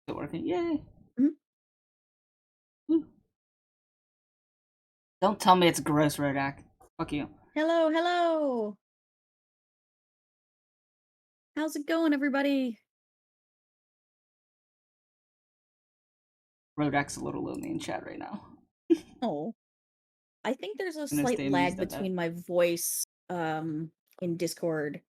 Still working. Yay. Mhm. Don't tell me it's gross, Rodak. Fuck you. Hello, hello. How's it going, everybody? Rodak's a little lonely in chat right now. Oh, I think there's a Gonna slight stay lag amused at that. between my voice in Discord.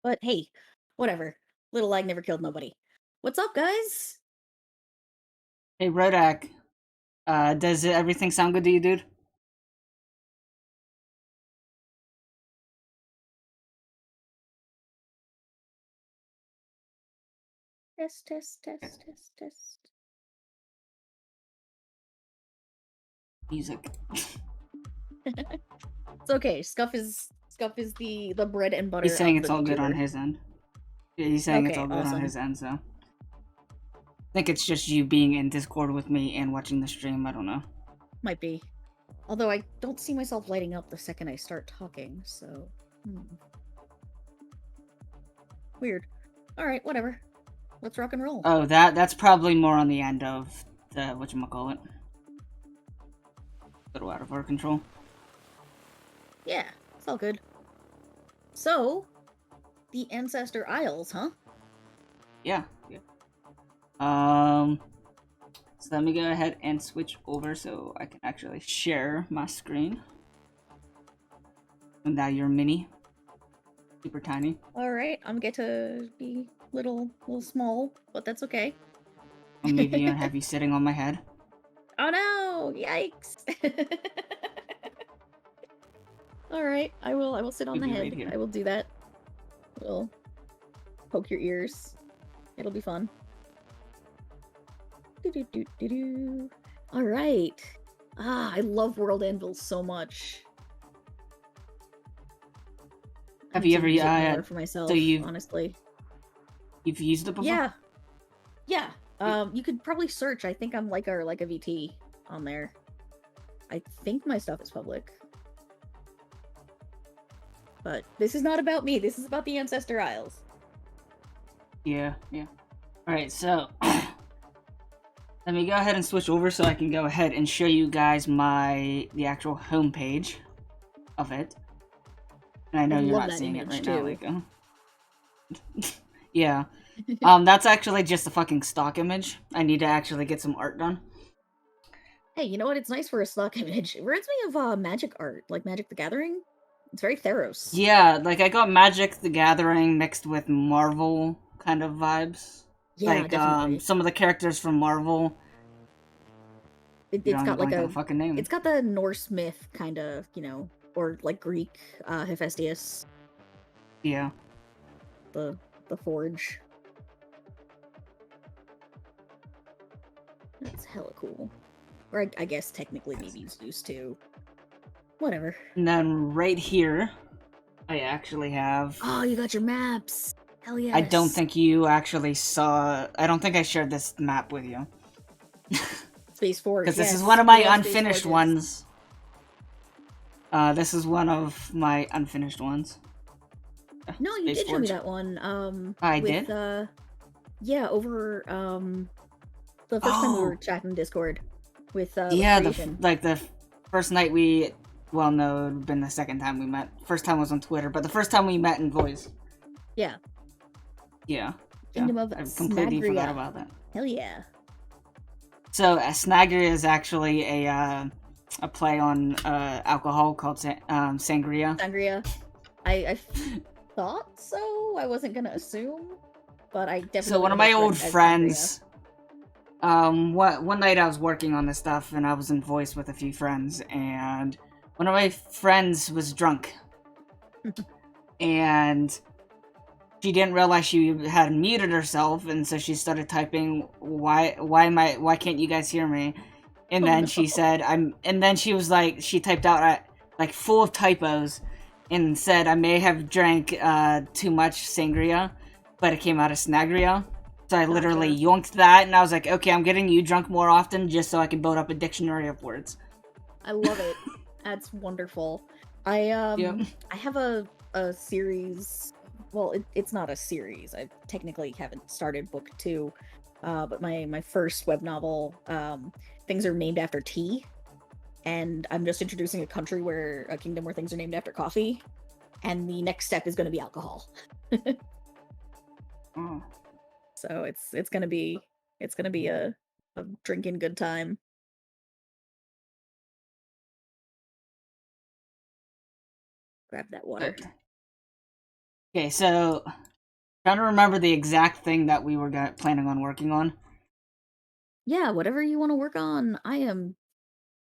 But hey, whatever. Little lag never killed nobody. What's up, guys? Hey, Rodak. Does everything sound good to you, dude? Test, test, test, test, test. Music. It's okay. Scuff is the bread and butter He's saying of it's the all good on VTuber. his end. He's saying it's Okay, all good on awesome. his end, so. I think it's just you being in Discord with me and watching the stream, I don't know. Might be. Although I don't see myself lighting up the second I start talking, so... Weird. Alright, whatever. Let's rock and roll. Oh, that's probably more on the end of the, whatchamacallit. A little out of our control. Yeah, it's all good. So, the Ancestor Isles, huh? Yeah. So let me go ahead and switch over so I can actually share my screen. And now you're mini. Super tiny. Alright, I'm gonna get to be little small, but that's okay. I'll move you and have you sitting on my head. Oh no! Yikes! Alright, I will sit on the head. Right, I will do that. We'll poke your ears. It'll be fun. Alright. I love World Anvil so much. Have you ever used it more for myself, so honestly. You've used it before? Yeah. You could probably search. I think I'm like a VT on there. I think my stuff is public. But this is not about me. This is about the Ancestor Isles. Yeah. Alright, so let me go ahead and switch over so I can go ahead and show you guys the actual homepage of it. And I know you're not seeing it right now, Laika. Yeah. That's actually just a fucking stock image. I need to actually get some art done. Hey, you know what? It's nice for a stock image. It reminds me of magic art, like Magic the Gathering. It's very Theros. Yeah, like I got Magic the Gathering mixed with Marvel kind of vibes. Yeah, like, definitely. Some of the characters from Marvel. It's got like a fucking name. It's got the Norse myth kind of, or like Greek Hephaestus. Yeah. The forge. That's hella cool. Or I guess technically maybe Zeus too. Whatever. And then right here, I actually have... Oh, you got your maps! Hell yes! I don't think you actually saw... I don't think I shared this map with you. Space Forge, because this is one of my unfinished ones. This is one of my unfinished ones. No, you did show me that one. I did? Yeah, over, the first time we were chatting Discord with, yeah, with the first night we... Well, no, it would have been the second time we met. First time was on Twitter, but the first time we met in voice. Yeah. Yeah. Kingdom of I completely Snagria. forgot about that. Hell yeah. So, Snagria is actually a play on alcohol called sangria. Sangria. I thought so. I wasn't gonna assume, but I definitely. So one of my old friends. One night I was working on this stuff and I was in voice with a few friends, and one of my friends was drunk, and she didn't realize she had muted herself, and so she started typing, why can't you guys hear me? And then she said, and then she was like, she typed out, like, full of typos, and said, I may have drank, too much sangria, but it came out of snagria. So I literally yoinked that, and I was like, okay, I'm getting you drunk more often, just so I can build up a dictionary of words. I love it. That's wonderful. I have a series. Well, it's not a series. I technically haven't started book 2, but my first web novel, things are named after tea, and I'm just introducing a kingdom where things are named after coffee, and the next step is going to be alcohol. Oh. So it's gonna be a drinking good time. Grab that water. Okay, so trying to remember the exact thing that we were planning on working on. Yeah, whatever you want to work on, I am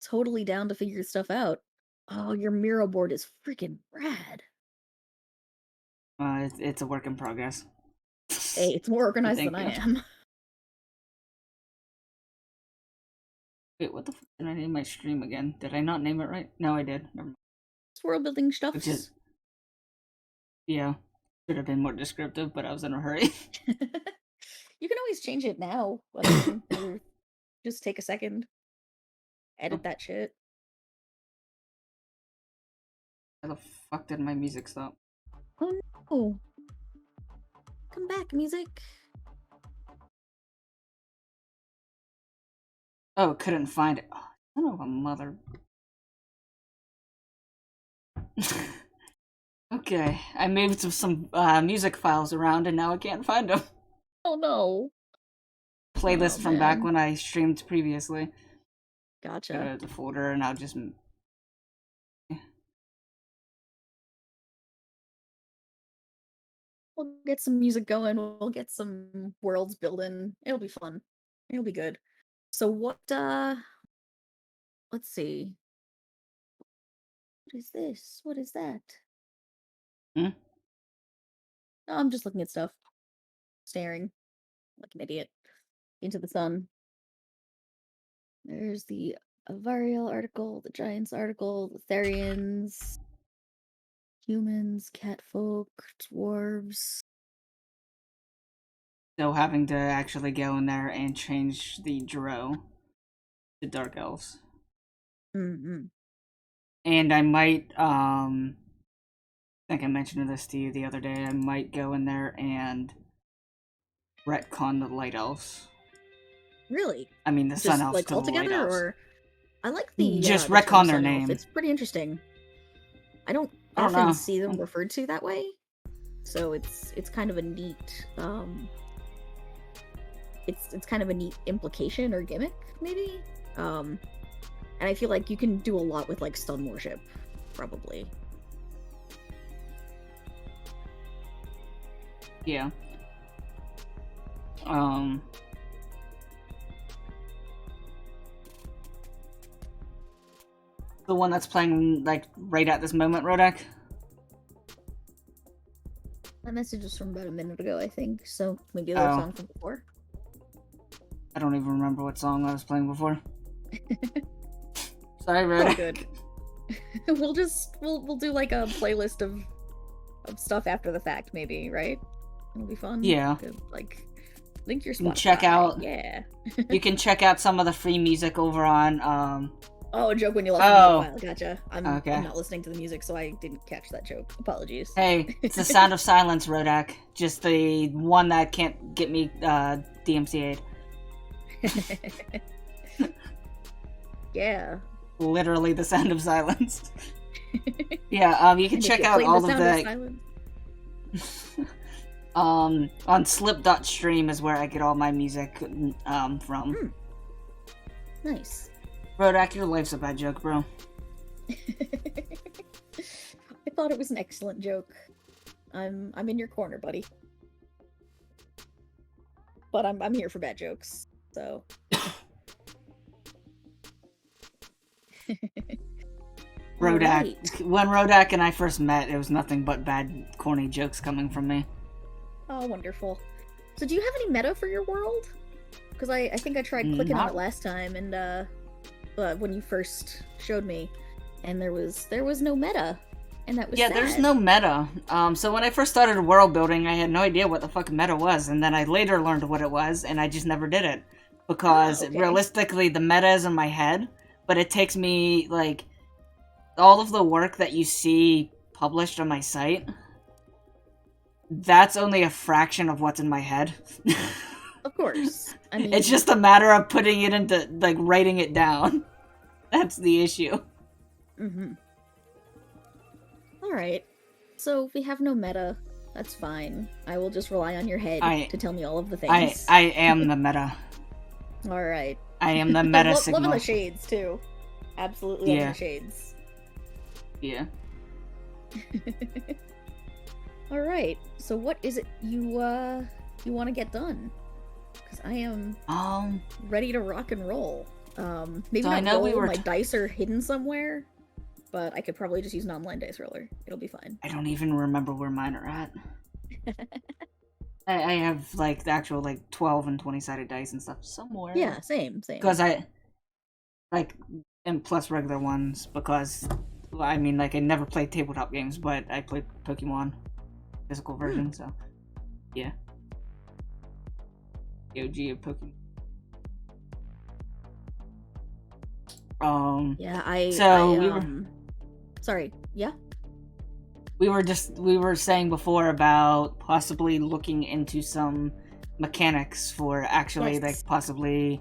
totally down to figure stuff out. Oh, your mural board is freaking rad. It's a work in progress. Hey, it's more organized than I am. Wait, what the fuck did I name my stream again? Did I not name it right? No, I did. Never mind. It's Worldbuilding Shtuffs. Yeah. Should have been more descriptive, but I was in a hurry. You can always change it now. I mean, or just take a second, edit that shit. How the fuck did my music stop? Oh no! Come back, music. Oh, couldn't find it. Oh, son of a mother. Okay, I moved some music files around and now I can't find them. Oh no! Playlist Oh, from back man. when I streamed previously. Go Gotcha. to the folder and I'll just. We'll get some music going. We'll get some worlds building. It'll be fun. It'll be good. So what? Let's see. What is this? What is that? Hmm? Oh, I'm just looking at stuff, staring like an idiot into the sun. There's the Avariel article, the Giants article, the Therians, humans, catfolk, dwarves. So having to actually go in there and change the Drow to Dark Elves. Mm-hmm. And I might, I think I mentioned this to you the other day, I might go in there and retcon the Light Elves. Really? I mean, the Just Sun Elves like to all the Light together, Elves. or I like the Just the retcon term their Sun Elf. name. It's pretty interesting. I don't I don't often know. see them referred to that way, so it's kind of a neat it's kind of a neat implication or gimmick, maybe. And I feel like you can do a lot with like stun worship, probably. Yeah. The one that's playing like right at this moment, Rodak? That message was from about a minute ago, I think. So maybe the other song from before. I don't even remember what song I was playing before. Sorry, Rodak. Oh, good. we'll do like a playlist of stuff after the fact, maybe, right? It'll be fun. Yeah. Like, link your Spotify. You can check out. Yeah. You can check out some of the free music over on. Oh, a joke when you left the music file. Gotcha. I'm not listening to the music, so I didn't catch that joke. Apologies. Hey, it's the Sound of Silence, Rodak. Just the one that can't get me DMCA'd. Yeah. Literally the Sound of Silence. Yeah, you can check out all of the on slip.stream is where I get all my music from. Nice. Rodak, your life's a bad joke, bro. I thought it was an excellent joke. I'm in your corner, buddy. But I'm here for bad jokes, so. Rodak. Right. When Rodak and I first met, it was nothing but bad, corny jokes coming from me. Oh, wonderful. So do you have any meta for your world? Because I think I tried clicking on it last time, and when you first showed me, and there was no meta, and that was sad. There's no meta. So when I first started world building, I had no idea what the fuck meta was, and then I later learned what it was, and I just never did it. Because realistically, the meta is in my head, but it takes me, like, all of the work that you see published on my site, that's only a fraction of what's in my head. Of course. I mean, it's just a matter of putting it into, like, writing it down. That's the issue. Mm-hmm. Alright. So if we have no meta, that's fine. I will just rely on your head to tell me all of the things. I am the meta. Alright. I am the meta signal. Loving the shades, too. Absolutely loving the shades. Yeah. Alright. So what is it you want to get done? Because I am ready to rock and roll. Maybe so not I know roll, my dice are hidden somewhere, but I could probably just use an online dice roller. It'll be fine. I don't even remember where mine are at. I have, like, the actual, like, 12 and 20-sided dice and stuff somewhere. Yeah, same. Because I, like, and plus regular ones, because, I mean, like, I never played tabletop games, but I played Pokemon. physical version. So yeah, the OG of Pokemon. Sorry, yeah? We were saying before about possibly looking into some mechanics for actually, like, possibly,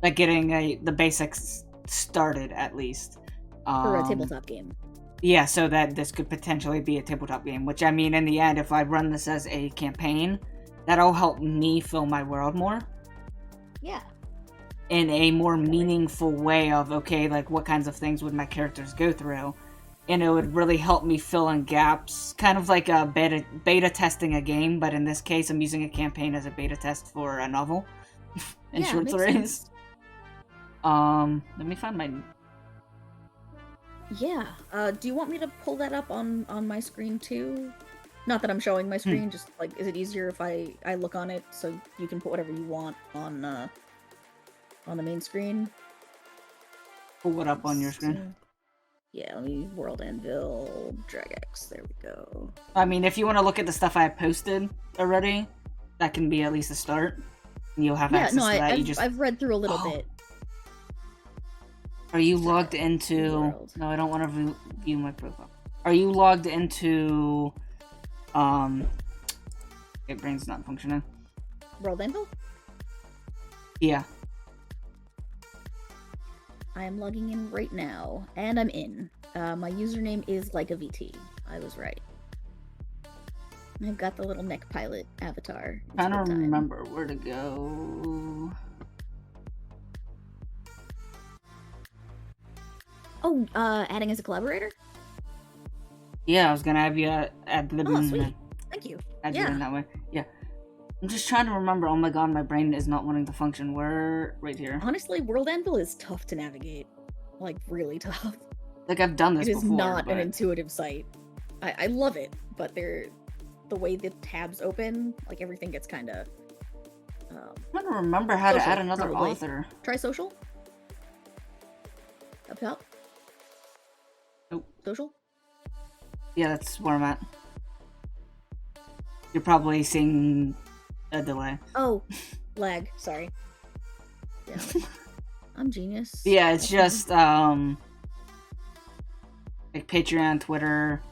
like, getting the basics started, at least. For a tabletop game. Yeah, so that this could potentially be a tabletop game, which, I mean, in the end, if I run this as a campaign, that'll help me fill my world more. Yeah. In a more meaningful way of, okay, like, what kinds of things would my characters go through? And it would really help me fill in gaps, kind of like a beta testing a game, but in this case, I'm using a campaign as a beta test for a novel in short series. Let me find my... Yeah, do you want me to pull that up on my screen too? Not that I'm showing my screen, just, like, is it easier if I look on it so you can put whatever you want on the main screen? Pull it up on your screen. Yeah, let me World Anvil, DragX, there we go. I mean, if you want to look at the stuff I posted already, that can be at least a start. And you'll have access to that. I've read through a little bit. Are you logged into... No, I don't want to view my profile. Are you logged into... It brain's not functioning. World Anvil? Yeah. I am logging in right now, and I'm in. My username is Laika VT. I was right. I've got the little neck pilot avatar. I don't remember where to go. Oh, adding as a collaborator? Yeah, I was gonna have you add the... Oh, sweet. Thank you. Add you in that way. Yeah. I'm just trying to remember. Oh my god, my brain is not wanting to function. We're right here. Honestly, World Anvil is tough to navigate. Like, really tough. Like, I've done this before. It is not an intuitive site. I love it, but the way the tabs open, like, everything gets kind of... I'm trying to remember how to add another author. Try social. Up top. Nope. Social? Yeah, that's where I'm at. You're probably seeing a delay. Oh, lag. Sorry. Yeah. I'm genius. Yeah, it's just, like, Patreon, Twitter.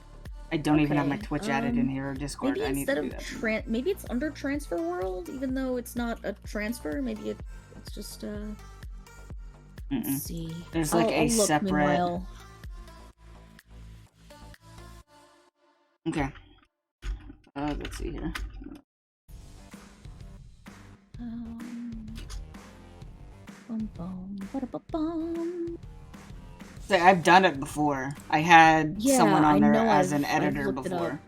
I don't even have my Twitch added in here, or Discord. Maybe I need to do that. Maybe it's under Transfer World, even though it's not a transfer. Maybe it's just, Let's see. There's, like, a separate... Meanwhile. Okay. Let's see here. So I've done it before. I had someone on there as an editor before.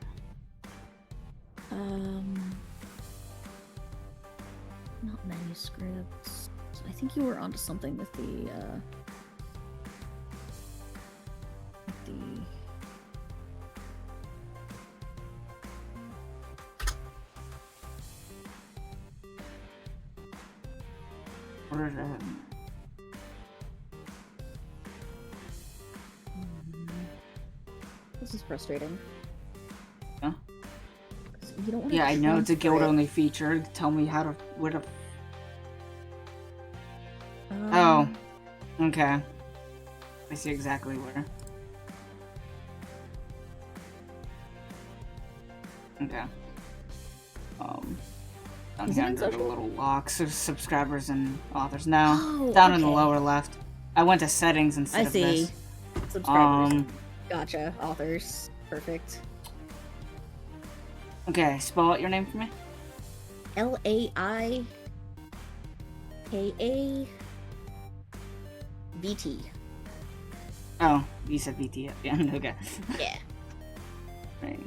Not manuscripts. I think you were onto something with the Where is that? This is frustrating. Huh? You don't want to I know it's a guild-only feature. Tell me where to... Oh. Okay. I see exactly where. Okay. Down here under the little locks of subscribers and authors. No, down in the lower left. I went to settings instead of this. Subscribers. Gotcha. Authors. Perfect. Okay, spell out your name for me. Laika VT. Oh, you said VT at the end. Okay. Yeah. Right.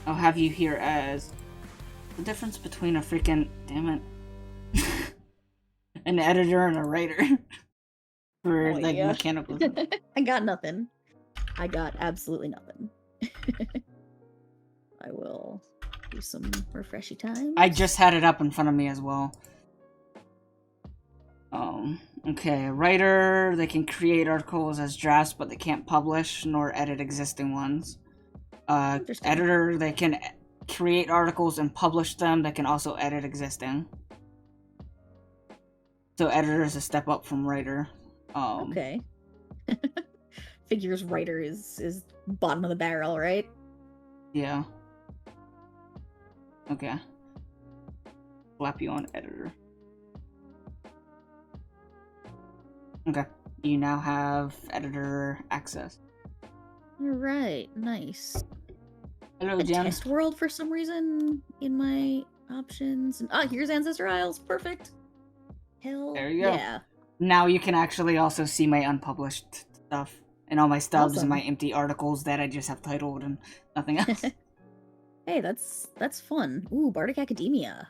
I'll have you here as the difference between a freaking damn it, an editor and a writer for like mechanical. I got nothing. I got absolutely nothing. I will do some refreshy time. I just had it up in front of me as well. Okay, a writer, they can create articles as drafts, but they can't publish nor edit existing ones. Editor, they can create articles and publish them that can also edit existing. So editor is a step up from writer. Okay. Figures writer is bottom of the barrel, right? Yeah. Okay. Slap you on editor. Okay. You now have editor access. Alright, nice. Hello, A Jen. test world for some reason in my options. Here's Ancestor Isles. Perfect. Hell There you go. yeah. Now you can actually also see my unpublished stuff and all my stubs Awesome. and my empty articles that I just have titled and nothing else. Hey, that's fun. Ooh, Bardic Academia.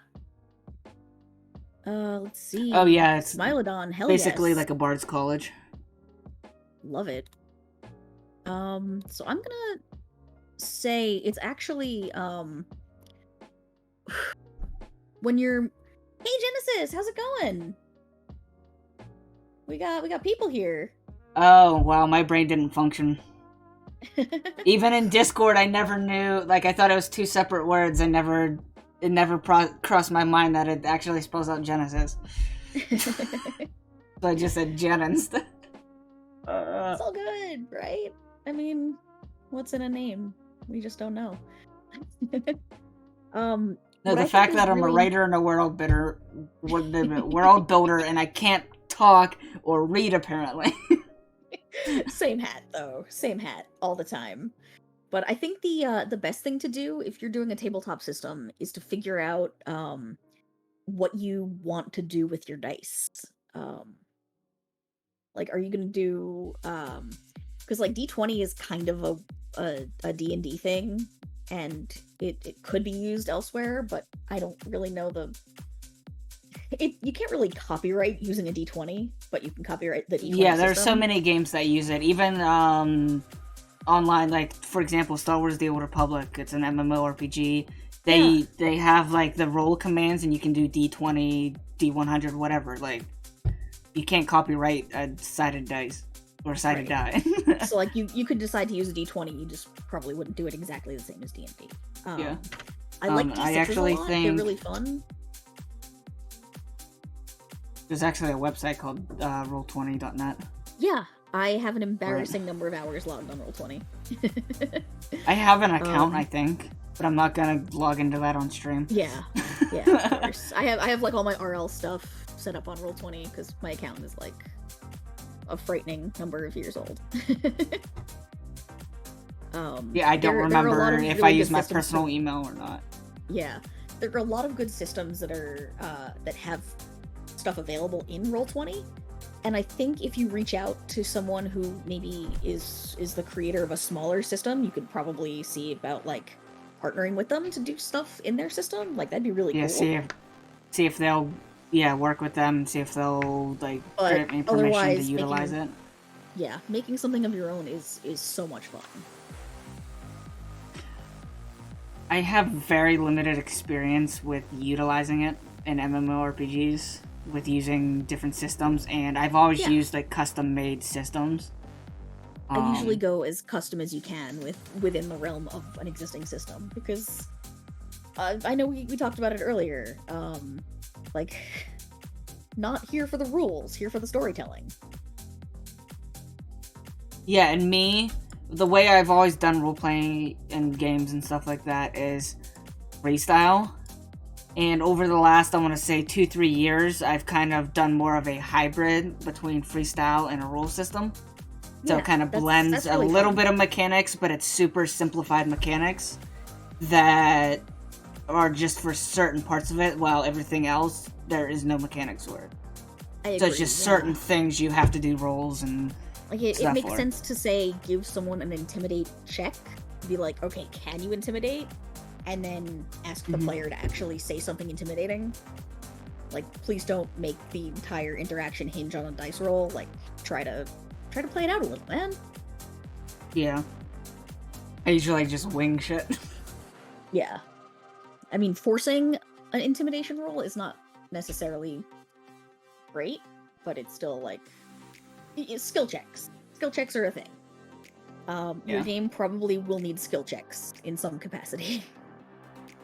Let's see. Oh yeah, it's Smilodon, hell basically yes. like a bard's college. Love it. So I'm gonna say it's actually, when you're, hey Genesis, how's it going? We got people here. Oh wow, my brain didn't function. Even in Discord, I never knew. Like I thought it was two separate words. It never crossed my mind that it actually spells out Genesis. So I just said Jen instead. It's all good, right? I mean, what's in a name? We just don't know. No, the fact that I'm a writer and a world builder, and I can't talk or read apparently. Same hat though. Same hat all the time. But I think the best thing to do if you're doing a tabletop system is to figure out what you want to do with your dice. Like, are you gonna do because like D20 is kind of a D&D thing, and it could be used elsewhere, but I don't really know you can't really copyright using a D20, but you can copyright the D20 Yeah, there's system. so many games that use it. Even online, like for example, Star Wars: The Old Republic. It's an MMORPG. They have like the roll commands, and you can do D20, D100, whatever. Like you can't copyright a sided dice or sided die. So like you could decide to use a D20, you just probably wouldn't do it exactly the same as D&D. Yeah. I like D6s I actually a lot. think They're really fun. There's actually a website called roll20.net. Yeah, I have an embarrassing number of hours logged on Roll20. I have an account, I think, but I'm not gonna log into that on stream. Yeah, of course. I have like all my RL stuff set up on Roll20 because my account is like a frightening number of years old. Yeah, I don't remember if I use my personal email or not. Yeah, there are a lot of good systems that are that have stuff available in Roll20, and I think if you reach out to someone who maybe is the creator of a smaller system, you could probably see about like partnering with them to do stuff in their system. Like that'd be really cool. See if they'll work with them, see if they'll like grant me permission to utilize it. Yeah, making something of your own is so much fun. I have very limited experience with utilizing it in MMORPGs, with using different systems, and I've always used like custom-made systems. I usually go as custom as you can within the realm of an existing system, because I know we talked about it earlier. Like, not here for the rules, here for the storytelling. Yeah, and me, the way I've always done role-playing in games and stuff like that is freestyle. And over the last, I want to say 2-3 years, I've kind of done more of a hybrid between freestyle and a rule system. So it kind of blends really a little bit of mechanics, but it's super simplified mechanics that are just for certain parts of it, while everything else, there is no mechanics for it. So it's just certain things you have to do rolls and like it makes sense to say give someone an intimidate check, be like, okay, can you intimidate? And then ask the player to actually say something intimidating. Like, please don't make the entire interaction hinge on a dice roll. Like, try to play it out a little, man. Yeah. I usually just wing shit. Yeah. I mean, forcing an intimidation roll is not necessarily great, but it's still, like, skill checks. Skill checks are a thing. Your game probably will need skill checks in some capacity.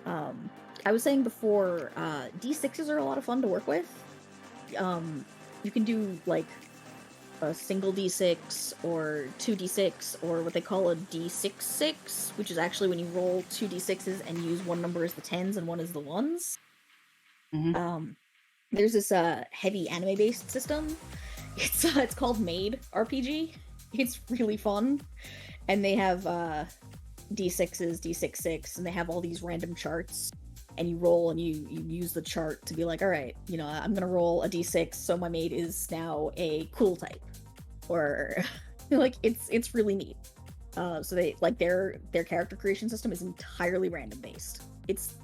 I was saying before, D6s are a lot of fun to work with. You can do like a single D6 or 2D6 or what they call a D6-6, which is actually when you roll 2D6s and use one number as the 10s and one as the 1s. Mm-hmm. There's this heavy anime-based system. It's called Made RPG. It's really fun, and they have D6s, D6-6, and they have all these random charts. And you roll, and you use the chart to be like, all right, you know, I'm gonna roll a D6, so my mate is now a cool type, or like it's really neat. So they like their character creation system is entirely random based. It's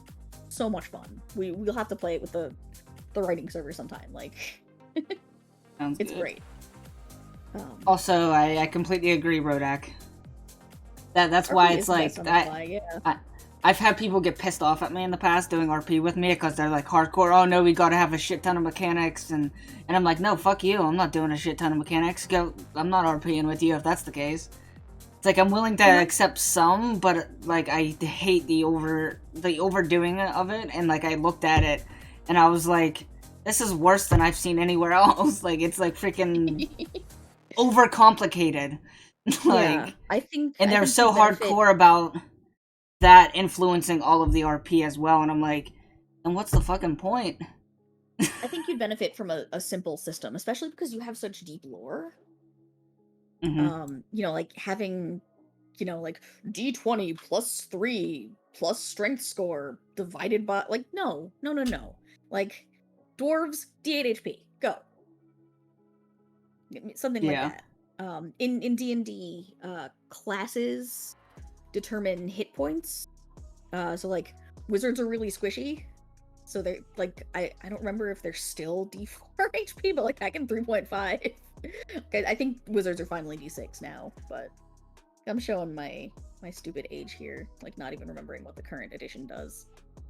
so much fun. We'll have to play it with the writing server sometime. Like, Sounds it's good. great. Also, I completely agree, Rodak. That's why it's like I've had people get pissed off at me in the past doing RP with me because they're like hardcore. Oh no, we gotta have a shit ton of mechanics, and I'm like, no, fuck you. I'm not doing a shit ton of mechanics. I'm not RPing with you if that's the case. It's like I'm willing to accept some, but like I hate the overdoing of it. And like I looked at it, and I was like, this is worse than I've seen anywhere else. Like it's like freaking overcomplicated. Like, yeah, I think they're so hardcore about that influencing all of the RP as well, and I'm like, and what's the fucking point? I think you'd benefit from a simple system, especially because you have such deep lore. Mm-hmm. You know, like having, you know, like D20 plus 3 plus strength score divided by, like, no. Like, dwarves, D8 HP, go. Something like that. In D&D, classes determine hit points. So like wizards are really squishy. So they like I don't remember if they're still D4 HP, but like back in 3.5. I think wizards are finally D6 now, but I'm showing my stupid age here, like not even remembering what the current edition does.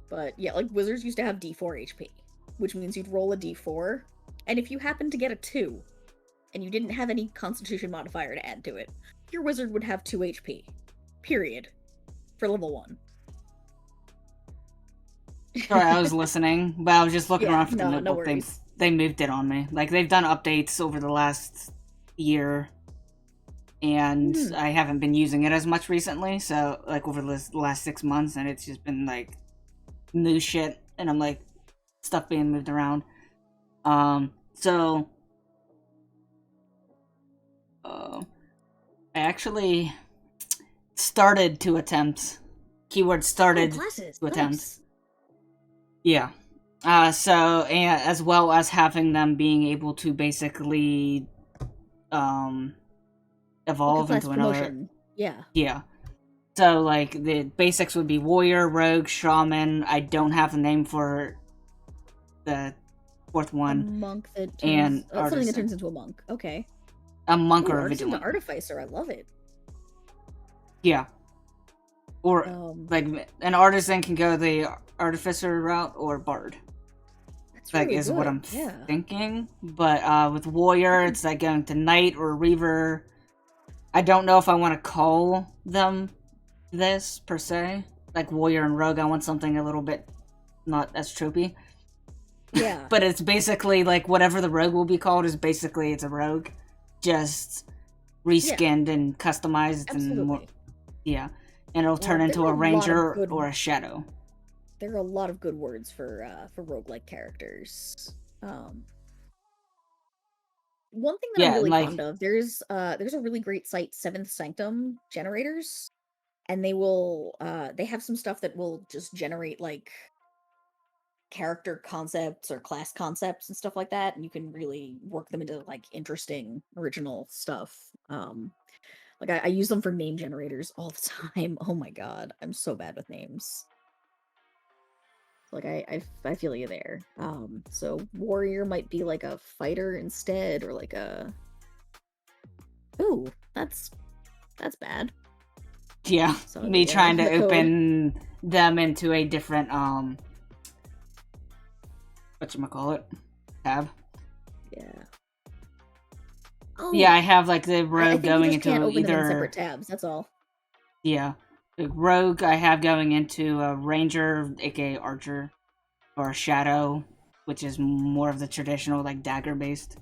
But yeah, like wizards used to have D4 HP, which means you'd roll a D4, and if you happen to get a 2 and you didn't have any constitution modifier to add to it, your wizard would have 2 HP. Period. For level 1. Sorry, I was listening, but I was just looking around for the notebook. No they moved it on me. Like they've done updates over the last year, and I haven't been using it as much recently. So like over the last 6 months, and it's just been like new shit, and I'm like stuff being moved around. So I actually started to attempt. Keyword started to attempt. Nice. Yeah. So, and as well as having them being able to basically, evolve into another. Promotion. Yeah. Yeah. So, like, the basics would be warrior, rogue, shaman. I don't have the name for the fourth one. A monk that turns, and something that turns into a monk. Okay. A monk or a artisan vigilant. To artificer. I love it. Yeah. Or like an artisan can go the artificer route or bard. That's like really is good. what I'm thinking. But with warrior, it's like going to knight or reaver. I don't know if I want to call them this per se. Like warrior and rogue, I want something a little bit not as tropey. Yeah. But it's basically like whatever the rogue will be called is basically it's a rogue, just reskinned and customized. Absolutely. And more. Yeah. And it'll turn into a ranger or a shadow. There are a lot of good words for roguelike characters. One thing that I'm really fond of, there's a really great site, Seventh Sanctum Generators, and they will they have some stuff that will just generate like character concepts or class concepts and stuff like that, and you can really work them into like interesting original stuff. Like I use them for name generators all the time. Oh my god, I'm so bad with names. Like I feel you there. So warrior might be like a fighter instead, or like a. Ooh, that's bad. Yeah, so, me trying to open them into a different whatchamacallit? Tab. Yeah. Oh, yeah, I have like the rogue going into them in either separate tabs. That's all. Yeah, Like rogue, I have going into a ranger, aka archer, or a shadow, which is more of the traditional like dagger based.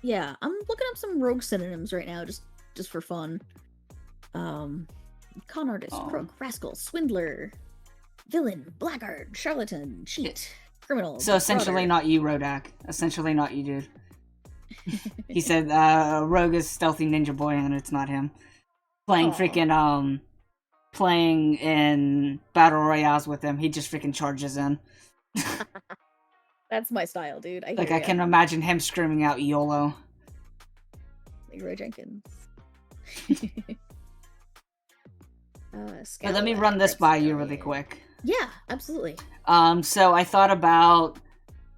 Yeah, I'm looking up some rogue synonyms right now, just for fun. Con artist, crook, rascal, swindler, villain, blackguard, charlatan, cheat, criminal. So essentially, not you, Rodak. Essentially, not you, dude. He said, "Rogue is stealthy ninja boy, and it's not him." Playing freaking playing in battle royales with him, he just freaking charges in. That's my style, dude. I can imagine him screaming out YOLO. Leroy Jenkins. But let me run this by you really quick. Yeah, absolutely. So I thought about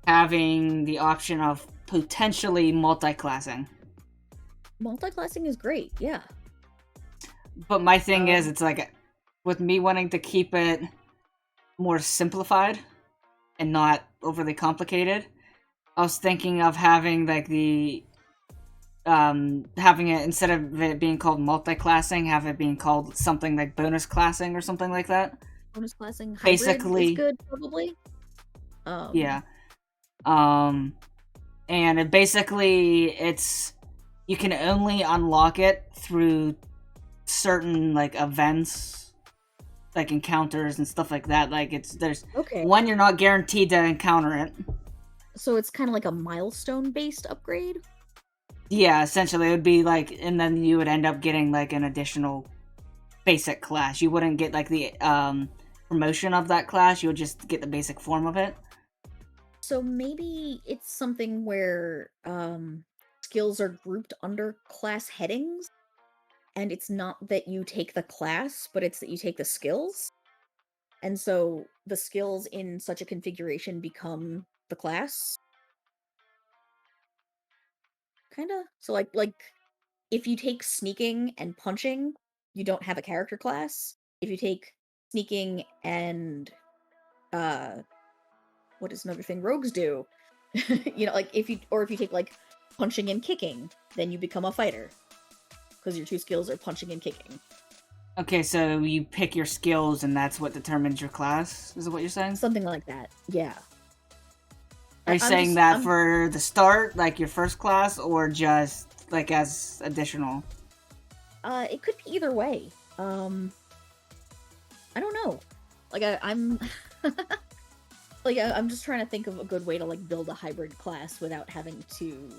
having the option of potentially multi-classing. Multi-classing is great, yeah. But my thing is, it's like, with me wanting to keep it more simplified and not overly complicated, I was thinking of having like the having it, instead of it being called multi-classing, have it being called something like bonus classing or something like that. Bonus classing hybrid basically is good, probably. Yeah. And it basically, it's, you can only unlock it through certain like events, like encounters and stuff like that. Like there's one, you're not guaranteed to encounter it. So it's kind of like a milestone based upgrade? Yeah, essentially it would be like, and then you would end up getting like an additional basic class. You wouldn't get like the promotion of that class, you would just get the basic form of it. So maybe it's something where skills are grouped under class headings, and it's not that you take the class, but it's that you take the skills. And so the skills in such a configuration become the class. Kinda. So like if you take sneaking and punching, you don't have a character class. If you take sneaking and what is another thing rogues do? You know, like if you take like punching and kicking, then you become a fighter. Because your two skills are punching and kicking. Okay, so you pick your skills and that's what determines your class, is what you're saying? Something like that, yeah. Are you saying that for the start, like your first class, or just like as additional? It could be either way. I don't know. Like I'm like I'm just trying to think of a good way to like build a hybrid class without having to.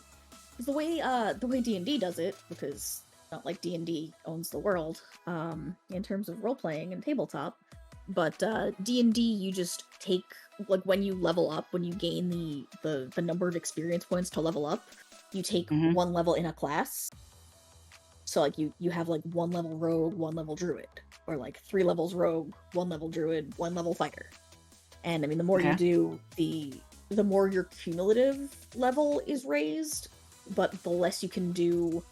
Because the way D&D does it, because not like D&D owns the world in terms of role playing and tabletop, but D&D you just take, like when you level up, when you gain the number of experience points to level up, you take one level in a class. So like you have like 1 level rogue, 1 level druid, or like 3 levels rogue, 1 level druid, 1 level fighter. And I mean, the more you do, the more your cumulative level is raised, but the less you can do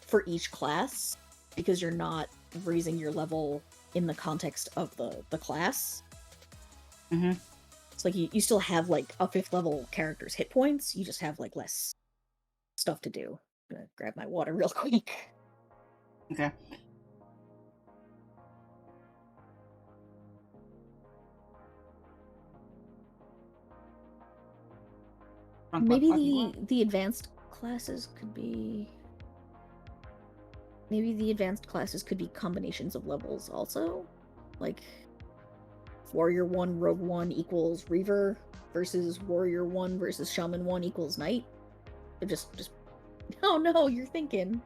for each class, because you're not raising your level in the context of the class. It's like you still have like a 5th level character's hit points, you just have like less stuff to do. I'm gonna grab my water real quick. Okay. Maybe the advanced classes could be... Maybe the advanced classes could be combinations of levels also? Like, Warrior 1, Rogue 1 equals Reaver, versus Warrior 1 versus Shaman 1 equals Knight? They're just... Oh no, you're thinking.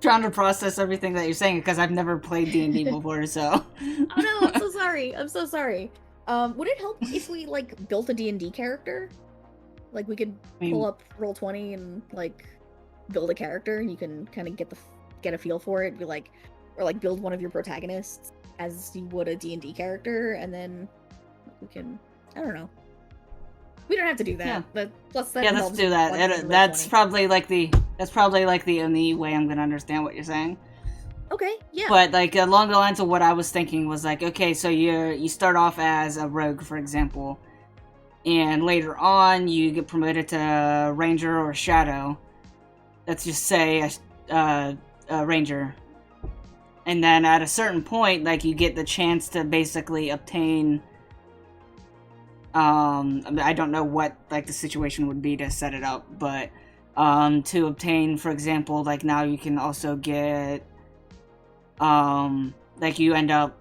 Trying to process everything that you're saying, because I've never played D&D before, so... Oh no, I'm so sorry, I'm so sorry. Would it help if we, like, built a D&D character? Like, we could pull up Roll20 and, like, build a character, and you can kind of get a feel for it, be like, or, like, build one of your protagonists as you would a D&D character, and then we can, I don't know. We don't have to do that. Yeah, but let's do that. That's probably like the only way I'm gonna understand what you're saying. Okay, yeah. But like along the lines of what I was thinking was like, okay, so you start off as a rogue, for example, and later on you get promoted to ranger or shadow. Let's just say a ranger. And then at a certain point, like, you get the chance to basically obtain, I mean, I don't know what, like, the situation would be to set it up, but, to obtain, for example, like, now you can also get, like, you end up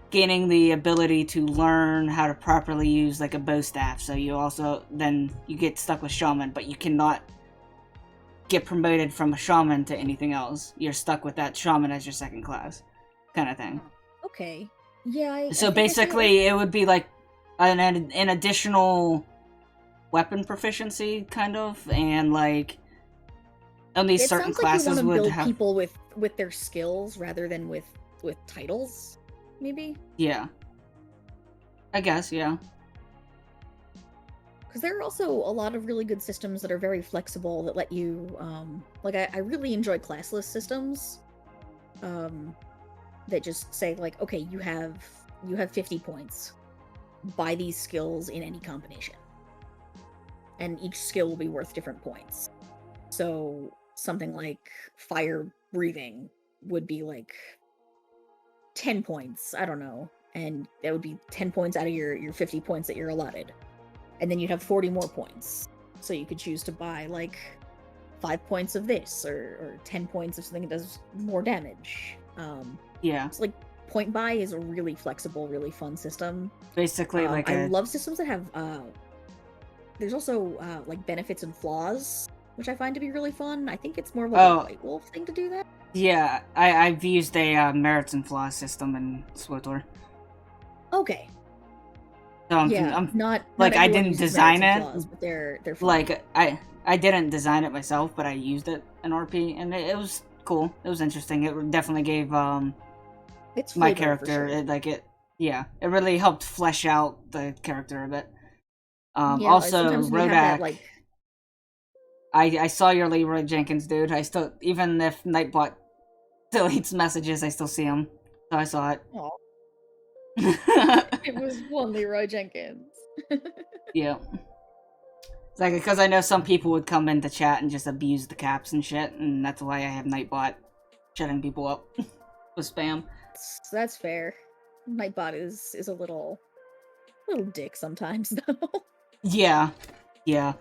gaining the ability to learn how to properly use, like, a bow staff, so you also, then you get stuck with shaman, but you cannot get promoted from a shaman to anything else. You're stuck with that shaman as your second class, kind of thing. Okay. Yeah. So basically, it would be like an additional weapon proficiency, kind of, and like only certain classes you would build have people with their skills rather than with titles, maybe. Yeah. I guess, yeah. Because there are also a lot of really good systems that are very flexible that let you, like, I really enjoy classless systems, that just say, like, okay, you have 50 points. Buy these skills in any combination. And each skill will be worth different points. So something like fire breathing would be, like, 10 points, I don't know. And that would be 10 points out of your 50 points that you're allotted. And then you'd have 40 more points. So you could choose to buy, like, 5 points of this, or 10 points of something that does more damage. Yeah. So, like, point buy is a really flexible, really fun system. Basically, like I love systems that have, there's also, like, benefits and flaws, which I find to be really fun. I think it's more of a White Wolf thing to do that. Yeah, I've used a merits and flaws system in SWTOR. Okay. So I'm not like, I didn't design it. Flaws, but they're fun. Like, I didn't design it myself, but I used it in RP, and it was cool. It was interesting. It definitely gave it's my character, sure. It really helped flesh out the character a bit. Yeah, also, Rodak, that, like... I saw your Leroy Jenkins, dude. I still, even if Nightbot deletes messages, I still see him. So I saw it. Aww. It was one Leroy Jenkins. Yeah. It's like, because I know some people would come into chat and just abuse the caps and shit, and that's why I have Nightbot shutting people up with spam. That's fair. Nightbot is a little dick sometimes, though. Yeah. Yeah.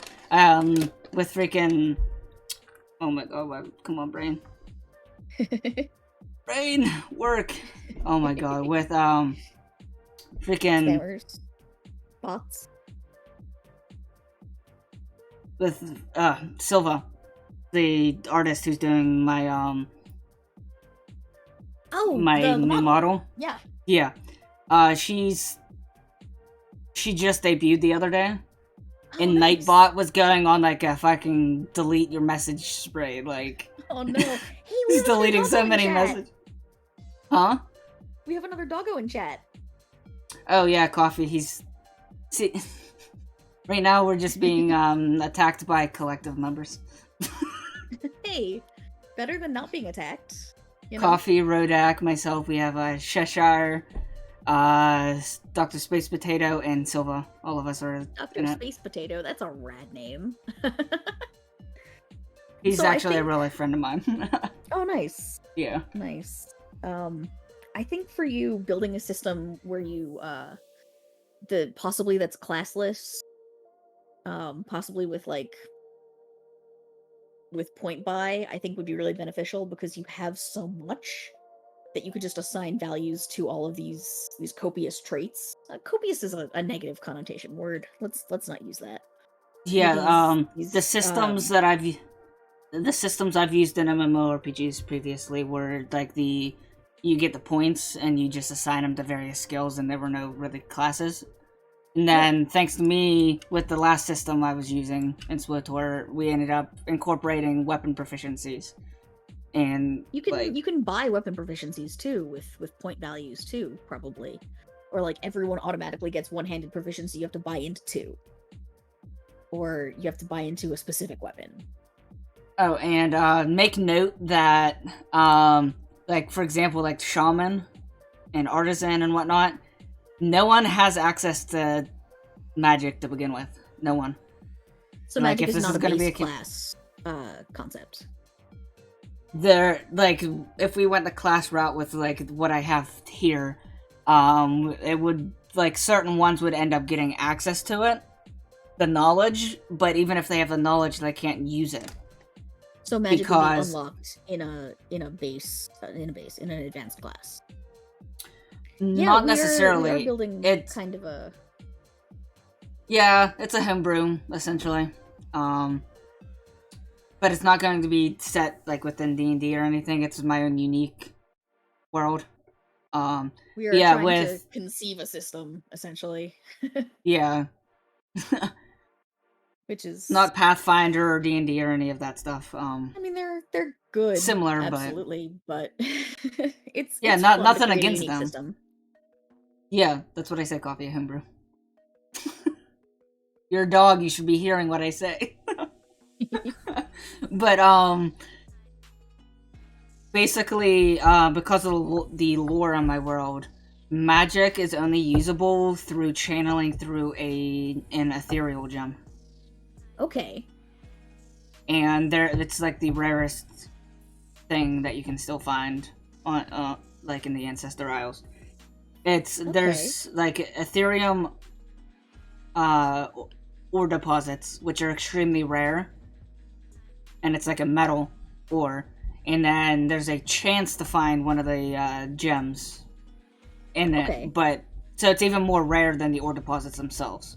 With freaking... Oh my god, come on, brain. Brain! Work! Oh my god, with, freaking... Spammers. Bots. With, Silva. The artist who's doing my, my new model. Yeah. Yeah. She just debuted the other day. And nice. Nightbot was going on like a fucking delete your message spray, like... Oh no. Hey, he's deleting so many messages. Huh? We have another doggo in chat. Oh yeah, Coffee, he's... See... Right now we're just being, attacked by collective members. Hey, better than not being attacked. You know? Coffee, Rodak, myself, we have, Cheshire, Dr. Space Potato, and Silva. All of us are Dr. Space Potato, that's a rad name. He's actually a real life friend of mine. Oh, nice. Yeah. Nice. I think for you, building a system where you, possibly that's classless, possibly with, like, with point buy, I think would be really beneficial because you have so much that you could just assign values to all of these copious traits. Copious is a negative connotation word. Let's not use that. Yeah, the systems that I've used in MMORPGs previously were like you get the points and you just assign them to various skills, and there were no really classes. And then, thanks to me, with the last system I was using in SWTOR, we ended up incorporating weapon proficiencies. And you can buy weapon proficiencies too with point values too, probably. Or like everyone automatically gets one-handed proficiency, you have to buy into 2. Or you have to buy into a specific weapon. Oh, and make note that like, for example, like Shaman and Artisan and whatnot, no one has access to magic to begin with. No one. So like, magic is not a base class concept. there, like, if we went the class route with, like, what I have here, it would, like, certain ones would end up getting access to it, the knowledge, but even if they have the knowledge, they can't use it. So magic will be unlocked in an advanced class. Yeah, not necessarily. We are building it's kind of a... Yeah, it's a homebrew, essentially. But it's not going to be set, like, within D&D or anything. It's my own unique world. We are trying to conceive a system, essentially. Yeah. Which is... Not Pathfinder or D&D or any of that stuff. I mean, they're good. Similar, absolutely, but it's nothing against them. System. Yeah, that's what I said, coffee, homebrew. You're a dog, you should be hearing what I say. But, basically, because of the lore in my world, magic is only usable through channeling through an ethereal gem. Okay. And it's like the rarest thing that you can still find on, like, in the Ancestor Isles. There's, like, Ethereum, ore deposits, which are extremely rare. And it's like a metal ore. And then there's a chance to find one of the, gems in it. But, so it's even more rare than the ore deposits themselves.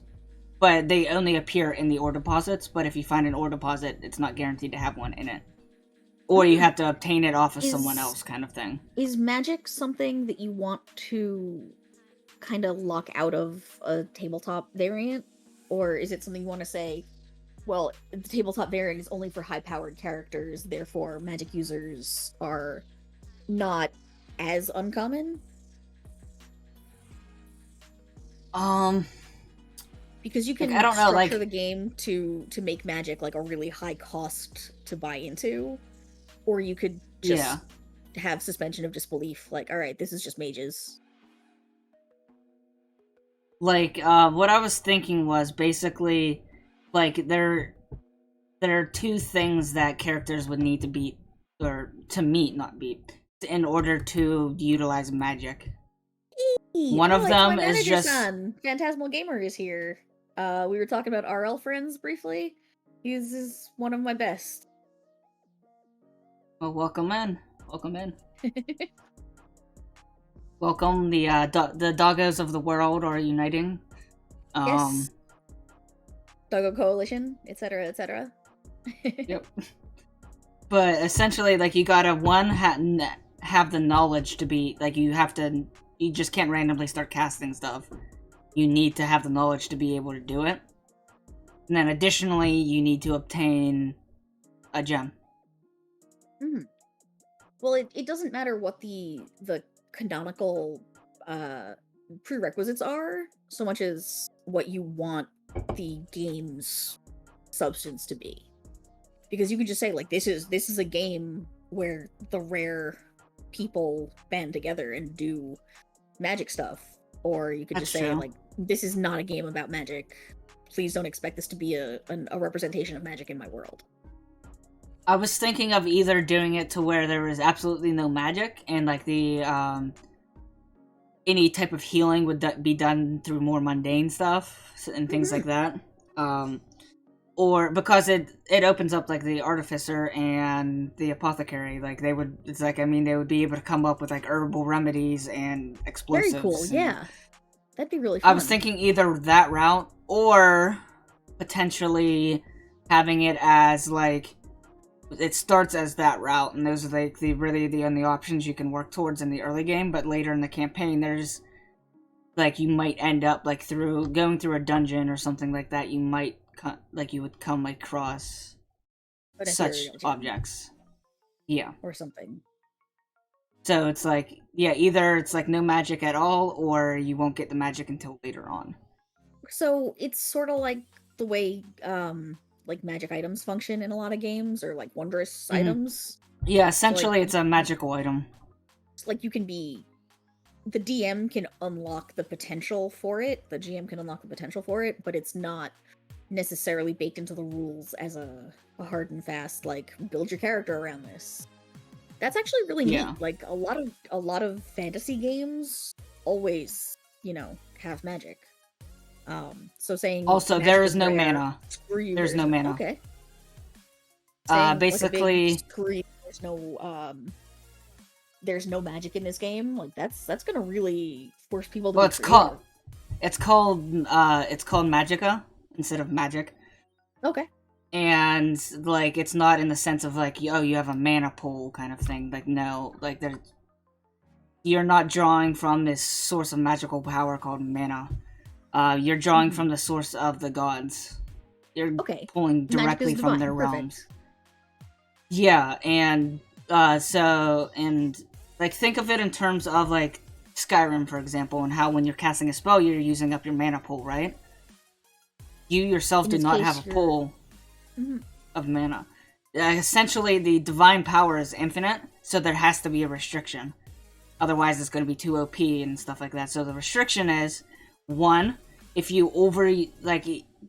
But they only appear in the ore deposits, but if you find an ore deposit, it's not guaranteed to have one in it. Or you have to obtain it off of someone else, kind of thing. Is magic something that you want to kind of lock out of a tabletop variant? Or is it something you want to say, well, the tabletop variant is only for high-powered characters, therefore magic users are not as uncommon? Because you can structure the game to make magic like a really high cost to buy into, or you could just have suspension of disbelief, like, all right, this is just mages. Like, what I was thinking was basically, like, there are two things that characters would need to beat, or to meet, not beat, in order to utilize magic. One of them is just... Phantasmal Gamer is here. We were talking about RL friends briefly. He's is one of my best. Well, welcome in. Welcome in. Welcome. The doggos of the world are uniting. Yes. Doggo Coalition, etc., etc. Yep. But essentially, like, you gotta have the knowledge to be, like, you just can't randomly start casting stuff. You need to have the knowledge to be able to do it. And then additionally, you need to obtain a gem. Mm-hmm. Well, it doesn't matter what the canonical prerequisites are, so much as what you want the game's substance to be. Because you could just say, like, this is a game where the rare people band together and do magic stuff. Or you could just say, like, this is not a game about magic. Please don't expect this to be a representation of magic in my world. I was thinking of either doing it to where there was absolutely no magic, and, like, the, any type of healing would be done through more mundane stuff, and things like that. Or, because it opens up, like, the artificer and the apothecary, like, they would be able to come up with, like, herbal remedies and explosives. Very cool, yeah. That'd be really fun. I was thinking either that route, or potentially having it as, like, it starts as that route, and those are, like, the only options you can work towards in the early game, but later in the campaign, there's, like, you might end up, like, going through a dungeon or something like that, you might, like, you would come across such objects. Yeah. Or something. So it's like, yeah, either it's like no magic at all, or you won't get the magic until later on. So it's sort of like the way, like, magic items function in a lot of games, or like wondrous items. Yeah, essentially, so, like, it's a magical item. Like, you can be... The DM can unlock the potential for it, the GM can unlock the potential for it, but it's not necessarily baked into the rules as a hard and fast, like, build your character around this. That's actually really neat. Yeah. Like a lot of fantasy games always, have magic. So saying Also, there magic is is no rare, mana. screw you. There's no mana. Okay. Saying Basically, like a big screw you, there's no magic in this game. Like that's gonna really force people to. well, be creative. it's called Magica instead of magic. Okay. And like it's not in the sense of like, oh, you have a mana pool kind of thing. Like, no, like you're not drawing from this source of magical power called mana. You're drawing from the source of the gods. You're pulling directly from their realms. Yeah, and like think of it in terms of like Skyrim, for example, and how when you're casting a spell, you're using up your mana pool, right? You yourself do not have a pool of mana. Essentially, the divine power is infinite, so there has to be a restriction. Otherwise, it's going to be too OP and stuff like that. So the restriction is, one, if you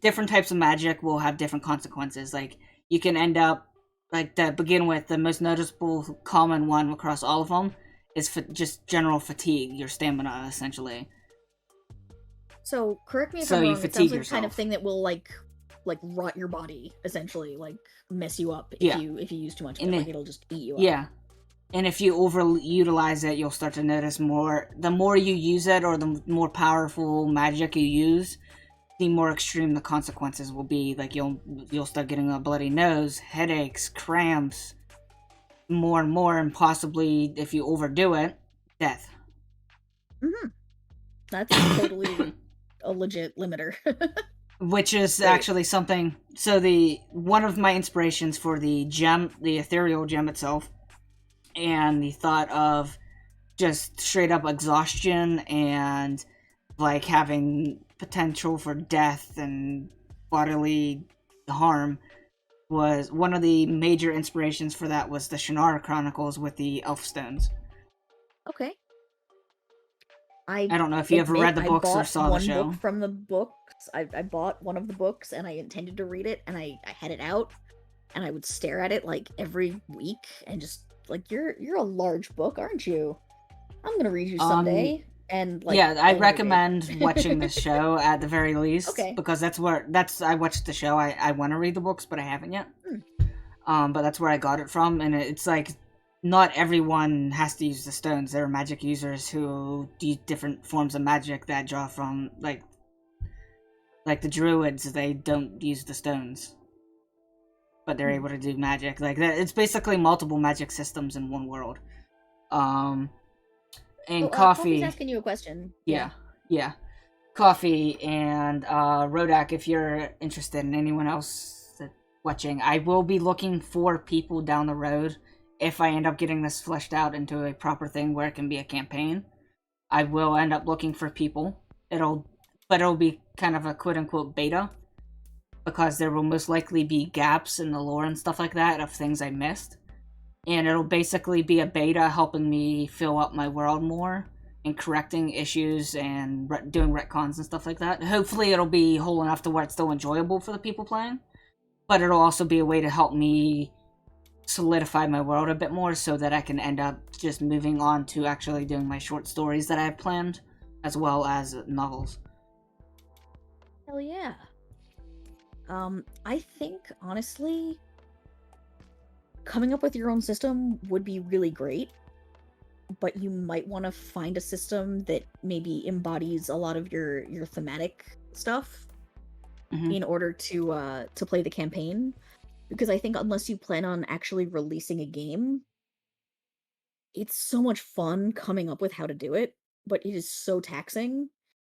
different types of magic will have different consequences. Like, you can end up, like, to begin with, the most noticeable common one across all of them is just general fatigue, your stamina, essentially. So, correct me if I'm wrong, it sounds like the kind of thing that will, like rot your body, essentially, like, mess you up if you use too much of it, like, it'll just eat you up. Yeah. And if you overutilize it, you'll start to notice more. The more you use it, or the more powerful magic you use, the more extreme the consequences will be. Like, you'll start getting a bloody nose, headaches, cramps, more and more, and possibly, if you overdo it, death. That's totally a legit limiter. Which is actually something. So one of my inspirations for the gem, the ethereal gem itself, and the thought of just straight up exhaustion and like having potential for death and bodily harm, was one of the major inspirations for that was the Shannara Chronicles with the Elf Stones. Okay. I don't know if you ever read the books or saw the show. Book from the books. I bought one of the books and I intended to read it, and I had it out and I would stare at it like every week and just like, you're a large book, aren't you? I'm gonna read you someday. And like, yeah, I recommend watching the show at the very least. Because I watched the show. I want to read the books, but I haven't yet. But that's where I got it from, and it's like, not everyone has to use the stones. There are magic users who do different forms of magic that draw from, like the druids. They don't use the stones, but they're able to do magic. Like, it's basically multiple magic systems in one world. And Coffee. Coffee's asking you a question. Yeah. Coffee and Rodak, if you're interested, and anyone else watching, I will be looking for people down the road. If I end up getting this fleshed out into a proper thing where it can be a campaign, I will end up looking for people. It'll be kind of a quote-unquote beta, because there will most likely be gaps in the lore and stuff like that of things I missed. And it'll basically be a beta helping me fill up my world more and correcting issues and doing retcons and stuff like that. Hopefully it'll be whole enough to where it's still enjoyable for the people playing, but it'll also be a way to help me solidify my world a bit more so that I can end up just moving on to actually doing my short stories that I have planned, as well as novels. Hell yeah. I think, honestly, coming up with your own system would be really great, but you might want to find a system that maybe embodies a lot of your thematic stuff in order to play the campaign. Because I think unless you plan on actually releasing a game, it's so much fun coming up with how to do it, but it is so taxing,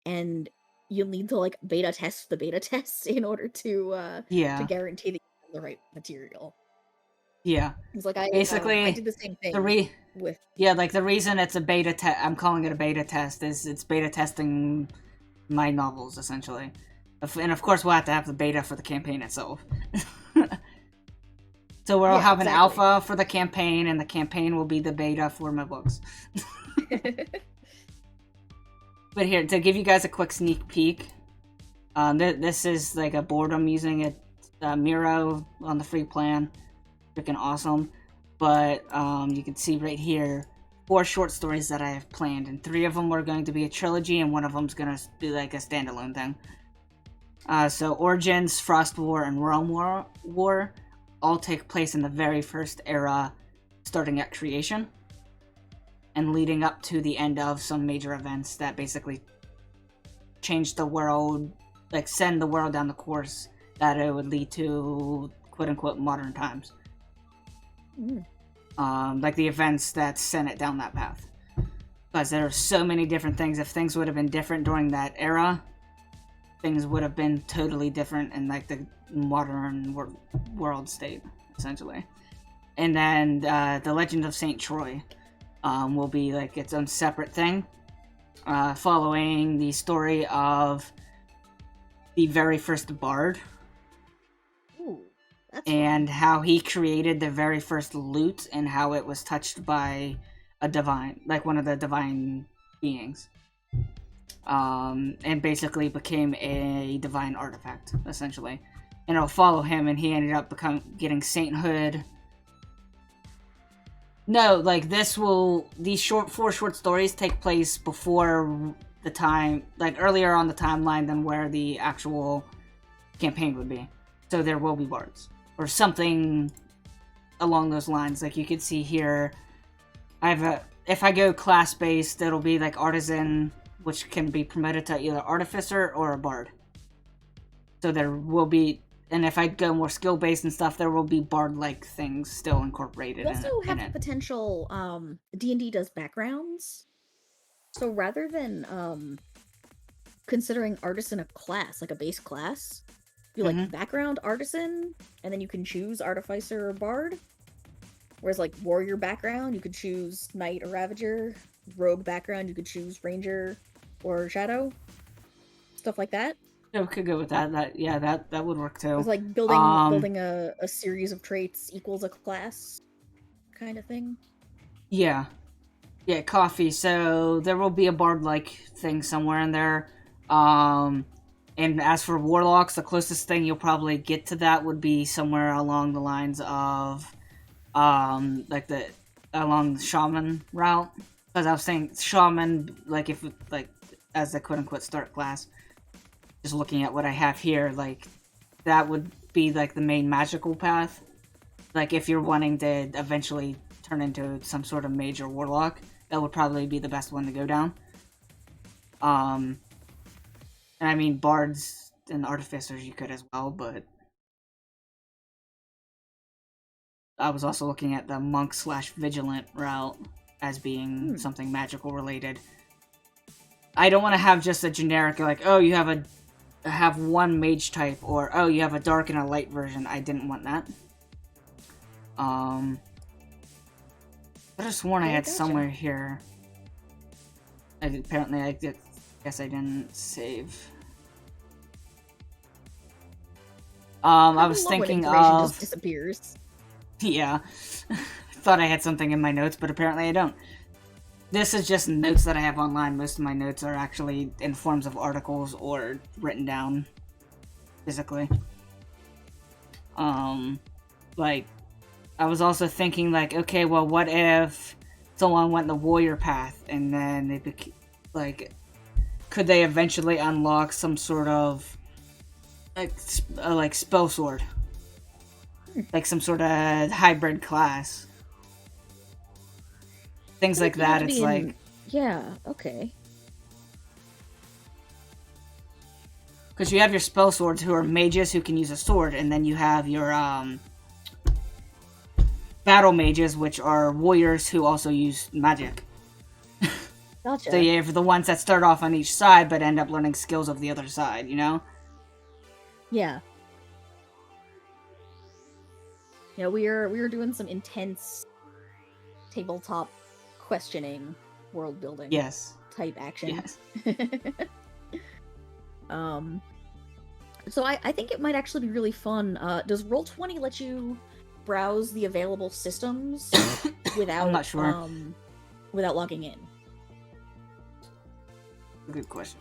and you'll need to like beta test the beta tests in order to guarantee that you have the right material. Yeah. It's like I did the same thing with... Yeah, like the reason it's a beta test, I'm calling it a beta test, is it's beta testing my novels, essentially. And of course we'll have to have the beta for the campaign itself. So we'll have an alpha for the campaign, and the campaign will be the beta for my books. But here, to give you guys a quick sneak peek, this is like a board I'm using. It's Miro on the free plan. Freaking awesome. but you can see right here 4 short stories that I have planned, and 3 of them are going to be a trilogy, and 1 of them's gonna be like a standalone thing. So Origins, Frost War, and Realm War all take place in the very first era, starting at creation, and leading up to the end of some major events that basically change the world, like send the world down the course that it would lead to quote-unquote modern times. Like the events that sent it down that path. Because there are so many different things. If things would have been different during that era, things would have been totally different in like the modern world state, essentially. And then the Legend of Saint Troy will be like its own separate thing, following the story of the very first bard. Ooh, that's and fun. How he created the very first lute and how it was touched by a divine, like one of the divine beings. And basically became a divine artifact, essentially. And it'll follow him, and he ended up getting sainthood. No, like these 4 short stories take place before the time, like earlier on the timeline than where the actual campaign would be. So there will be bards, or something along those lines. Like you could see here, if I go class-based, it'll be like artisan, which can be promoted to either artificer or a bard. So there will be, and if I go more skill-based and stuff, there will be bard-like things still incorporated in it. You also have the potential, D&D does backgrounds. So rather than considering artisan a class, like a base class, you like background artisan, and then you can choose artificer or bard. Whereas like warrior background, you could choose knight or ravager. Rogue background, you could choose ranger or shadow. Stuff like that. Yeah, we could go with that. That would work too. It's like building a series of traits equals a class kind of thing. Yeah, coffee. So there will be a bard-like thing somewhere in there. And as for warlocks, the closest thing you'll probably get to that would be somewhere along the lines of, along the shaman route. Because I was saying shaman, like if like as the quote-unquote start class. Just looking at what I have here, like that would be like the main magical path. Like if you're wanting to eventually turn into some sort of major warlock, that would probably be the best one to go down. And I mean bards and artificers you could as well, but I was also looking at the monk/vigilant route as being something magical related. I don't want to have just a generic like, oh, you have one mage type, or oh, you have a dark and a light version. I didn't want that. I just sworn I had somewhere here. Apparently, I guess I didn't save. I was thinking of. Just disappears. Yeah, thought I had something in my notes, but apparently I don't. This is just notes that I have online. Most of my notes are actually in forms of articles or written down physically. Like, I was also thinking, like, okay, well, what if someone went the warrior path and then they like, could they eventually unlock some sort of like spell sword, like some sort of hybrid class? Things like that. It's like, yeah, okay. Because you have your spell swords who are mages who can use a sword, and then you have your battle mages, which are warriors who also use magic. Gotcha. So you have the ones that start off on each side, but end up learning skills of the other side, you know? Yeah. Yeah, we are doing some intense tabletop questioning, world building. Yes. Type action. Yes. So I think it might actually be really fun. Does Roll20 let you browse the available systems without I'm not sure. Without logging in? Good question.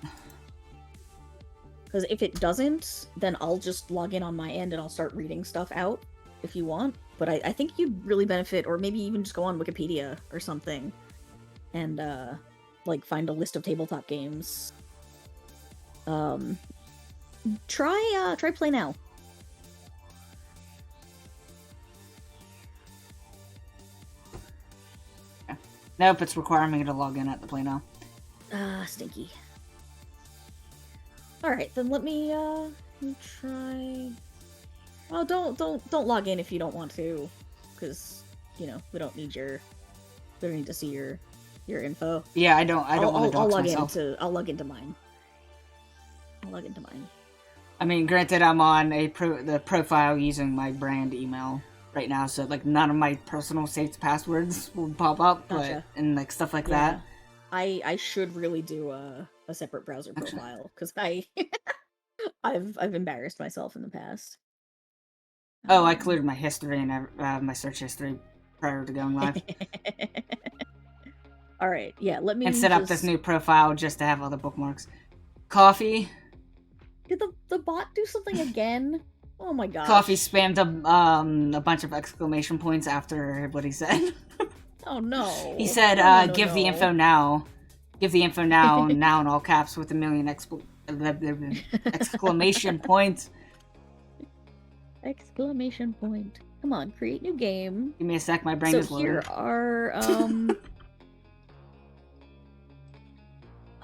Because if it doesn't, then I'll just log in on my end and I'll start reading stuff out. if you want, but I think you'd really benefit, or maybe even just go on Wikipedia or something, and like find a list of tabletop games. Try Play Now. Nope, it's requiring me to log in at the Play Now. Stinky. Alright, then let me try... Oh, don't log in if you don't want to, because, you know, we don't need to see your info. Yeah, I don't want to dox myself. I'll log into mine. I mean, granted, I'm on the profile using my brand email right now, so like none of my personal saved passwords will pop up, Gotcha. and like stuff like that. I should really do a separate browser profile, because I've embarrassed myself in the past. Oh, I cleared my history and my search history prior to going live. All right, yeah. Let me and set up this new profile just to have other bookmarks. Coffee. Did the bot do something again? Oh my god. Coffee spammed a bunch of exclamation points after what he said. Oh no. He said, "Give the info now. Give the info now." Now in all caps with a million exclamation points. Exclamation point. Come on, create new game. Give me a sec, my brain is loading. So here are,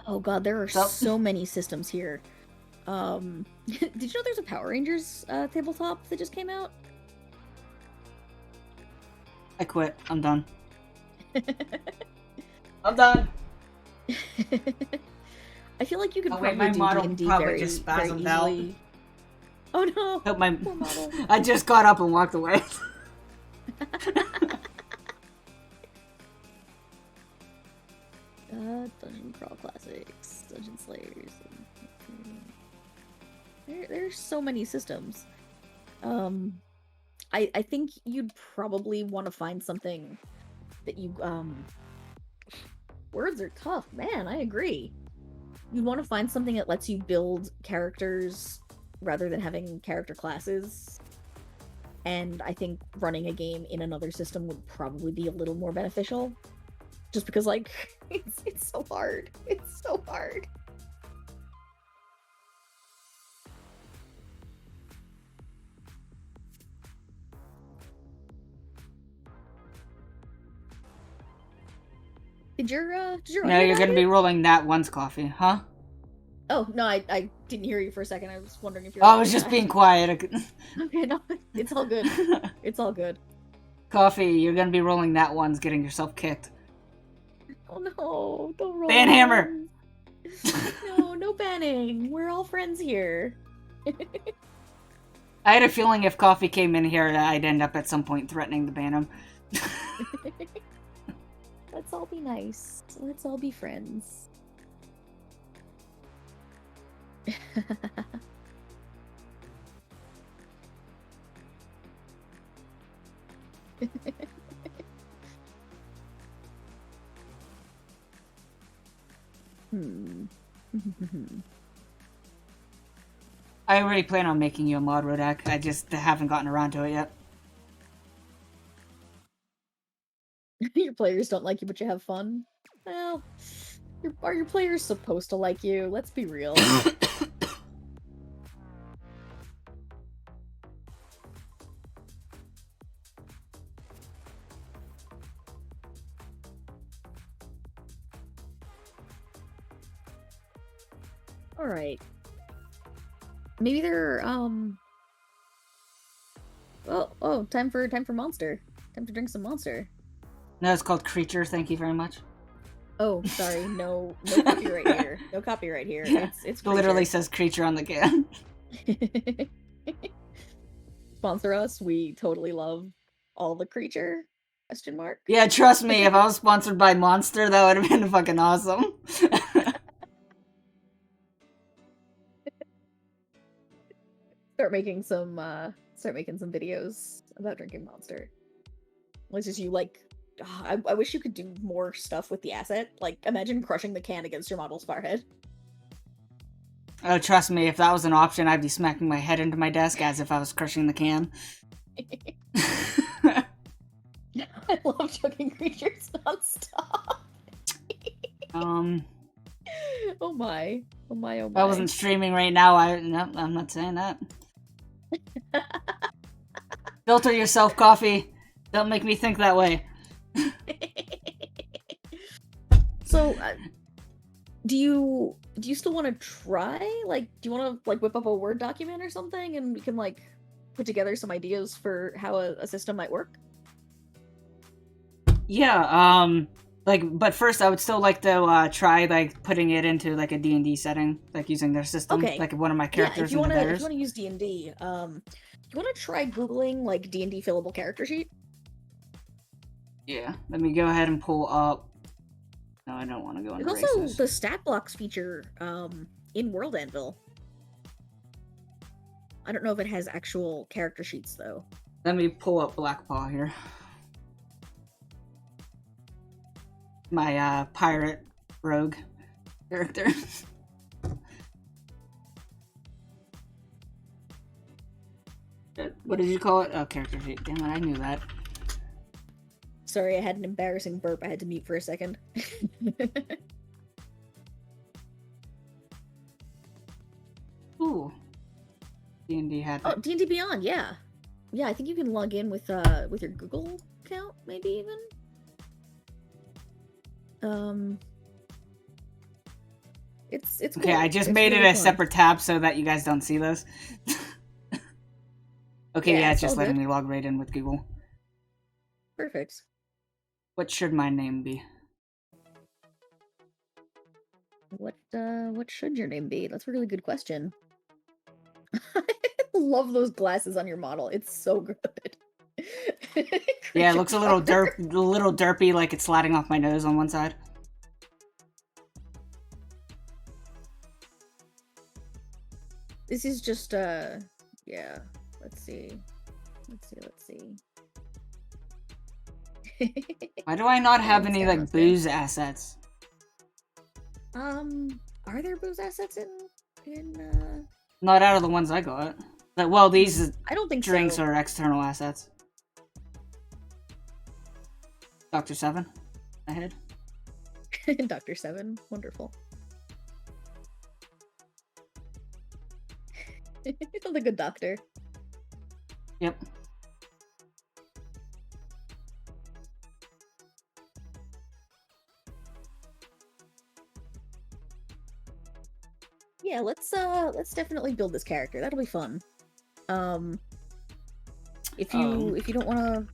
oh god, there are so many systems here. Did you know there's a Power Rangers tabletop that just came out? I quit. I'm done. I'm done. I feel like you could probably my do model D&D probably very, just very spasmed easily. out. Oh no! Hope my poor model. I just got up and walked away. Dungeon Crawl Classics, Dungeon Slayers. There's so many systems. I think you'd probably want to find something that you words are tough, man. I agree. You'd want to find something that lets you build characters rather than having character classes. And I think running a game in another system would probably be a little more beneficial. Just because, like, it's so hard. It's so hard. Did your No, you're gonna be rolling that one's coffee, huh? Oh, no, I didn't hear you for a second. I was wondering if you're... Oh, I was just being quiet. Okay, no, it's all good. It's all good. Coffee, you're gonna be rolling that one's getting yourself kicked. Oh no, don't roll. Banhammer! No banning. We're all friends here. I had a feeling if Coffee came in here, I'd end up at some point threatening to ban him. Let's all be nice. Let's all be friends. I already plan on making you a mod, Rodak. I just haven't gotten around to it yet. Your players don't like you, but you have fun? Well, are your players supposed to like you? Let's be real. Alright. Maybe they're, oh, time for Monster. Time to drink some Monster. No, it's called Creature, thank you very much. Oh, sorry, no copyright here. No copyright here. It's It literally says Creature on the can. Sponsor us, we totally love all the Creature, question mark. Yeah, trust me, if I was sponsored by Monster, that would have been fucking awesome. Start making some videos about drinking Monster. It's just you, like, I wish you could do more stuff with the asset. Like, imagine crushing the can against your model's forehead. Oh, trust me, if that was an option, I'd be smacking my head into my desk as if I was crushing the can. I love chugging creatures nonstop. Oh my. Oh my, oh If my. I wasn't streaming right now, no, I'm not saying that. Filter yourself, coffee. Don't make me think that way. So, do you still want to try? Like, do you want to like whip up a Word document or something, and we can like put together some ideas for how a system might work? Yeah, like, but first I would still like to try like putting it into like a D&D setting, like using their system, Okay. like one of my characters if you into theirs. want to use D&D, you want to try googling like D&D fillable character sheet? Yeah, let me go ahead and pull up. No, I don't want to go into There's also races. the stat blocks feature in World Anvil. I don't know if it has actual character sheets though. Let me pull up Blackpaw here. My pirate rogue character. What did you call it? Oh, character sheet. Damn it, I knew that. Sorry, I had an embarrassing burp. I had to mute for a second. Ooh. D&D had Oh, that. D&D Beyond, yeah. Yeah, I think you can log in with your Google account, maybe even. It's Okay, cool. I just It's made really it a fun. separate tab so that you guys don't see this. Okay, yeah, it's just all letting good. me log right in with Google. Perfect. What should my name be? What should your name be? That's a really good question. I love those glasses on your model. It's so good. Yeah, it looks a little derpy, like it's sliding off my nose on one side. This is just yeah. Let's see. Why do I not have Let's any go, like let's go. booze assets? Are there booze assets in Not out of the ones I got. Like, well, these I don't think drinks so. are external assets. Dr. Seven, ahead. Dr. Seven, wonderful. The good doctor. Yep. Yeah, let's definitely build this character. That'll be fun. If you don't want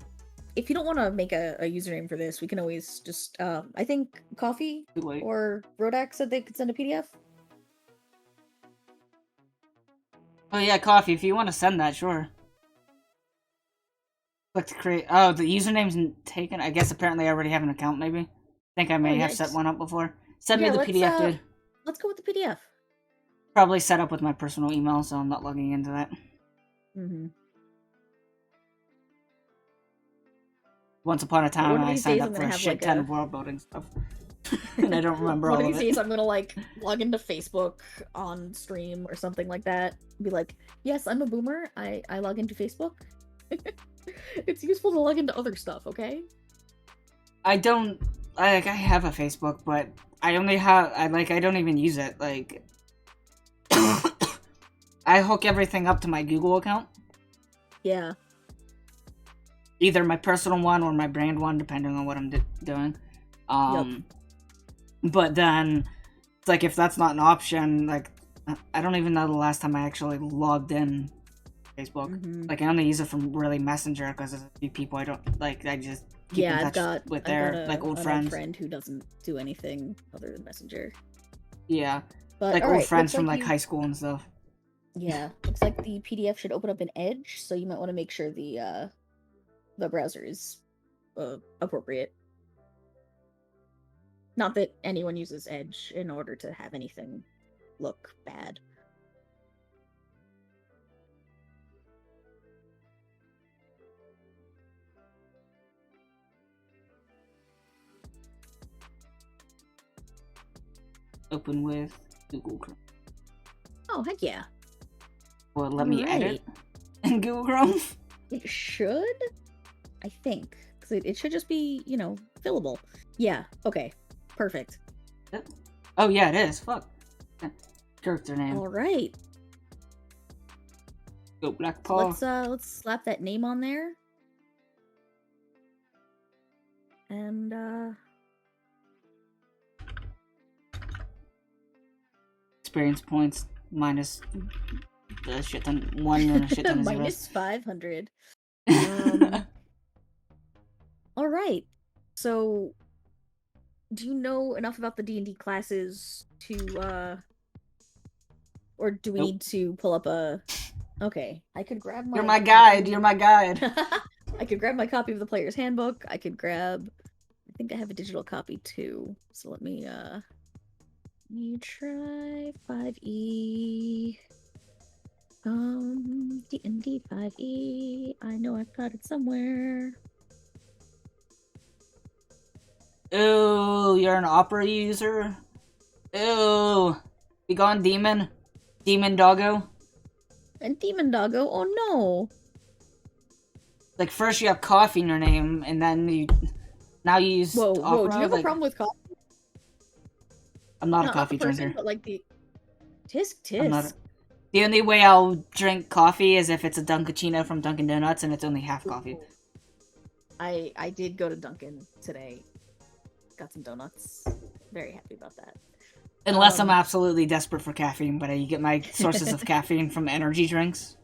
to make a username for this, we can always just I think Coffee or Rodak said they could send a PDF. Oh yeah, Coffee, if you want to send that, sure. Click to create. Oh, the username's taken. I guess apparently I already have an account, maybe. I think I may have set one up before. Send me the PDF, dude. Let's go with the PDF. Probably set up with my personal email, so I'm not logging into that. Once upon a time, I signed up for a shit ton of world building stuff. And I don't remember all of it. One of these days, I'm gonna like log into Facebook on stream or something like that. Be like, yes, I'm a boomer. I log into Facebook. It's useful to log into other stuff, okay? I have a Facebook, but I only have I don't even use it. Like I hook everything up to my Google account. Yeah. Either my personal one or my brand one, depending on what I'm doing. But then, like, if that's not an option, like, I don't even know the last time I actually logged in Facebook. Like, I only use it from really Messenger because there's a few people I don't like. I just keep in touch with their like old friends. Old friend who doesn't do anything other than Messenger. Yeah, but like old friends from like high school and stuff. Yeah, looks like the PDF should open up in Edge, so you might want to make sure the browser is appropriate. Not that anyone uses Edge in order to have anything look bad. Open with Google Chrome. Oh, heck yeah. Well, let me edit in Google Chrome. It should, I think, because it should just be, you know, fillable. Yeah. Okay. Perfect. Yep. Oh yeah, it is. Fuck. Character name. All right. Go Black Paw. Let's slap that name on there. And experience points minus the shit ton 1 and a shit ton of zeros. minus 500. All right. So, do you know enough about the D&D classes to or do we need to pull up a? Okay, I could grab my. You're my guide. You're my guide. I could grab my copy of the player's handbook. I could grab. I think I have a digital copy too. So let me try 5e. D&D 5e. I know I've got it somewhere. Ooh, you're an opera user? Ooh. Be gone, demon. Demon doggo. And Demon Doggo, oh no! Like, first you have coffee in your name, and then now you use opera. Whoa, do you have a problem with coffee? I'm not a Not coffee the person, drinker. but like the... Tisk. The only way I'll drink coffee is if it's a Dunkachino from Dunkin' Donuts, and it's only half coffee. I did go to Dunkin' today. Got some donuts. Very happy about that. Unless I'm absolutely desperate for caffeine, but I get my sources of caffeine from energy drinks.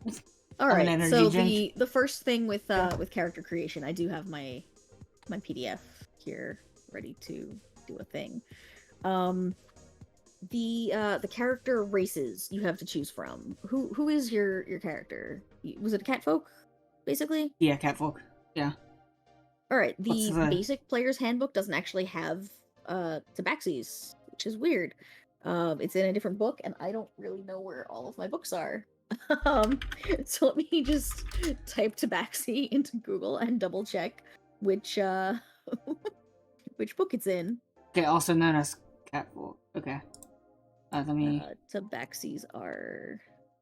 All right, energy so drink. the first thing with character creation, I do have my PDF here ready to do a thing. The character races you have to choose from. Who is your character? Was it a catfolk, basically? Yeah, catfolk. Yeah. All right. The basic player's handbook doesn't actually have tabaxis, which is weird. It's in a different book, and I don't really know where all of my books are. So let me just type tabaxi into Google and double check which which book it's in. Okay, also known as catfolk. Okay. Let me. Tabaxis are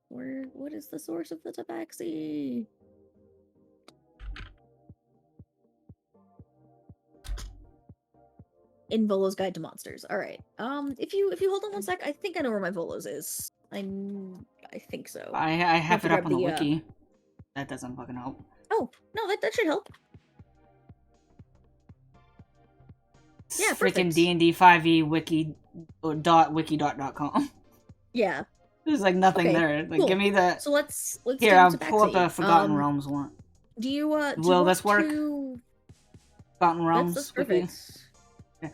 what is the source of the tabaxi? In Volo's Guide to Monsters. All right. If you hold on one sec, I think I know where my Volo's is. I think so. I have it up on the wiki. That doesn't fucking help. Oh no, that should help. Yeah, freaking D&D 5e wiki.com. Yeah. There's like nothing there. Like, cool. Give me the. So let's here. I'll pull up a Forgotten Realms one. Do you will this work? Forgotten Realms. That's perfect. Yeah.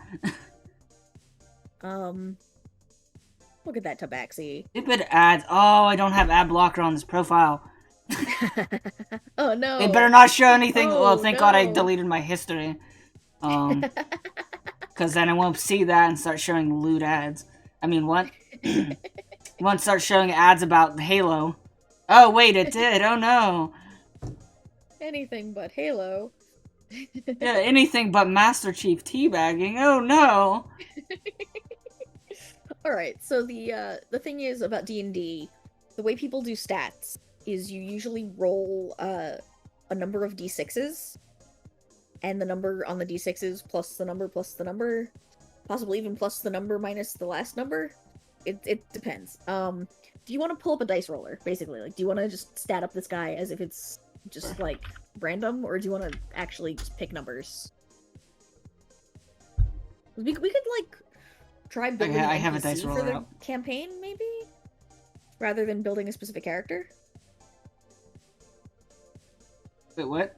Look at that tabaxi. Stupid ads. Oh, I don't have ad blocker on this profile. Oh no. It better not show anything. Oh, well, thank God I deleted my history. Because then I won't see that and start showing lewd ads. I mean, what? Won't start showing ads about Halo. Oh wait, it did. Oh no. Anything but Halo. Yeah, anything but Master Chief teabagging. Oh no. All right. So the thing is about D&D, the way people do stats is you usually roll a number of d6s, and the number on the d6s plus the number, possibly even plus the number minus the last number. It depends. Do you want to pull up a dice roller, basically? Like, do you want to just stat up this guy as if it's just like random, or do you want to actually just pick numbers? We could like try building an NPC for the campaign, maybe, rather than building a specific character. Wait, what?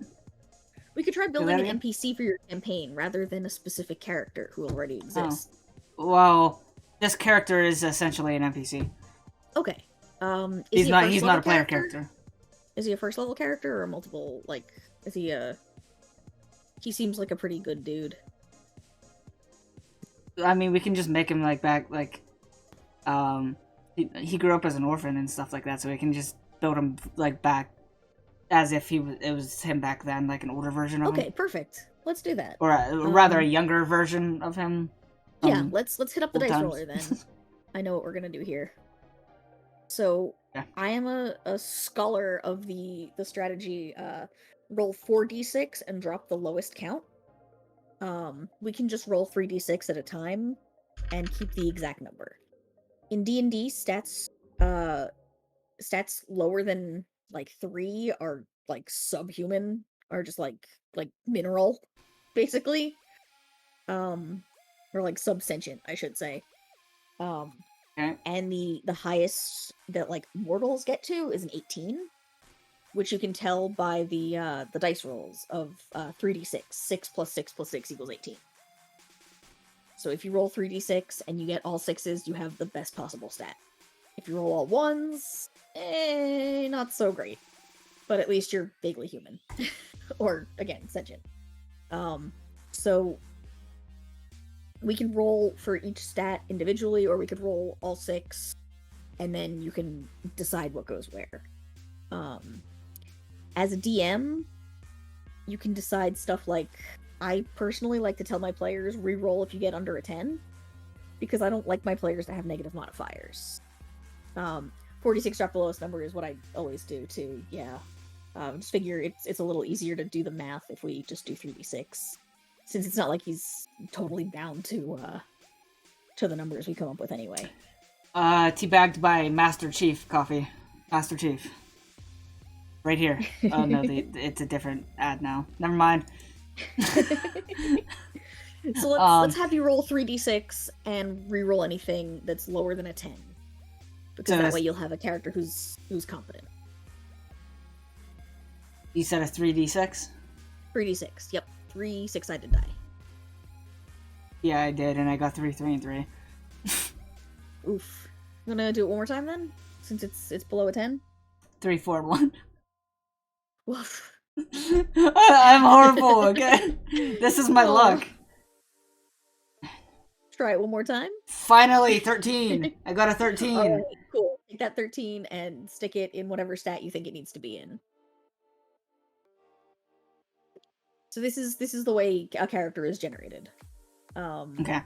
We could try building an NPC for your campaign rather than a specific character who already exists. Oh. Well, this character is essentially an NPC. Okay. He's not a player character. Is he a first level character or a multiple? Like, is he a? He seems like a pretty good dude. I mean, we can just make him like back like, he grew up as an orphan and stuff like that, so we can just build him like back as if it was him back then, like an older version of him. Okay, perfect. Let's do that. Or rather, a younger version of him. Yeah, let's hit up the dice roller then. I know what we're gonna do here. So Yeah. I am a scholar of the strategy. Roll 4d6 and drop the lowest count. We can just roll 3d6 at a time and keep the exact number. In D&D, stats lower than like 3 are like subhuman, or just like mineral, basically. Or like subsentient, I should say. Okay. And the highest that like mortals get to is an 18, which you can tell by the dice rolls of 3d6. 6 plus 6 plus 6 equals 18. So if you roll 3d6 and you get all 6s, you have the best possible stat. If you roll all 1s, not so great. But at least you're vaguely human. Or, again, sentient. So we can roll for each stat individually, or we could roll all 6, and then you can decide what goes where. As a DM, you can decide stuff like, I personally like to tell my players, re-roll if you get under a 10, because I don't like my players to have negative modifiers. 46 drop the lowest number is what I always do too, yeah. Just figure it's a little easier to do the math if we just do 3d6. Since it's not like he's totally bound to the numbers we come up with anyway. Teabagged by Master Chief Coffee. Master Chief. Right here. Oh no, it's a different ad now. Never mind. So let's have you roll 3d6 and re-roll anything that's lower than a 10. Because that way you'll have a character who's competent. You said a 3d6? 3d6, yep. 3 6-sided die. Yeah, I did, and I got 3, 3, and 3. Oof. You wanna do it one more time then? Since it's below a 10? 3, 4, 1. Woof. I'm horrible, okay? This is my luck. Try it one more time. Finally, 13. I got a 13. Alright, cool. Take that 13 and stick it in whatever stat you think it needs to be in. So this is the way a character is generated. Okay.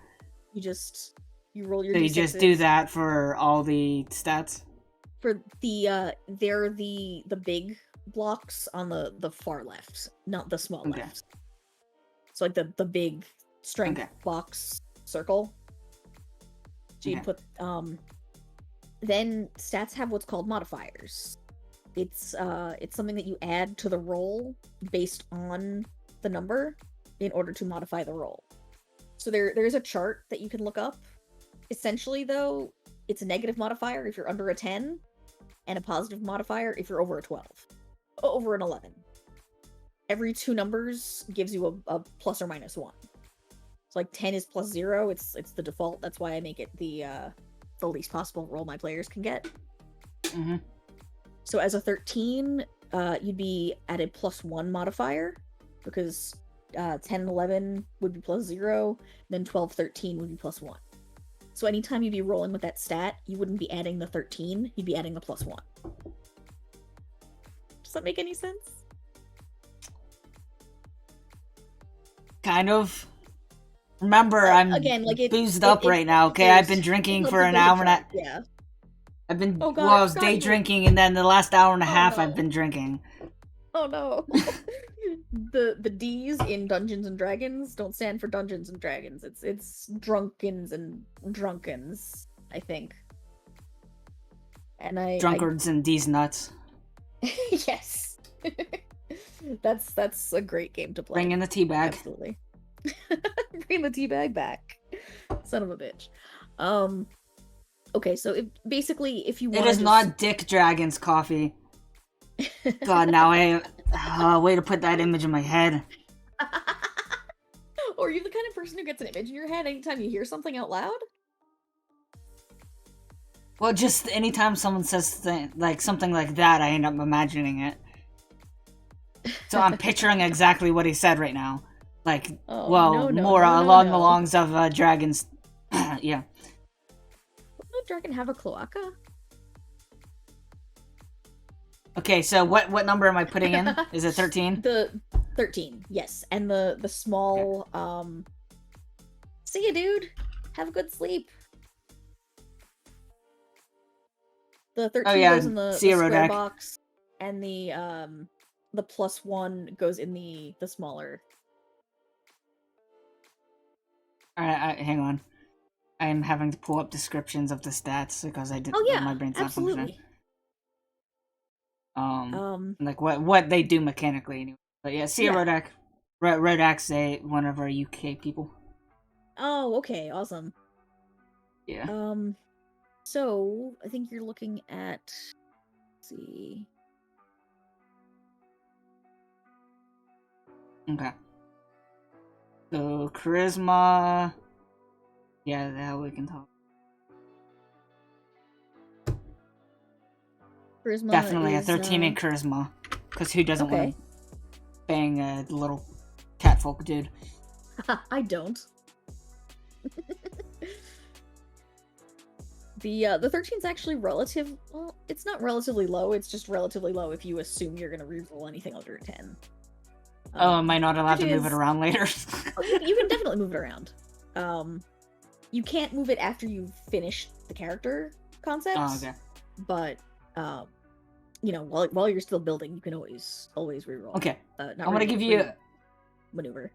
You roll your So you d6s. just do that for all the stats? For the they're the big blocks on the far left, not the small left. So like the big strength box circle. So you put then stats have what's called modifiers. It's something that you add to the roll based on the number in order to modify the roll. So there's a chart that you can look up. Essentially though, it's a negative modifier if you're under a 10 and a positive modifier if you're over a 12. Over an 11. Every 2 numbers gives you a plus or minus 1. So like 10 is plus 0, it's the default. That's why I make it the least possible roll my players can get. Mm-hmm. So as a 13, you'd be at a plus 1 modifier, because 10 and 11 would be plus 0, then 12, 13 would be plus 1. So anytime you'd be rolling with that stat, you wouldn't be adding the 13, you'd be adding the plus 1. Does that make any sense? Kind of. Remember, I'm boozed up right now, okay? I've been drinking for an hour and a... Yeah. I've been... I was day drinking, and then the last hour and a half I've been drinking. Oh no. The D's in Dungeons and Dragons don't stand for Dungeons and Dragons. It's drunkens and drunkens, I think. And Drunkards and D's nuts. Yes. That's a great game to play. Bring in the teabag. Absolutely. Bring the teabag back. Son of a bitch. Okay, so basically if you want It is not Dick Dragon's coffee. God, now way to put that image in my head. Or are you the kind of person who gets an image in your head anytime you hear something out loud? Well, just anytime someone says something like that, I end up imagining it. So I'm picturing exactly what he said right now. Like, along the lines of dragons. Yeah. Doesn't a dragon have a cloaca? Okay, so what number am I putting in? Is it 13? The 13, yes. And the small, see ya, dude. Have a good sleep. The 13 Oh yeah, goes in the zero square deck. box, and the +1 goes in the smaller. Alright, hang on. I am having to pull up descriptions of the stats because I did. Oh yeah, my brain's not functioning. absolutely. Like what they do mechanically anyway. But yeah, zero deck. Rodak's one of our UK people. Oh, okay, awesome. Yeah. So I think you're looking at. Let's see. Okay. So charisma. Yeah, that we can talk. Charisma Definitely is, a 13 in charisma, because who doesn't okay. want to bang a little catfolk dude? I don't. The 13's actually relative. Well, it's not relatively low. It's just relatively low if you assume you're gonna reroll anything under a 10. Am I not allowed to move it around later? Oh, you can definitely move it around. You can't move it after you've finished the character concept. Oh, okay. But you know, while you're still building, you can always reroll. Okay. I'm gonna give you maneuver.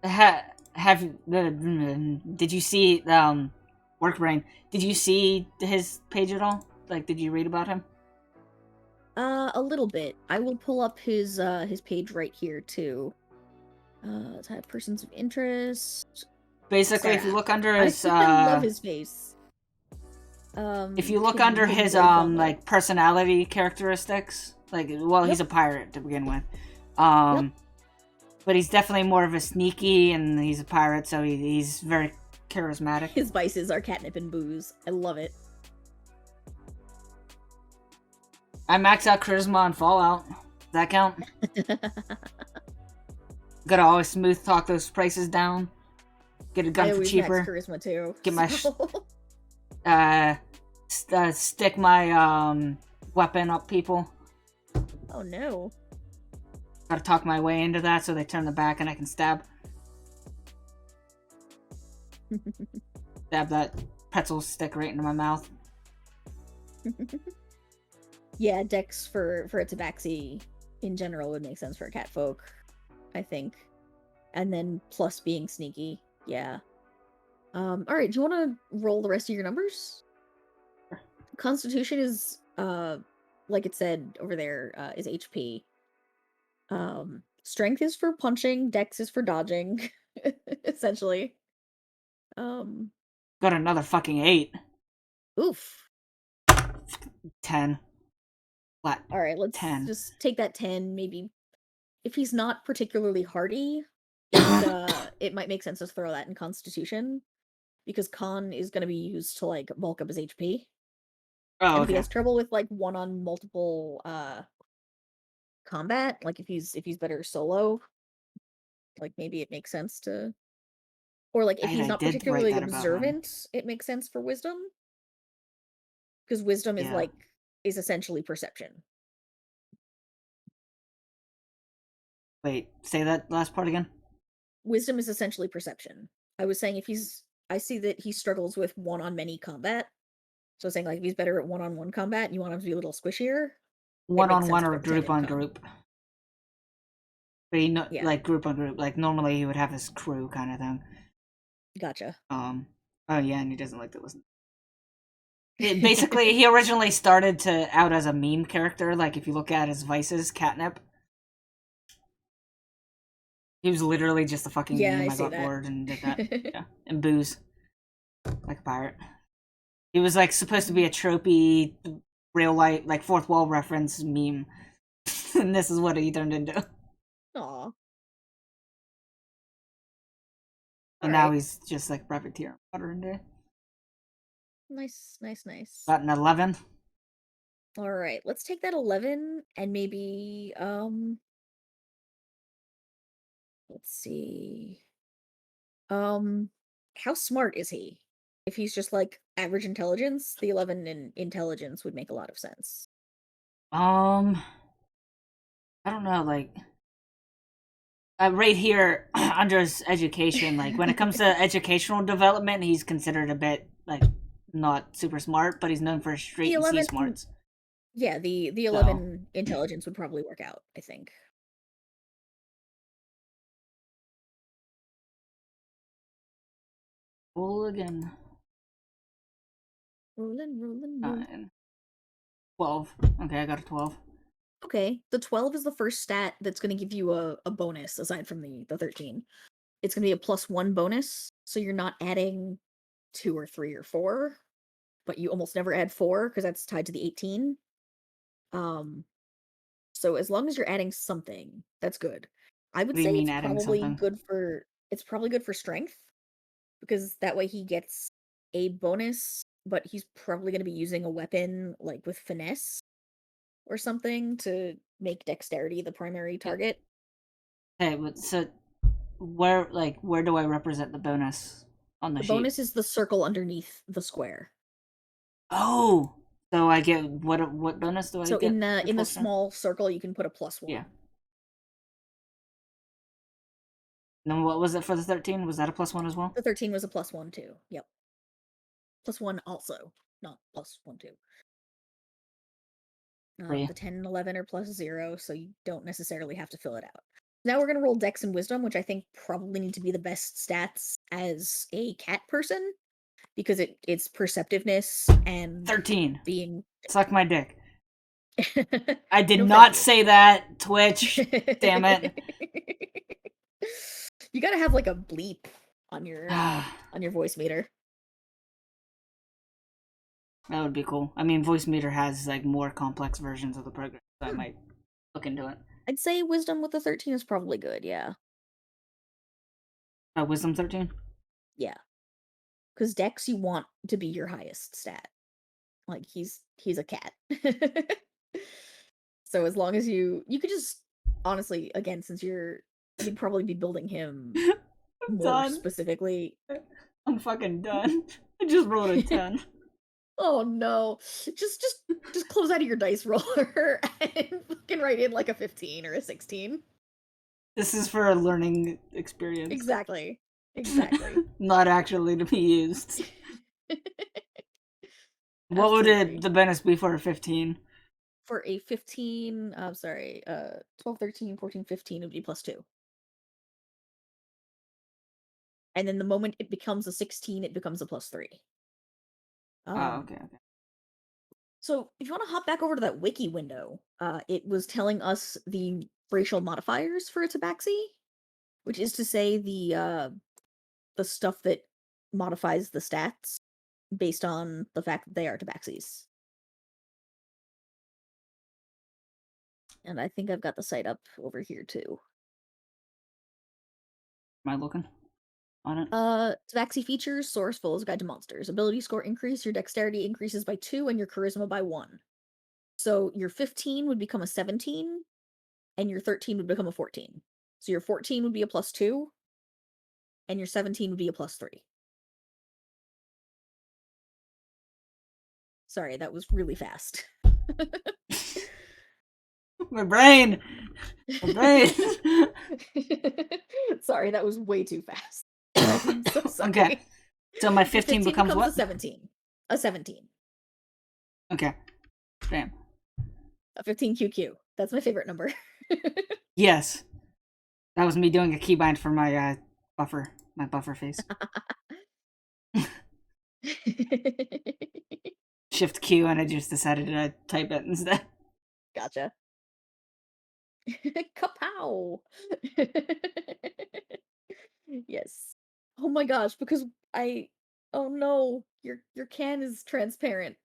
Did you see Workbrain? Did you see his page at all? Like, did you read about him? A little bit. I will pull up his page right here too. Type persons of interest. Basically, if you look under his, I love his face. If you look under his like personality characteristics, like, well, he's a pirate to begin with, but he's definitely more of a sneaky, and he's a pirate, so he's very charismatic. His vices are catnip and booze. I love it. I max out charisma on Fallout. Does that count? Gotta always smooth talk those prices down. Get a gun for cheaper. Max charisma too. Get my stick my weapon up people. Oh no. Gotta talk my way into that so they turn the back and I can stab. Stab that pretzel stick right into my mouth. Yeah, Dex for a tabaxi in general would make sense for a catfolk, I think. And then plus being sneaky, yeah. Alright, do you want to roll the rest of your numbers? Constitution is, like it said over there, is HP. Strength is for punching, Dex is for dodging, essentially. Got another fucking 8. Oof. 10. Flat. Alright, let's 10. just take that 10, maybe. If he's not particularly hardy, it might make sense to throw that in Constitution, because Con is going to be used to, like, bulk up his HP. Oh, and if he has trouble with, like, one on multiple combat, like if he's better solo, like maybe it makes sense to, or like if he's not particularly observant, it makes sense for wisdom, because wisdom is essentially perception. Wait, say that last part again. Wisdom is essentially perception. I was saying I see that he struggles with one-on-many combat. So I was saying, like, if he's better at one-on-one combat and you want him to be a little squishier, one-on-one or group-on-group. But like group-on-group. Like, normally he would have his crew kind of thing. Gotcha. Oh yeah, and he doesn't like to listen. Basically, he originally started out as a meme character. Like, if you look at his vices, catnip. He was literally just a fucking meme. I got bored and did that. Yeah. And booze. Like a pirate. He was, like, supposed to be a tropey, real life, like, fourth wall reference meme. And this is what he turned into. Aw. And now he's just, like, privateer modern day. Nice. About an 11. Alright, let's take that 11 and maybe, let's see. How smart is he? If he's just, like, average intelligence, the 11 in intelligence would make a lot of sense. I don't know, like, right here, under his education, like, when it comes to educational development, he's considered a bit, like, not super smart, but he's known for straight and C smarts. Yeah, the So 11 intelligence would probably work out, I think. roll again. Rolling, rolling, rolling. 9. 12. Okay, I got a 12. Okay, the 12 is the first stat that's going to give you a bonus aside from the 13. It's going to be a +1 bonus, so you're not adding 2 or 3 or 4, but you almost never add 4 because that's tied to the 18. Um, so as long as you're adding something, that's good. I What would do you say mean adding something? it's probably good for strength because that way he gets a bonus, but he's probably going to be using a weapon like with finesse or something to make dexterity the primary target. Okay, but so where do I represent the bonus on the The sheet? bonus is the circle underneath the square. Oh, so I get what bonus do I So get for in the 12 strength? small circle you can put a Yeah. +1. And then what was it for the 13? Was that a +1 as well? The 13 was a +1 too. Yep. +1 also, not +1 too. 3. The 10 and 11 are +0, so you don't necessarily have to fill it out. Now we're gonna roll Dex and Wisdom, which I think probably need to be the best stats as a cat person because it's perceptiveness and 13. being. Suck my dick. I did No, thank not you. say that, Twitch. Damn it. You gotta have like a bleep That on your voice meter. would be cool. I mean, Voice Meter has like more complex versions of the program, so I Hmm. might look into it. I'd say Wisdom with the 13 is probably good. Yeah, Wisdom 13? yeah. Because Dex you want to be your highest stat. Like he's a cat. So as long as you could just honestly, again, since you'd probably be building him I'm more done. specifically. I'm fucking done. I just rolled a 10. Oh no. Just close out of your dice roller and fucking write in like a 15 or a 16. This is for a learning experience, Exactly. Exactly. not actually to be used. What would Absolutely. the bonus be for a 15? For a 15, I'm sorry, 12, 13, 14, 15 would be +2. And then the moment it becomes a 16, it becomes a +3. Oh, Um, okay, okay. so if you want to hop back over to that wiki window, it was telling us the racial modifiers for a tabaxi, which is to say the stuff that modifies the stats based on the fact that they are tabaxis. And I think I've got the site up over here too. Am I looking on it? Tabaxi features, source Full's Guide to Monsters. Ability score increase, your dexterity increases by 2 and your charisma by 1. So your 15 would become a 17 and your 13 would become a 14. So your 14 would be a +2 and your 17 would be a +3. Sorry, that was really fast. My brain! My brain! Sorry, that was way too fast. I'm so Okay, sorry. so my Your 15 15 becomes becomes a what? 17. A 17. Okay, bam. A 15 QQ. That's my favorite number. Yes, that was me doing a keybind for my my buffer face. Shift Q, and I just decided to type it instead. Gotcha. Kapow! Yes. Oh my gosh, because I oh no, your can is transparent.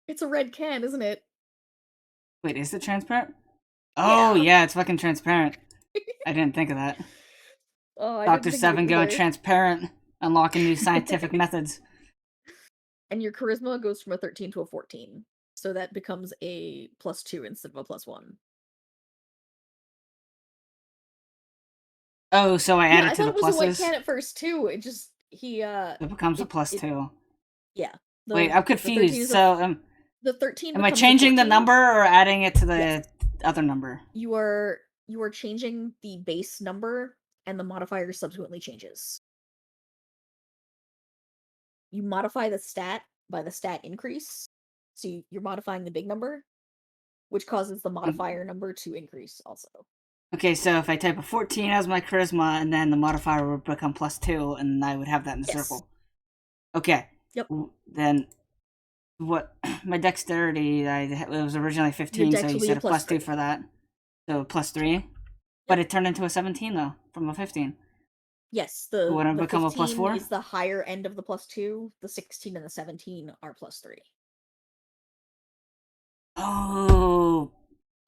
It's a red can, isn't it? Wait, is it transparent? Oh, Yeah. yeah, it's fucking transparent. I didn't think of that. Oh, I didn't Dr. think of it Seven going either. transparent, unlocking new scientific methods. And your charisma goes from a 13 to a 14. So that becomes a +2 instead of a +1. Oh, so I Yeah, added I to thought the it was a white pluses? can at first too. It just It becomes a plus it 2. yeah. Wait, I'm The 13 confused. is a So, the 13 am I becomes a changing the 14. number or adding it to Yes. the other number? You are changing the base number and the modifier subsequently changes. You modify the stat by the stat increase. So you're modifying the big number which causes the modifier number to increase also. Okay, so if I type a 14 as my charisma, and then the modifier would become +2, and I would have that in the circle. Okay. Yep. Then what? My dexterity, it was originally 15, so you said a +2 for that. So +3. Yep. But it turned into a 17 though, from a 15. Yes, the would it become a 15 is the higher end of the +2. The 16 and the 17 are +3. Oh,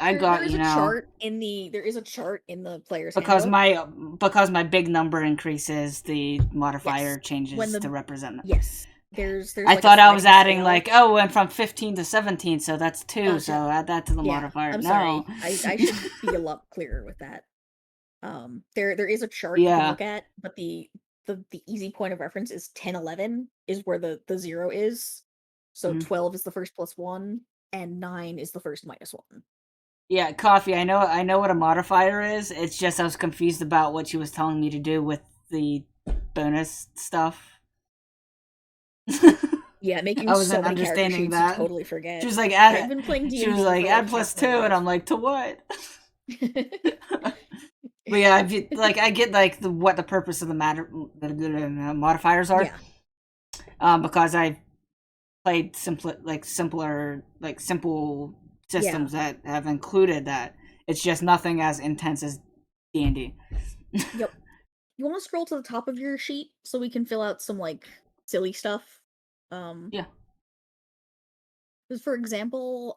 I got you now. There is a chart in the player's because handbook. because my big number increases, the modifier changes to represent it. Yes. There's I thought I was adding like, oh, went from 15 to 17, so that's 2, gotcha. So add that to the modifier. I'm sorry. I should be a lot clearer with that. There is a chart you can look at, but the easy point of reference is 10, 11 is where the 0 is. So 12 is the first +1, and 9 is the first -1. Yeah, Coffee, I know what a modifier is. It's just I was confused about what she was telling me to do with the bonus stuff. Yeah, making I wasn't so many understanding that. You totally forget. She was like, I've been playing D&D. She was like, add +2, and I'm like, to what? But yeah, I get like what the purpose of the modifiers are. Yeah. Because I played simple systems that have included that. It's just nothing as intense as D&D. Yep. You want to scroll to the top of your sheet so we can fill out some like silly stuff? Yeah. Because for example,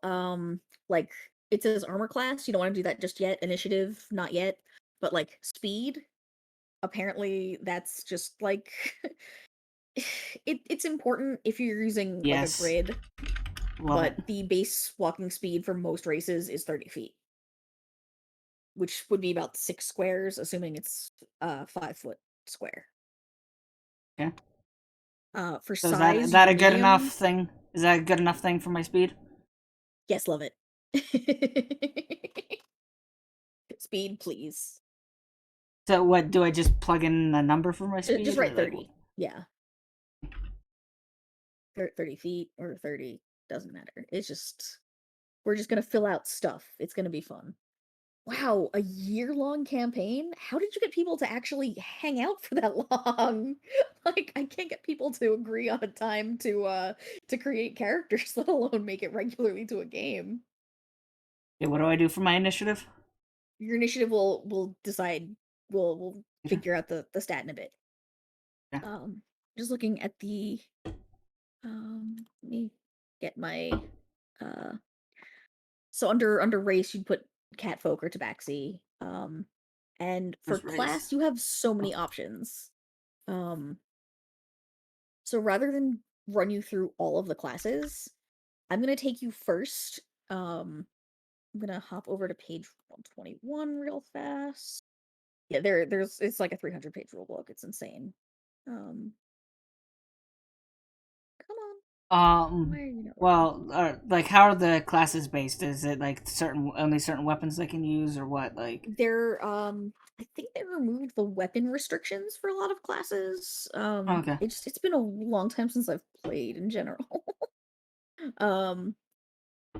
like it says armor class. You don't want to do that just yet. Initiative, not yet. But like speed, apparently that's just like it's important if you're using like a grid. But the base walking speed for most races is 30 feet, which would be about 6 squares, assuming it's 5-foot square. Okay. For so size, is that a good enough thing? Is that a good enough thing for my speed? Yes, love it. Speed, please. So what, do I just plug in a number for my speed? Just write 30. Yeah. 30 feet or 30. Doesn't matter. It's just, we're just going to fill out stuff. It's going to be fun. Wow, a year-long campaign? How did you get people to actually hang out for that long? Like, I can't get people to agree on a time to create characters, let alone make it regularly to a game. Yeah, what do I do for my initiative? Your initiative will decide. We'll figure out the stat in a bit. Yeah. Just looking at the let me get my so under race you'd put catfolk or tabaxi. And for class you have so many options. So rather than run you through all of the classes, I'm gonna take you first. I'm gonna hop over to page 121 real fast. Yeah, there's it's like a 300-page rulebook. It's insane. Come on. Well, like, how are the classes based? Is it like only certain weapons they can use, or what? Like, they're I think they removed the weapon restrictions for a lot of classes. okay. It's been a long time since I've played in general.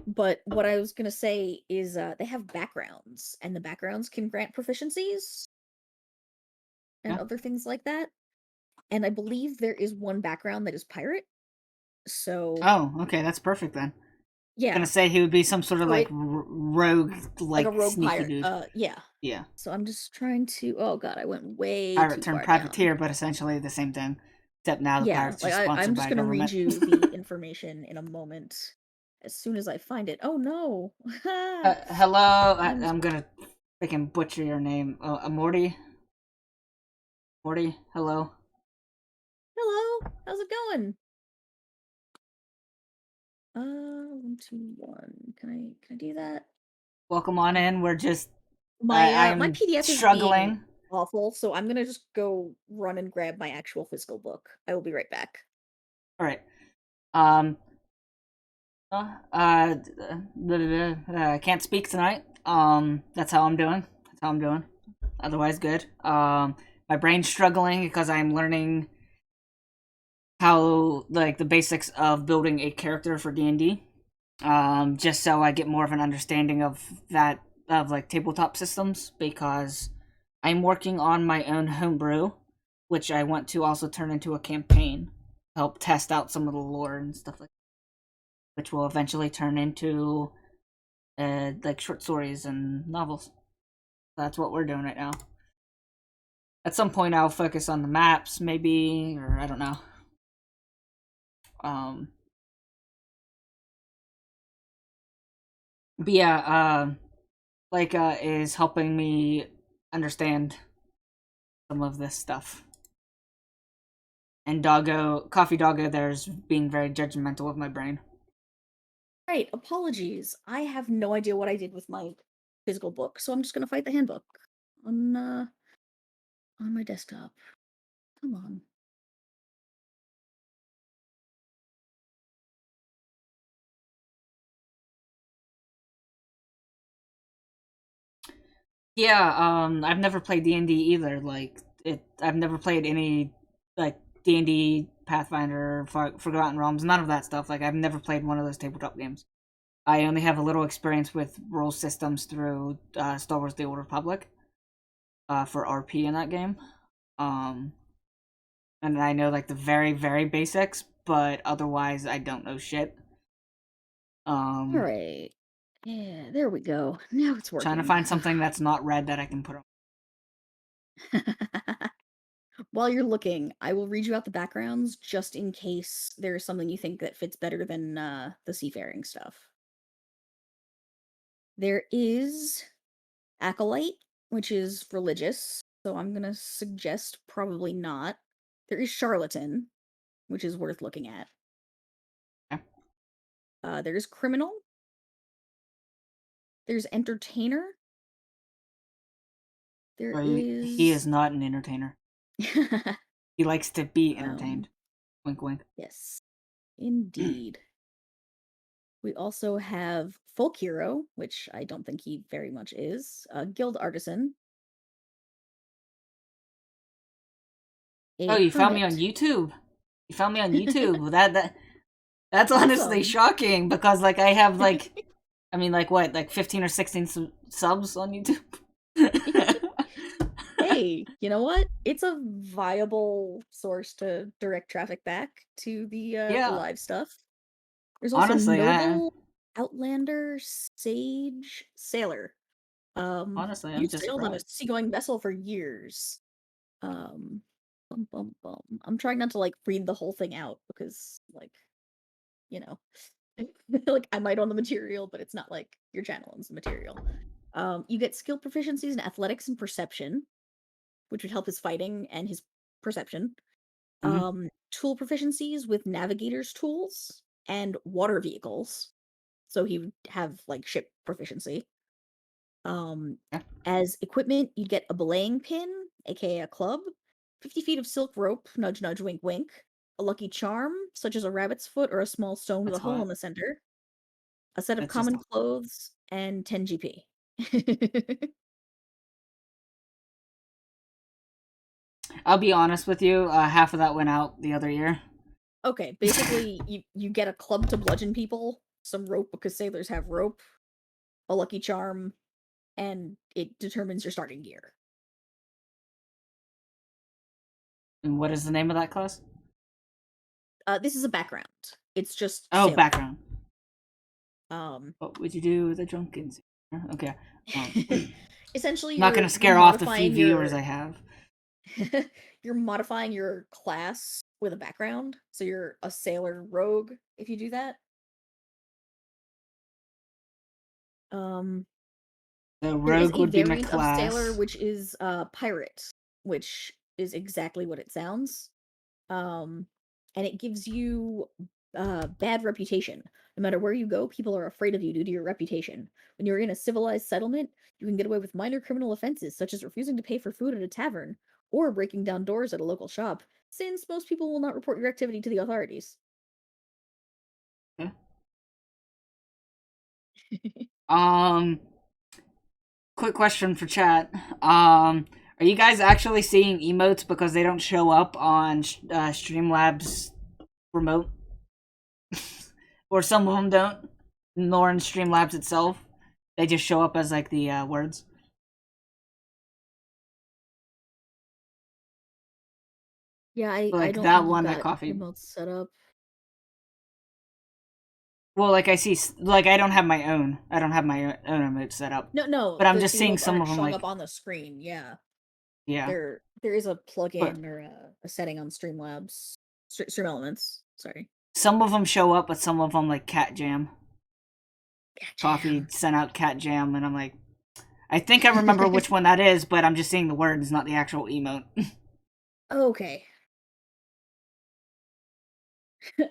But what I was gonna say is they have backgrounds, and the backgrounds can grant proficiencies and other things like that. And I believe there is one background that is pirate. So okay, that's perfect then. Yeah, I'm gonna say he would be some sort of like rogue, like a rogue sneaky pirate. Dude. Yeah. So I'm just trying to. Oh god, I went way pirate too turned far privateer, down. but essentially the same thing. Except now the pirates are sponsored by I'm just gonna read you the information in a moment. As soon as I find it. Oh no. Hello, I'm gonna freaking butcher your name. Morty. Morty, hello. Hello. How's it going? 1, 2, 1. Can I do that? Welcome on in. We're just my PDF is struggling. Awful, so I'm gonna just go run and grab my actual physical book. I will be right back. All right. I can't speak tonight. That's how I'm doing. Otherwise, good. My brain's struggling because I'm learning how, like, the basics of building a character for D&D. just so I get more of an understanding of that, of like tabletop systems, because I'm working on my own homebrew, which I want to also turn into a campaign, help test out some of the lore and stuff like that, which will eventually turn into like short stories and novels. That's what we're doing right now. At some point, I'll focus on the maps, maybe, or I don't know. Um, but yeah, Laika is helping me understand some of this stuff. And Coffee Doggo, there's being very judgmental of my brain. Right, apologies. I have no idea what I did with my physical book, so I'm just gonna fight the handbook on my desktop. Come on. Yeah, I've never played D&D either. Like I've never played any like D&D, Pathfinder, Forgotten Realms, none of that stuff. Like I've never played one of those tabletop games. I only have a little experience with role systems through Star Wars: The Old Republic, for RP in that game. Um, and I know like the very very basics, but otherwise I don't know shit. All Um, right. Yeah, there we go. Now it's Trying to working. find something that's not red that I can put on. While you're looking, I will read you out the backgrounds just in case there's something you think that fits better than the seafaring stuff. There is Acolyte, which is religious, so I'm gonna suggest probably not. There is Charlatan, which is worth looking at. Okay. There's Criminal. There's Entertainer. There He is is not an entertainer. He likes to be um entertained. Wink, wink. yes, indeed. We also have Folk Hero, which I don't think he very much is. Guild Artisan. Oh, A you found me on Hermit. YouTube. You found me on YouTube. That's honestly Awesome. shocking, because like I have like, I mean, like what, like 15 or 16 subs on YouTube. Hey, you know what? It's a viable source to direct traffic back to the Yeah, live stuff. There's also honestly, Noble, Outlander, Sage, Sailor. I'm You just sailed on a surprised. seagoing vessel for years. Um, bum, bum, bum. I'm trying not to like read the whole thing out because, like, you know, like I might own the material, but it's not like your channel owns the material. You get skill proficiencies in athletics and perception, which would help his fighting and his perception. Hmm. Tool proficiencies with navigator's tools and water vehicles. So he would have like ship proficiency. Um, Yeah, as equipment, you'd get a belaying pin, aka a club, 50 feet of silk rope, nudge nudge wink wink, a lucky charm, such as a rabbit's foot or a small stone with a that's hole in hot. the center, a set of That's just. common clothes, and 10 GP. I'll be honest with you. Half of that went out the other year. Okay, basically you get a club to bludgeon people, some rope because sailors have rope, a lucky charm, and it determines your starting gear. And what is the name of that class? This is a background. It's just Oh, sailor. background. Um What would you do with a drunken? Okay. I'm essentially not gonna you're scare off the few modifying viewers I your have. you're modifying your class with a background. So you're a sailor rogue if you do that. Um The there is rogue a would be my variant of sailor class. which is pirate, which is exactly what it sounds. Um and it gives you bad reputation. No matter where you go, people are afraid of you due to your reputation. When you're in a civilized settlement, you can get away with minor criminal offenses such as refusing to pay for food at a tavern or breaking down doors at a local shop, since most people will not report your activity to the authorities. Okay. Um, quick question for chat. Are you guys actually seeing emotes because they don't show up on Streamlabs remote, or some of them don't? nor in Streamlabs itself. They just show up as like the words. Yeah, I Like don't that think you've one that got Coffee. emotes set up. Well, like I see, like I don't have my own. I don't have my own emotes set up. No, But I'm the just seeing emotes some aren't of them showing like, up on the screen. Yeah, yeah. there is a But plugin or a setting on Streamlabs, Stream Elements. Sorry. some of them show up, but some of them like Cat Jam. Coffee Jam. sent out Cat Jam, and I'm like, I think I remember which one that is, but I'm just seeing the words, not the actual emote. Okay.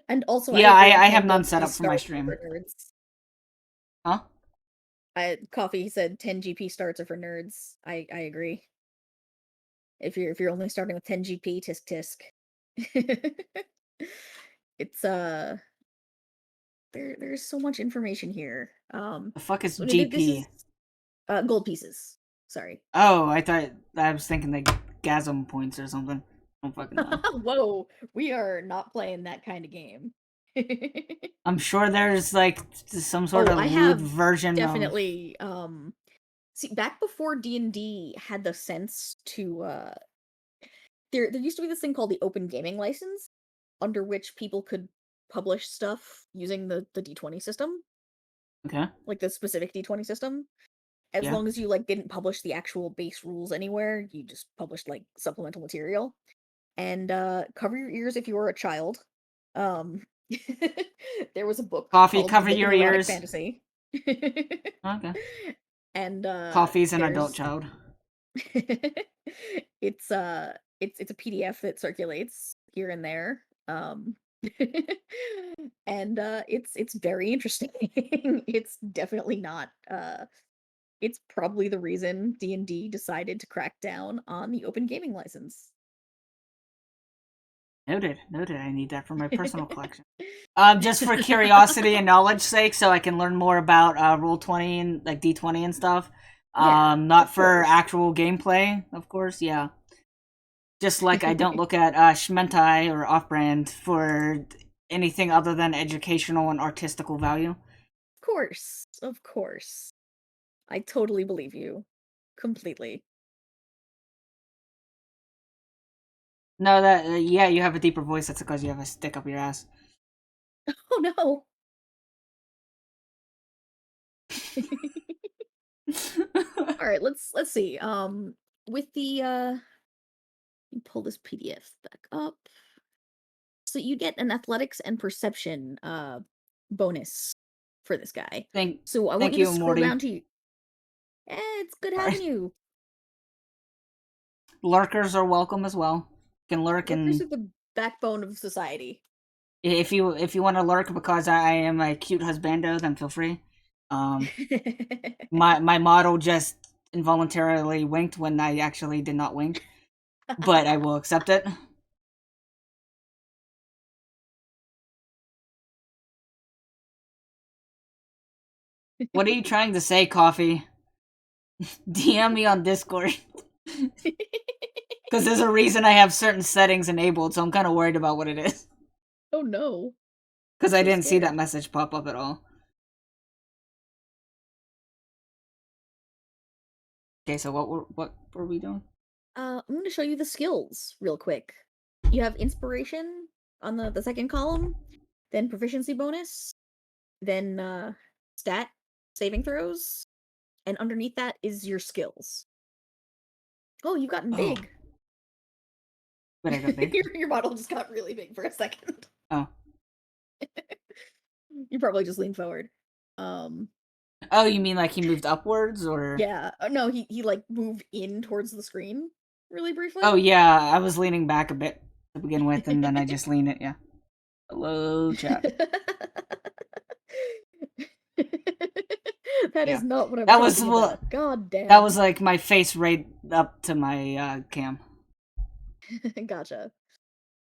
And also, I Yeah, agree. I have 10 none gold set up piece for my starts stream. for nerds. Huh? Coffee said 10 GP starts are for nerds. I agree. If you're only starting with 10 GP, tisk tisk. It's there's so much information here. The fuck is So this is GP? gold pieces. Sorry. Oh, I was thinking like gasm points or something. I don't fucking know. Whoa, we are not playing that kind of game. I'm sure there's like some sort Oh, of I lewd have version of. definitely see back before D&D had the sense to there used to be this thing called the open gaming license under which people could publish stuff using the D20 system, Okay. like the specific D20 system. As Yeah. long as you like didn't publish the actual base rules anywhere, you just published like supplemental material. And cover your ears if you are a child. Um there was a book Coffee, called The cover Book of your Erotic ears. Fantasy. Okay. And Coffee's an adult there's child. it's a PDF that circulates here and there. And it's very interesting. It's definitely not it's probably the reason D&D decided to crack down on the open gaming license. Noted. Noted. I need that for my personal collection. Just for curiosity and knowledge sake, so I can learn more about Roll20 and like D20 and stuff. Yeah, Not of for course. actual gameplay, of course. Yeah. Just like I don't look at Shmentai or Off-Brand for anything other than educational and artistical value. Of course. Of course. I totally believe you. Completely. No, that yeah, you have a deeper voice. That's because you have a stick up your ass. Oh no. All right, let's see. With the let me pull this PDF back up. So you get an athletics and perception bonus for this guy. thank, So I want thank you to you, scroll Morty. down to it's good Sorry. having you. Lurkers are welcome as well. You can lurk, Lurkers and are the backbone of society. if you want to lurk because I am a cute husbando, then feel free. Um, my model just involuntarily winked when I actually did not wink, but I will accept it. What are you trying to say, Coffee? DM me on Discord. Because there's a reason I have certain settings enabled, so I'm kind of worried about what it is. Oh no. Because I'm I so didn't see that scared. message pop up at all. Okay, so what were we doing? I'm gonna show you the skills real quick. You have inspiration on the second column, then proficiency bonus, then stat saving throws, and underneath that is your skills. Oh, you've gotten Oh, big. but I got big. Your model just got really big for a second. Oh, You probably just leaned forward. Um, oh, you mean like he moved upwards, or? yeah. Oh, no, he like moved in towards the screen really briefly. Oh yeah, I was leaning back a bit to begin with, and then I just lean it. Yeah. Hello, chat. That Yeah, is not what I'm that was talking well. about. God That was damn. like my face right up to my cam. Gotcha.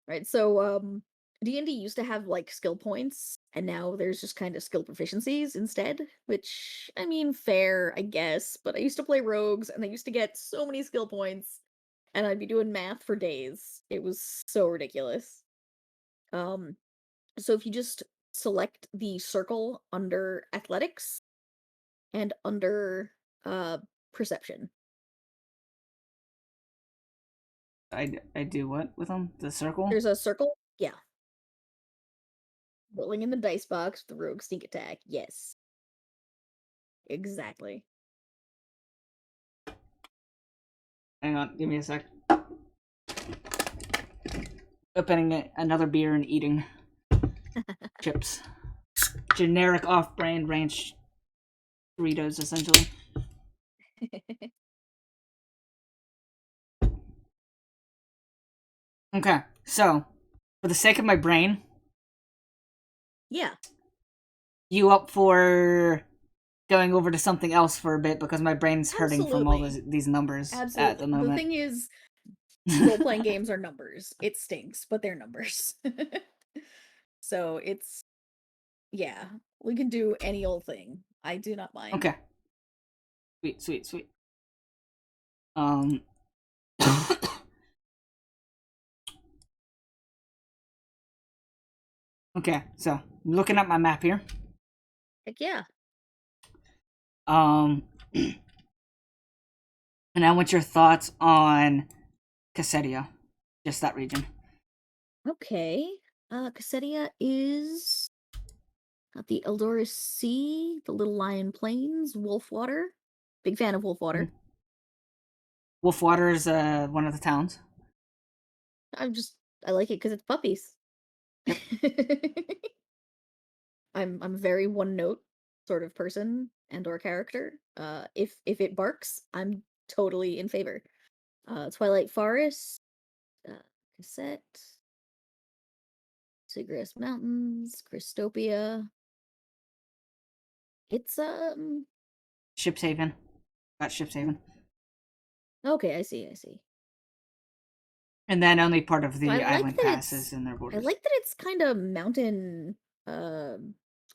Right. So D&D used to have like skill points and now there's just kind of skill proficiencies instead, which I mean fair, I guess, but I used to play rogues and they used to get so many skill points and I'd be doing math for days. It was so ridiculous. Um so if you just select the circle under athletics and under perception. I do what with them? The circle? There's a circle, yeah. Rolling in the dice box, the rogue sneak attack. Yes, exactly. Hang on, give me a sec. Opening another beer and eating chips. Generic off-brand ranch Doritos, essentially. Okay, so for the sake of my brain, Yeah, you up for going over to something else for a bit because my brain's hurting from all absolutely. these numbers at the Absolutely. The moment. thing is, role-playing games are numbers. It stinks, but they're numbers. So it's, yeah, we can do any old thing. I do not mind. Okay. Sweet, sweet, sweet. Um. Okay, so looking at my map here. Heck yeah. Um. And I want your thoughts on Cassedia, just that region. Okay. Cassedia is the Eldorus Sea, the Little Lion Plains, Wolfwater. Big fan of Wolfwater. Mm-hmm. Wolfwater is one of the towns. I like it because it's puppies. Yep. I'm a very one note sort of person and or character. If it barks, I'm totally in favor. Twilight Forest, uh, Cassette, Seagrass Mountains, Christopia. It's Ship's Haven. Got Ship's Haven. okay, I see, I see. And then only part of So I the like island that passes in their I borders. like that it's kind of mountain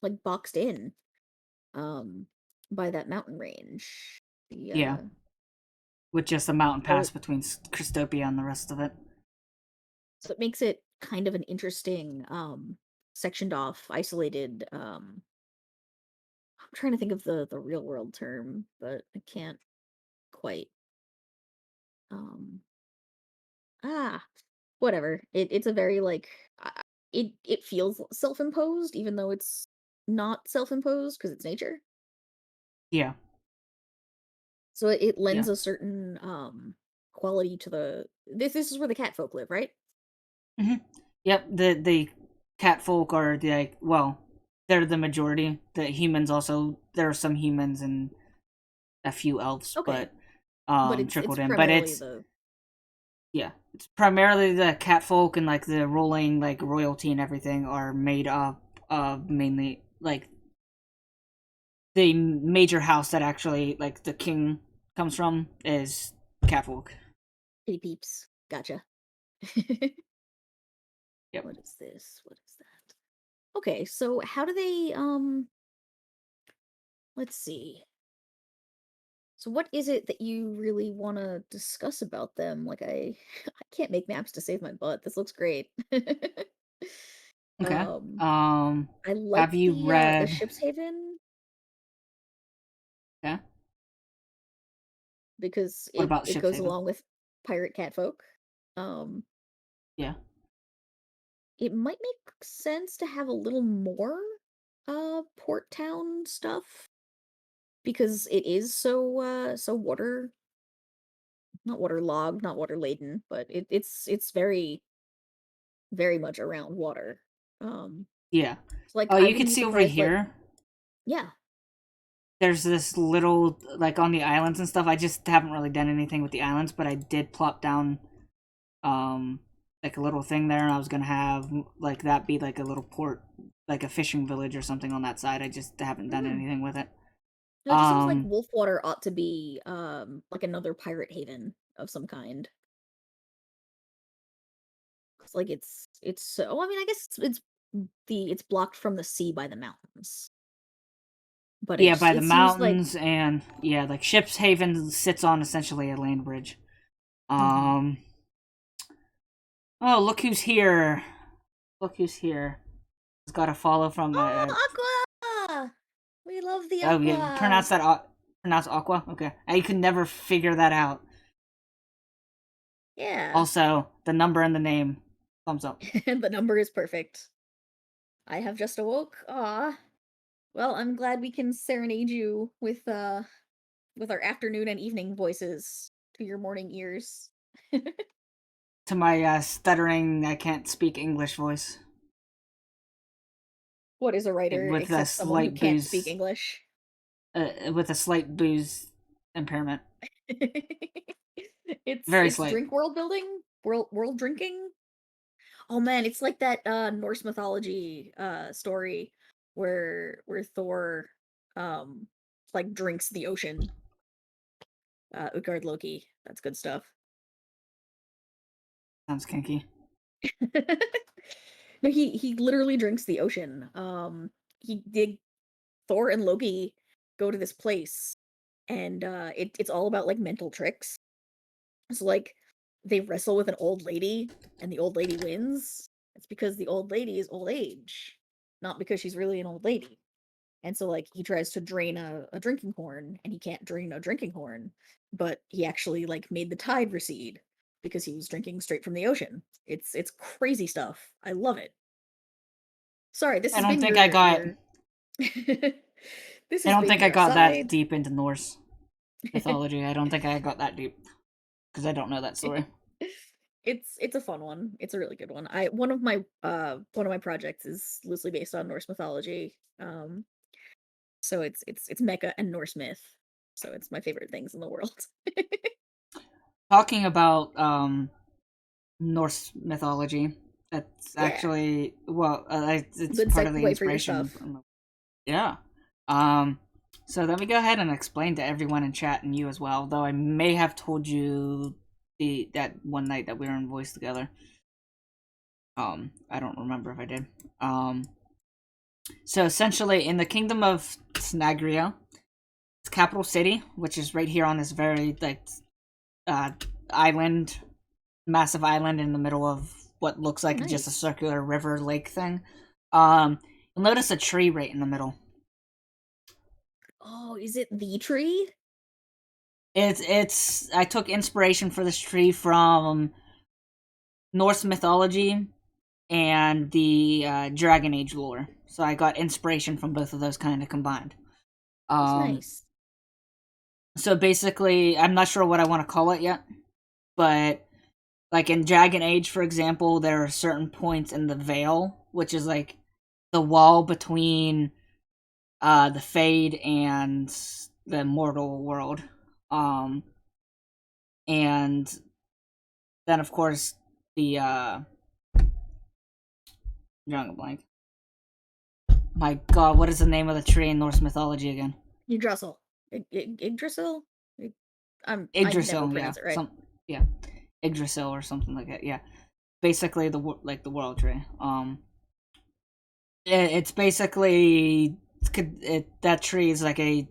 like boxed in by that mountain range. The Yeah. With just a mountain so pass between Christopia and the rest of it. so it makes it kind of an interesting sectioned off, isolated I'm trying to think of the real world term, but I can't quite um ah whatever. It's a very like it feels self-imposed even though it's not self-imposed because it's nature. Yeah. So it Yeah. lends a certain quality to the this is where the cat folk live, right? Hmm. Yep. The cat folk are the well, they're the majority. The humans also, there are some humans and a few elves, Okay. but But it's trickled in. But primarily it's the yeah, it's primarily the cat folk, and like the ruling like royalty and everything are made up of mainly like the major house that actually like the king comes from is cat folk. kitty peeps. Gotcha. Yep. What is this? What is that? Okay, so how do they let's see. So what is it that you really want to discuss about them? Like I can't make maps to save my butt. This looks great. Okay. um Um, I like have you the read? ship's haven Okay. because What about it Ship's goes Haven? along with pirate cat folk. Um Yeah. it might make sense to have a little more port town stuff because it is so water not waterlogged, not water laden, but it's very very much around water. Um Yeah. so like Oh, I you can wouldn't be see over surprised like here. yeah. There's this little like on the islands and stuff. I just haven't really done anything with the islands, but I did plop down um like a little thing there, and I was gonna have like that be like a little port, like a fishing village or something on that side. I just haven't done Hmm. anything with it. No, it just seems like Um, Wolfwater ought to be like another pirate haven of some kind. It's like it's so I mean I guess it's blocked from the sea by the mountains. But yeah, by the it seems like mountains, and yeah, like Ship's Haven sits on essentially a land bridge. mhm. Oh, look who's here! Look who's here! got a follow from Aqua! We love the oh, yeah, Aquas. pronounce Aqua. Okay, I could never figure that out. Yeah. Also, the number in the name, thumbs up. The number is perfect. I have just awoke. Ah. Well, I'm glad we can serenade you with our afternoon and evening voices to your morning ears. To my stuttering, I can't speak English voice What is a writer with a except someone who slight can't speak booze, English? impairment. it's Very it's slight. drink world building, world drinking. Oh man, it's like that Norse mythology story where Thor um like drinks the ocean. Utgard Loki. That's good stuff. Sounds kinky. No, he literally drinks the ocean. He did Thor and Loki go to this place, and it's all about like mental tricks. So like they wrestle with an old lady, and the old lady wins. It's because the old lady is old age, not because she's really an old lady. And so like he tries to drain a drinking horn, and he can't drain a drinking horn, but he actually like made the tide recede because he was drinking straight from the ocean. It's crazy stuff. I love it. Sorry, this I has don't been think I got. your this I has don't been think I your got that aside. deep into Norse mythology. I don't think I got that deep because I don't know that story. It's a fun one. It's a really good one. I one of my projects is loosely based on Norse mythology. So it's mecha and Norse myth. So it's my favorite things in the world. Talking about Norse mythology, that's Yeah. actually it's Good part of the segue for your inspiration stuff. from yeah. Um, so let me go ahead and explain to everyone in chat and you as well. Though I may have told you that one night that we were in voice together. I don't remember if I did. So essentially, in the kingdom of Snagria, its capital city, which is right here on this very uh island, massive island in the middle of what looks Oh, like just a nice. circular river lake thing. You'll notice a tree right in the middle. Oh, is it the tree? It's I took inspiration for this tree from Norse mythology and the Dragon Age lore. So I got inspiration from both of those kind of combined. That's Um, nice. so basically, I'm not sure what I want to call it yet, but like in Dragon Age, for example, there are certain points in the Veil, which is like the wall between the Fade and the mortal world. Um, and then of course the drawing a blank. My God, what is the name of the tree in Norse mythology again? Yggdrasil. Yggdrasil? I can never Yggdrasil, yeah, pronounce it right. yeah, Yggdrasil or something like that. Yeah, basically the world tree. It's basically that tree is like a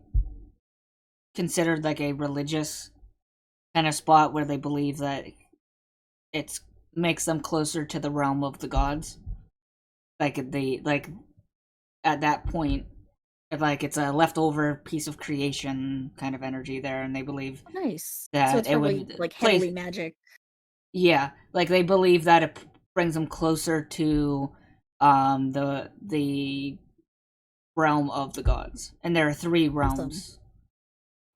considered like a religious kind of spot where they believe that it's makes them closer to the realm of the gods. Like at that point, like it's a leftover piece of creation kind of energy there, and they believe Nice. So that it's it probably would like place. heavily magic. Yeah, like they believe that it brings them closer to the realm of the gods, and there are three Awesome. realms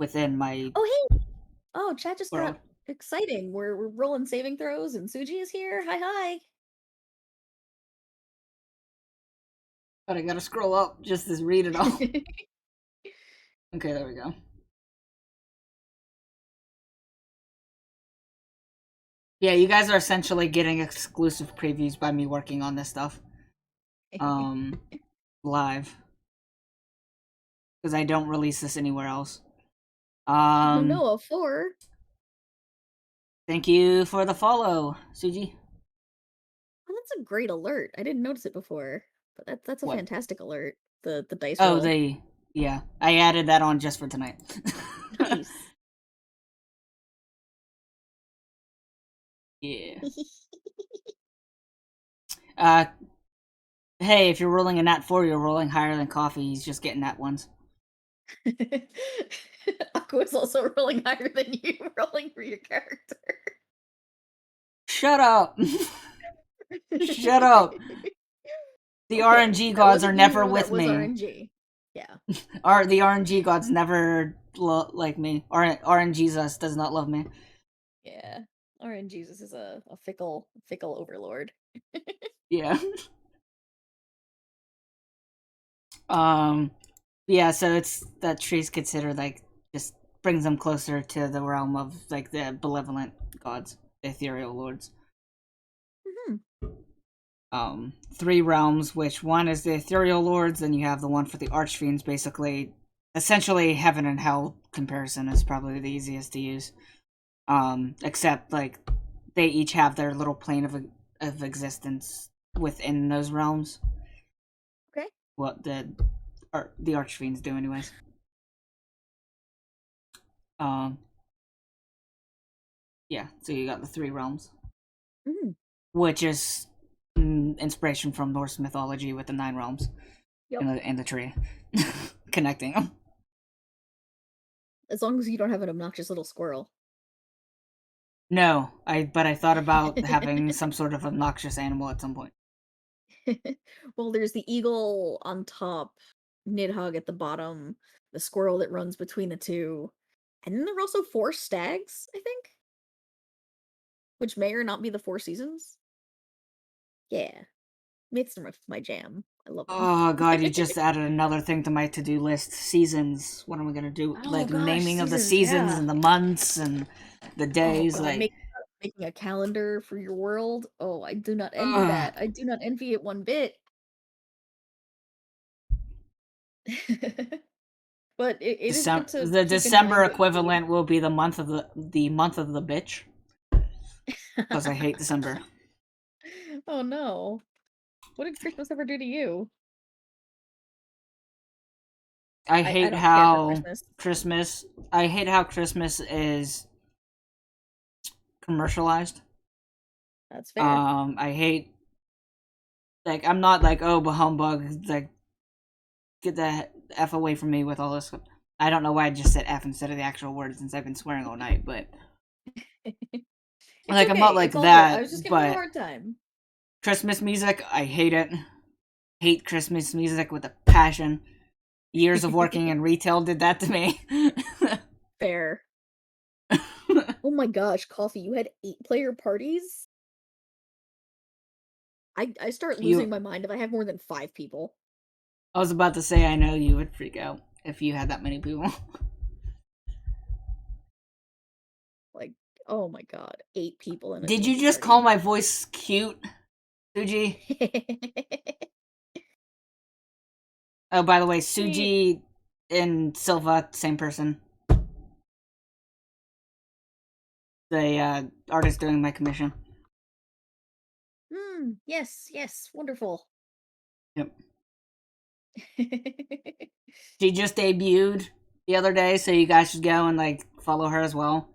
within my Oh hey. Oh, chat just world. got exciting. We're rolling saving throws and Suji is here. Hi But I gotta scroll up just to read it all. hi. Okay, there we go. Yeah, you guys are essentially getting exclusive previews by me working on this stuff. Um, live because I don't release this anywhere else. Oh Um, no, a four. thank you for the follow, Suji. Oh, that's a great alert. I didn't notice it before, but that's a What? fantastic alert. The dice Oh, roll. yeah, I added that on just for tonight. Nice. Yeah. Uh, Hey, if you're rolling a nat 4, you're rolling higher than coffee. He's just getting nat 1s. Aqua's also rolling higher than you, rolling for your character. Shut up! Shut up! The Okay, RNG that gods was a are never viewer that with was me. RNG. Yeah. The RNG gods never like me. RNGesus does not love me. Yeah. RNGesus is a fickle overlord. Yeah. Yeah, so it's that tree's considered like just brings them closer to the realm of like the benevolent gods, the ethereal lords. Mhm. 3 realms, which one is the ethereal lords, then you have the one for the archfiends. Basically, essentially heaven and hell comparison is probably the easiest to use. Except like they each have their little plane of existence within those realms. Okay. What the archfiends do, anyways. Um, yeah. So you got the 3 realms, Mhm. which is inspiration from Norse mythology with the 9 realms Yep. and the tree connecting them. As long as you don't have an obnoxious little squirrel. No, but I thought about having some sort of obnoxious animal at some point. Well, there's the eagle on top, Nidhogg at the bottom, the squirrel that runs between the two, and then there are also 4 stags, I think, which may or not be the 4 seasons. Yeah, myths are my jam. I love them. Oh god, you just added another thing to my to-do list. Seasons. What am I gonna do? Oh Like gosh, naming of the seasons, seasons yeah. and the months and the Oh days. god, Like, making a calendar for your world. Oh, I do not envy ugh. that. I do not envy it one bit. But it is good to The keep in December mind what you need. equivalent will be the month of the bitch because I hate December. Oh no. What did Christmas ever do to you? I I hate don't care for how Christmas. Christmas. I hate how Christmas is commercialized. That's fair. I hate like I'm not like oh but humbug like get the f away from me with all this. I don't know why I just said f instead of the actual word since I've been swearing all night, but It's like I'm not okay. like It's all good. I that. was just giving you a But hard time. Christmas music, I hate it. Hate Christmas music with a passion. Years of working in retail did that to me. Fair. Oh my gosh, Coffee, you had 8-player parties? I start losing you, my mind if I have more than 5 people. I was about to say I know you would freak out if you had that many people. Like, oh my god, 8 people in a Did you D&D just call party. my voice cute, Suji? Oh, by the way, See, Suji and Silva, same person. The artist doing my commission. yes, yes, wonderful. Yep. She just debuted the other day, so you guys should go and like follow her as well.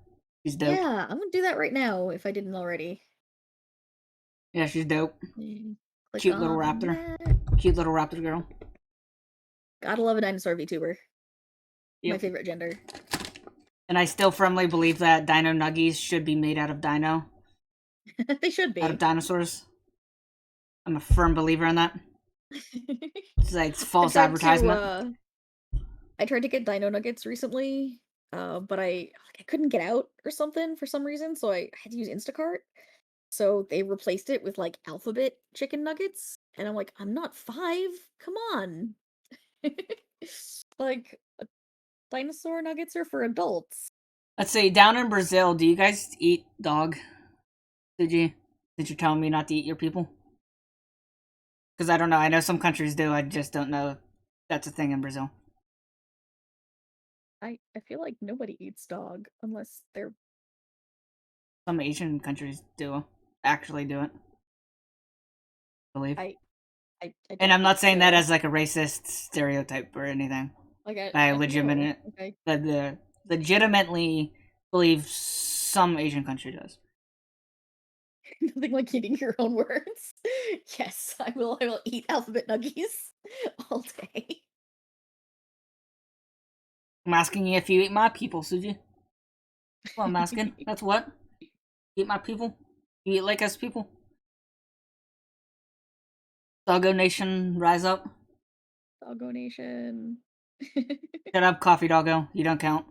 She's dope. Yeah, I'm gonna do that right now if I didn't already. Yeah, she's dope. Click Cute little on raptor. that. Cute little raptor girl. Gotta love a dinosaur VTuber. My Yep. favorite gender. And I still firmly believe that dino nuggies should be made out of They should out of be. dinosaurs. I'm a firm believer in that. It's like it's I false tried to advertisement. I tried to get dino nuggets recently, but I couldn't get out or something for some reason, so I had to use Instacart. So they replaced it with like alphabet chicken nuggets, and I'm like, I'm not 5. Come on. Like dinosaur nuggets are for adults. Let's see. Down in Brazil, do you guys eat dog? Did you tell me not to eat your people? Because I don't know. I know some countries do. I just don't know if that's a thing in Brazil. I feel like nobody eats dog unless they're Some Asian countries do actually do it. I believe. I I And don't I'm not think saying that so. as like a racist stereotype or anything. Like I I don't know. legitimate, Okay. the legitimately believe some Asian country does. Nothing like eating your own words. Yes, I will. I will eat alphabet nuggies all day. I'm asking you if you eat my people, Suji. Well, I'm asking. That's what? Eat my people? You eat like us people? Doggo Nation, rise up. Doggo Nation. Shut up, Coffee Doggo. You don't count.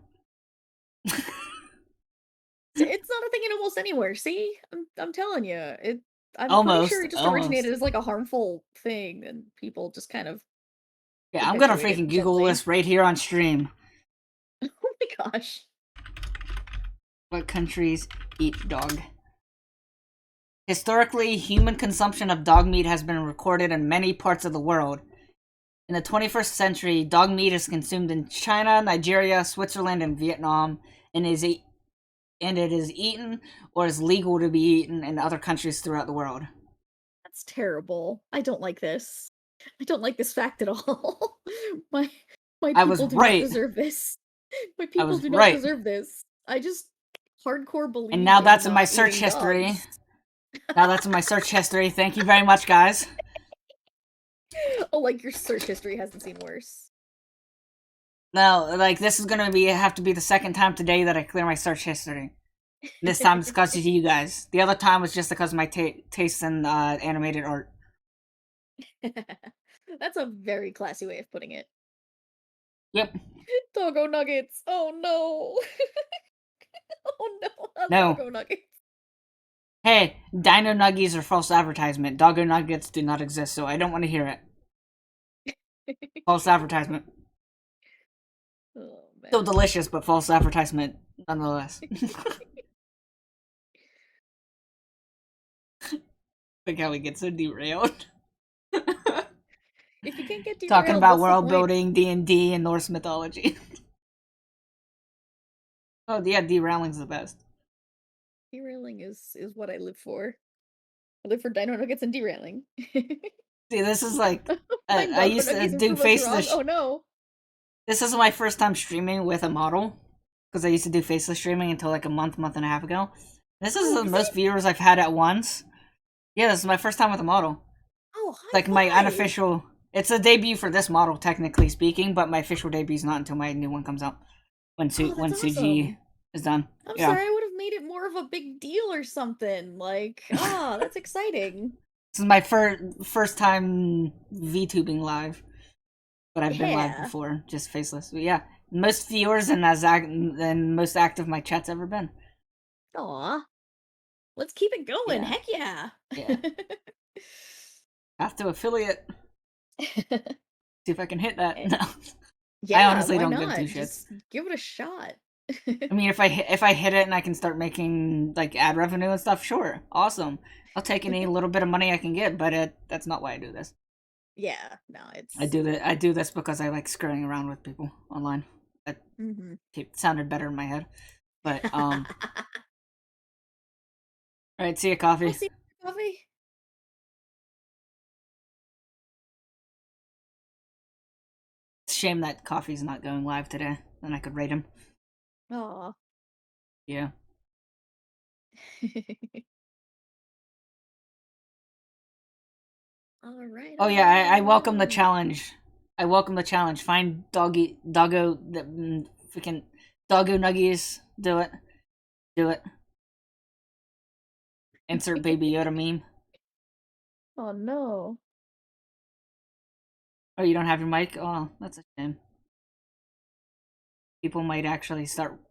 It's not a thing in almost anywhere. See, I'm telling you, it. I'm pretty sure Almost, it just almost. originated as like a harmful thing, and people just kind of Yeah, I'm gonna perpetuate freaking it Google gently. this right here on stream. Oh my gosh. What countries eat dog? Historically, human consumption of dog meat has been recorded in many parts of the world. In the 21st century, dog meat is consumed in China, Nigeria, Switzerland, and Vietnam, and it is eaten or is legal to be eaten in other countries throughout the world. That's terrible. I don't like this. I don't like this fact at all. my my I was people do not right. deserve this. My I people was do not right. deserve this. I just hardcore And believe now in that's in my not search eating history. dogs. Now that's in my search history. Thank you very much, guys. Oh, like your search history hasn't seen worse. No, like this is gonna have to be the second time today that I clear my search history. This time it's because of you guys. The other time was just because of my taste in animated art. That's a very classy way of putting it. Yep. Doggo nuggets. Oh no. Oh no, not No. doggo nuggets. Hey, Dino Nuggies are false advertisement. Doggo Nuggets do not exist, so I don't want to hear it. False advertisement. Oh Still man. delicious, but false advertisement nonetheless. Look how we get so derailed. If you can't get Talking derailed, about what's the world point? building, D&D, and Norse mythology. Oh yeah, derailing's the best. Derailing is what I live for. I live for dino nuggets and derailing. See, this is like My I doggo used to nuggies and do prove us wrong. faceless. Oh no. This is my first time streaming with a model because I used to do faceless streaming until like a month and a half ago. This is Oh, the is most it? viewers I've had at once. Yeah, this is my first time with a model. Oh, Like my high five. unofficial. It's a debut for this model, technically speaking, but my official debute's not until my new one comes out when Oh, When that's Suji awesome. is done. I'm Yeah, sorry, I would have made it more of a big deal or something. Like, ah, that's exciting. this is my first time VTubing live, but I've been live Yeah. before, just faceless. But yeah, most viewers and most active my chat's ever been. Aw. Let's keep it going. Yeah, Heck yeah. yeah. Have to affiliate. See if I can hit that. Eh, No, I yeah, honestly why don't give two not? shits. Just give it a shot. I mean, if I hit it and I can start making like ad revenue and stuff, sure, awesome. I'll take any little bit of money I can get, but that's not why I do this. Yeah, no, I it's do that. I do this because I like screwing around with people online. That mhm. sounded better in my head. But I'll all right, see you, coffee. see you, coffee. It's a shame that coffee's not going live today. Then I could rate him. Aw. Yeah. Alright, Oh yeah, I welcome the alright. challenge. I welcome the challenge. Find doggo, freaking doggo nuggies. Do it. Do it. Insert Baby Yoda meme. Oh no. Oh, you don't have your mic? Oh, that's a shame. People might actually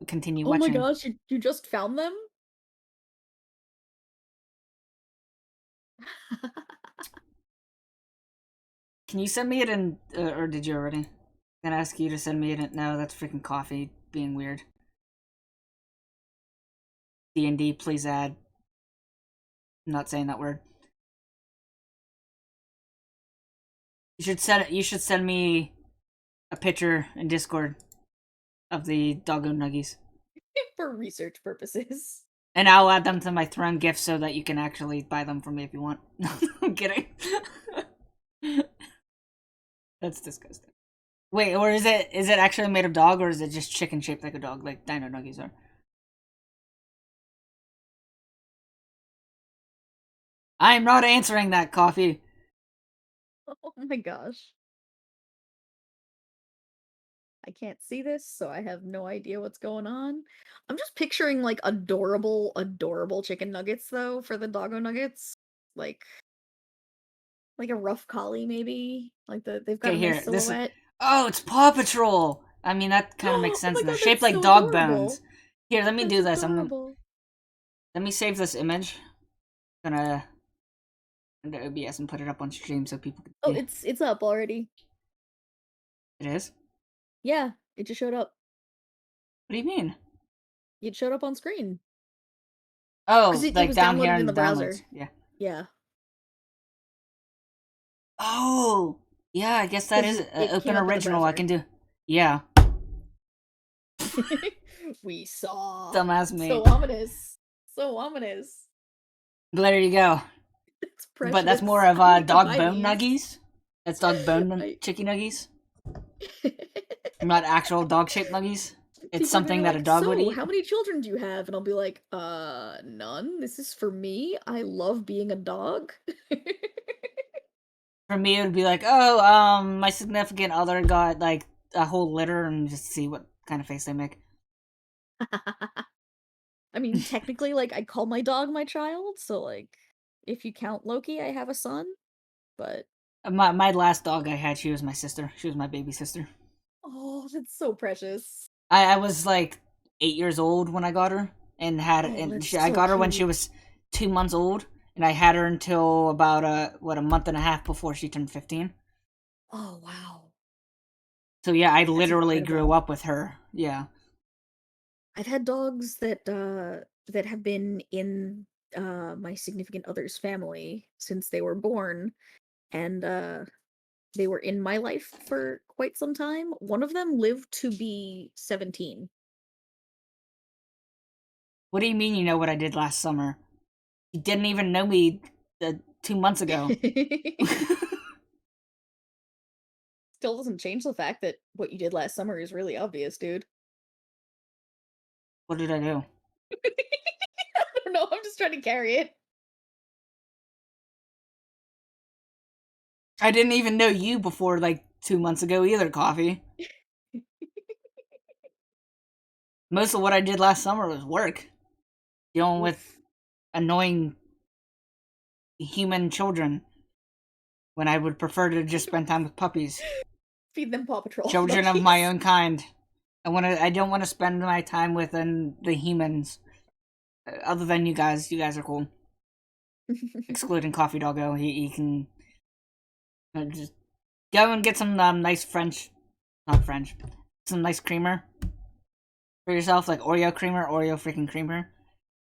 continue Oh my watching. gosh, you just found them? Can you send me it in, or did you already? I'm gonna ask you to send me it in. No, that's freaking coffee being weird. D&D, please add. I'm not saying that word. You should send me a picture in Discord of the doggo nuggies. For research purposes. And I'll add them to my Throne gift so that you can actually buy them from me if you want. I'm kidding. That's disgusting. Wait, or is it actually made of dog, or is it just chicken shaped like a dog, like Dino Nuggies are? I'm not answering that, Coffee. Oh my gosh. I can't see this, so I have no idea what's going on. I'm just picturing like adorable, adorable chicken nuggets though for the doggo nuggets. Like a rough collie maybe. They've got Okay, a nice here. This is. silhouette. Oh, it's Paw Patrol. I mean, that kind of makes Oh sense. my And they're god, shaped that's like so dog bones. adorable. Here, let me That's do this. adorable. Let me save this image. Gonna into OBS and put it up on stream so people can Oh, see. it's up already. It is. Yeah, it just showed up. What do you mean? It showed up on screen. Because Oh, it like was down here downloaded in in the the downloads. browser. Yeah. Yeah. Oh, yeah. I guess that Because is it came open up in the original. I browser. can do. Yeah. We saw. Dumbass me. So ominous. So ominous. There you go. It's But that's more precious. of I need to dog buy bone these. nuggies. That's dog bone I... chicky nuggies. Not actual dog shaped nuggies. It's People are gonna be something that a like, dog would so, eat. how many children do you have? And I'll be like, none. This is for me. I love being a dog. For me, it would be like, oh, my significant other got like a whole litter, and just see what kind of face they make. I mean, technically, like, I call my dog my child, so, like, if you count Loki, I have a son, but... My last dog I had, she was my sister. She was my baby sister. Oh, that's so precious. I was like 8 years old when I got her, and Oh, that's I so got her when she cute. was 2 months old, and I had her until about a month and a half before she turned 15. Oh, wow. So yeah, I That's literally grew incredible. up with her. Yeah. I've had dogs that have been in my significant other's family since they were born, and they were in my life for quite some time. One of them lived to be 17. What do you mean you know what I did last summer? You didn't even know me 2 months ago. Still doesn't change the fact that what you did last summer is really obvious, dude. What did I do? I don't know, I'm just trying to carry it. I didn't even know you before like 2 months ago either, Coffee. Most of what I did last summer was work. Dealing with Oof. annoying human children when I would prefer to just spend time with puppies. Feed them Paw Patrol Children of my nuggies. own kind. I don't want to spend my time with the humans. Other than you guys. You guys are cool. Excluding Coffee Doggo. He can just go and get some nice French, not French, some nice creamer for yourself, like Oreo creamer, Oreo freaking creamer.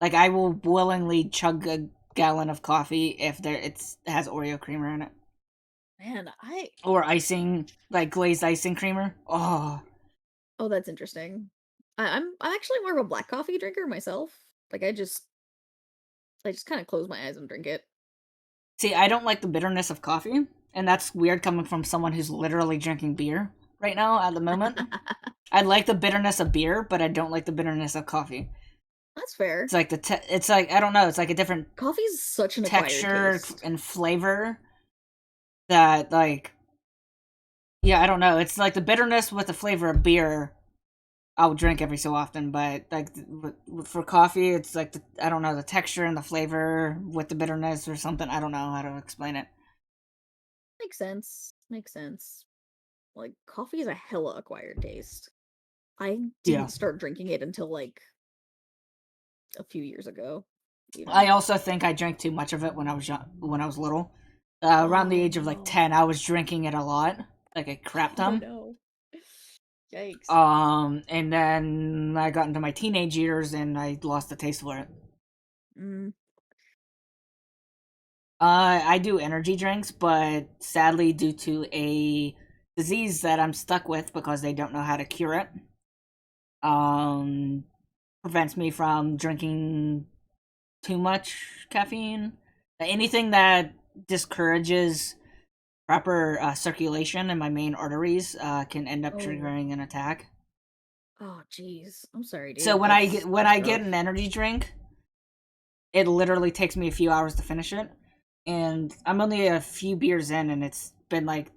Like I will willingly chug a gallon of coffee if it has Oreo creamer in it, Man, I or icing, like glazed icing creamer. Oh, oh, that's interesting. I'm actually more of a black coffee drinker myself. Like I just kind of close my eyes and drink it. see, I don't like the bitterness of coffee, and that's weird coming from someone who's literally drinking beer right now at the moment. I like the bitterness of beer, but I don't like the bitterness of coffee. That's fair. It's like it's like I don't know. It's like a different Coffee's such an acquired texture taste. and flavor that like yeah, I don't know. It's like the bitterness with the flavor of beer. I'll drink every so often, but like for coffee, it's like I don't know the texture and the flavor with the bitterness or something. I don't know how to explain it. Makes sense. Makes sense. Like coffee is a hella acquired taste. I Yeah. didn't start drinking it until like a few years ago, I even. also think I drank too much of it when I was young, when I was little. Around the Oh age of like no. 10, I was drinking it a lot, like a crap Oh ton. no. Yikes. And then I got into my teenage years and I lost the taste for it. Mm. I do energy drinks, but sadly, due to a disease that I'm stuck with because they don't know how to cure it, um, prevents me from drinking too much caffeine. Anything that discourages proper circulation in my main arteries can end up Oh. triggering an attack. Oh jeez. I'm sorry, So dude. That's when I get rough. an energy drink, it literally takes me a few hours to finish it. and I'm only a few beers in, and it's been like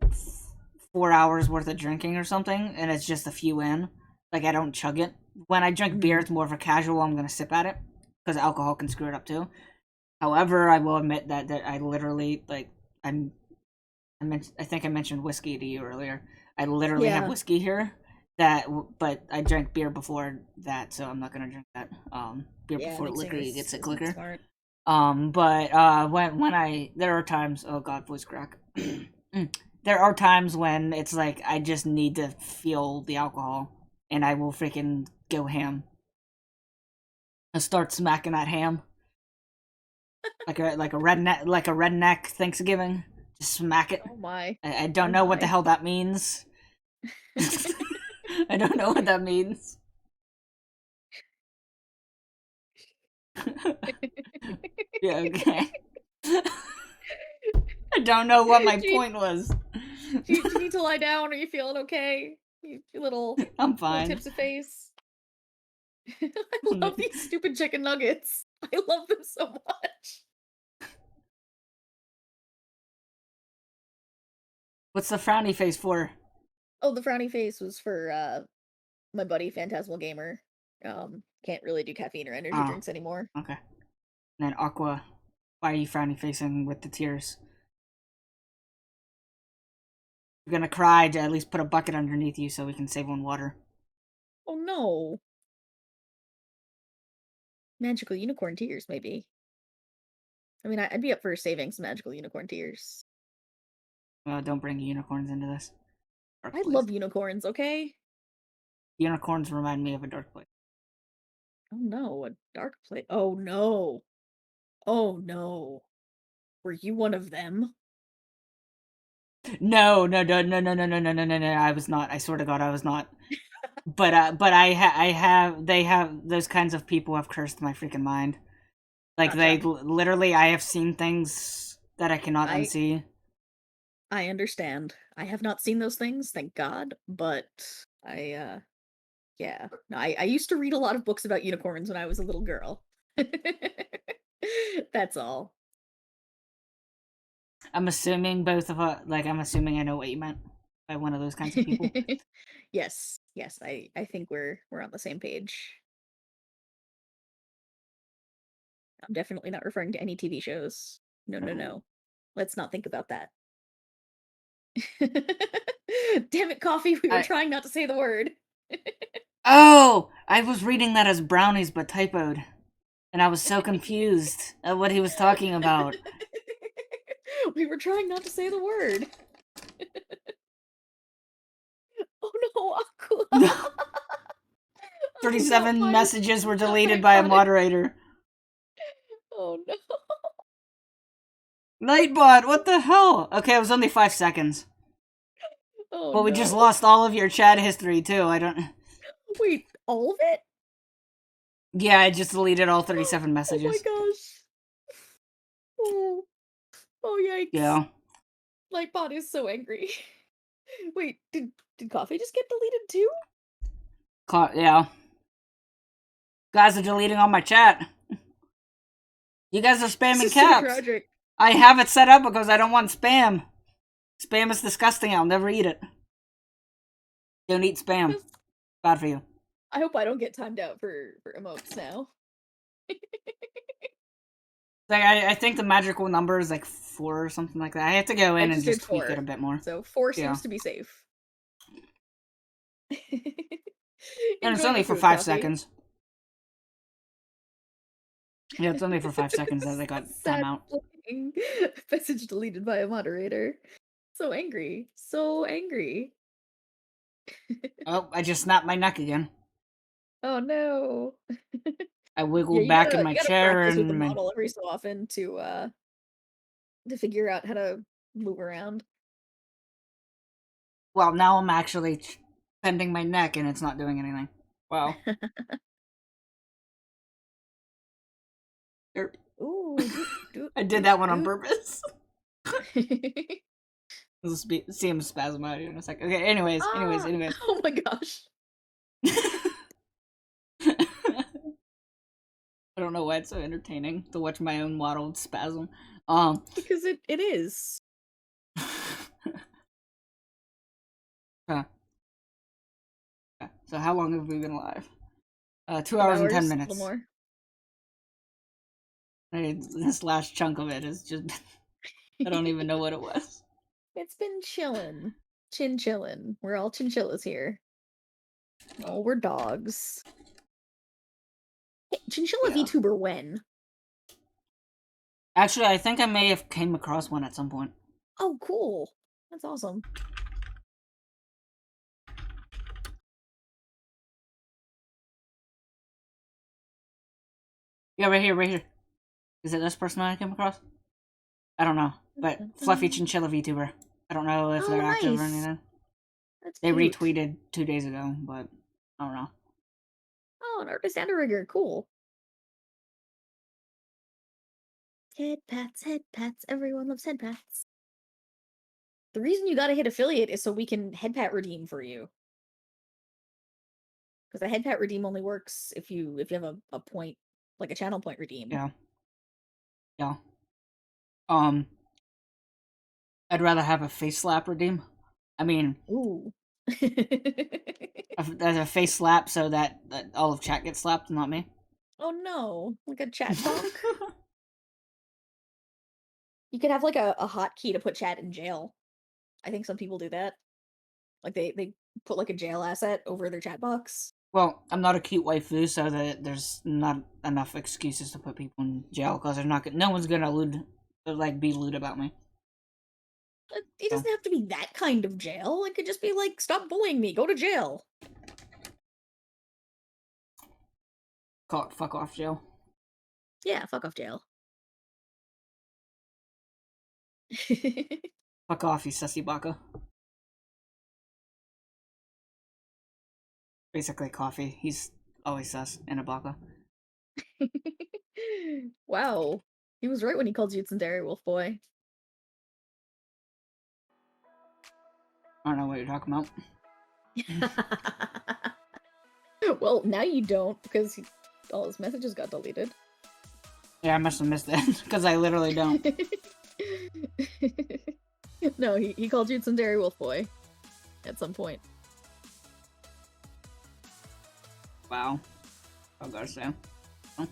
4 hours worth of drinking or something, and it's just a few in. Like, I don't chug it. When I drink beer, it's more of a casual. I'm gonna sip at it because alcohol can screw it up too. However, I will admit that I literally like I think I mentioned whiskey to you earlier. I literally have Yeah. whiskey here. But I drank beer before that, so I'm not gonna drink that. Beer Yeah, before mixing liquor, you get sick isn't liquor. smart. But when I there are times, oh god, voice crack. There are times when it's like I just need to feel the alcohol, and I will freaking go ham. I start smacking that ham like a redneck Thanksgiving. Just smack it. Oh my. I don't Oh know what the my. hell that means. I don't know what that means. Yeah, okay. I don't know what my Do you, point was. do you need to lie down? Are you feeling okay? You I'm little fine. tips of face. I love these stupid chicken nuggets. I love them so much. What's the frowny face for? Oh, the frowny face was for my buddy Phantasmal Gamer. Can't really do caffeine or energy Oh, drinks anymore. okay. And then Aqua, why are you frowny facing with the tears? You're gonna cry, at least put a bucket underneath you so we can save on water. Oh no. Magical unicorn tears, maybe. I mean, I'd be up for saving some magical unicorn tears. Don't bring unicorns into this. Dark I place. love unicorns, okay? Unicorns remind me of a dark place. Oh no, a dark place. Oh no. Oh no. Were you one of them? No, no, no, no, no, no, no, no, no, no, no. I was not. I swear to God, I was not. But I have. They have those kinds of people have cursed my freaking mind. Like they Gotcha. literally, I have seen things that I cannot I unsee. I understand. I have not seen those things, thank God, but yeah. No, I used to read a lot of books about unicorns when I was a little girl. That's all. I'm assuming both of us. Like I'm assuming I know what you meant by one of those kinds of people. Yes, yes, I think we're on the same page. I'm definitely not referring to any TV shows. No, no, no. Let's not think about that. Damn it, Coffee, we were I trying not to say the word. Oh, I was reading that as brownies but typoed, and I was so confused at what he was talking about. We were trying not to say the word. Oh no, Aqua. I did not 37 find messages were not deleted find by a Cottage. moderator. Oh no. Nightbot, what the hell? Okay, it was only 5 seconds. Oh But we just no. lost all of your chat history too. I don't. Wait, all of it? Yeah, I just deleted all 37 Oh my messages. gosh. Oh, oh yikes. Yeah. Lightbot is so angry. Wait, did Coffee just get deleted too? Yeah. Guys are deleting all my chat. You guys are This spamming is so caps. tragic. I have it set up because I don't want spam. Spam is disgusting. I'll never eat it. Don't eat spam. Bad for you. I hope I don't get timed out for emotes now. Like I think the magical number is like 4 or something like that. I have to go I in and just did just tweak it 4. a bit more. So 4 Yeah. seems to be safe. And it's Enjoy only your for food, 5 Coffee. seconds. Yeah, it's only for 5 seconds that they got time out. Message deleted by a moderator. So angry. So angry. Oh, I just snapped my neck again. Oh no. I Yeah, wiggled back in my you gotta chair practice with the and model every so often to figure out how to move around. well, now I'm actually bending my neck and it's not doing anything. Wow. Ooh, I did that one on purpose. See him spasm out here in a second. Okay, anyways. Ah! Oh my gosh. I don't know why it's so entertaining to watch my own model spasm. Because it is. Okay. So how long have we been live? 2 2 hours and 10 A minutes. little more. This last chunk of it is just... I don't even know what it was. It's been chillin'. Chillin'. We're all chinchillas here. Oh, we're dogs. Hey, chinchilla Yeah. VTuber when? Actually, I think I may have came across one at some point. Oh, cool. That's awesome. Yeah, right here, right here. Is it this person I came across? I don't know, but Fluffy Chinchilla VTuber. I don't know if they're active or nice. anything. That's They cute. retweeted 2 days ago, but I don't know. Oh, an artist and a rigger. Cool. Head pats, everyone loves head pats. The reason you gotta hit affiliate is so we can head pat redeem for you. Because a head pat redeem only works if you have a point, like a channel point redeem. Yeah. Yeah. I'd rather have a face slap redeem. I mean, Ooh. there's a face slap so that all of chat gets slapped, not me. Oh no, like a chat bonk? You could have like a hotkey to put chat in jail. I think some people do that. Like they put like a jail asset over their chat box. Well, I'm not a cute waifu, so that there's not enough excuses to put people in jail because no one's gonna be lewd about me. It doesn't have to be that kind of jail. It could just be like, stop bullying me, go to jail. Call it fuck off jail. Yeah, fuck off jail. Fuck off, you sussy baka. Basically coffee. He's always sus in a baka. Wow. He was right when he called you Tsundere Wolf Boy. I don't know what you're talking about. Well, now you don't, because all his messages got deleted. Yeah, I must have missed it, because I literally don't. No, he called you Tsundere Wolf Boy at some point. Wow. I gotta say. Oh.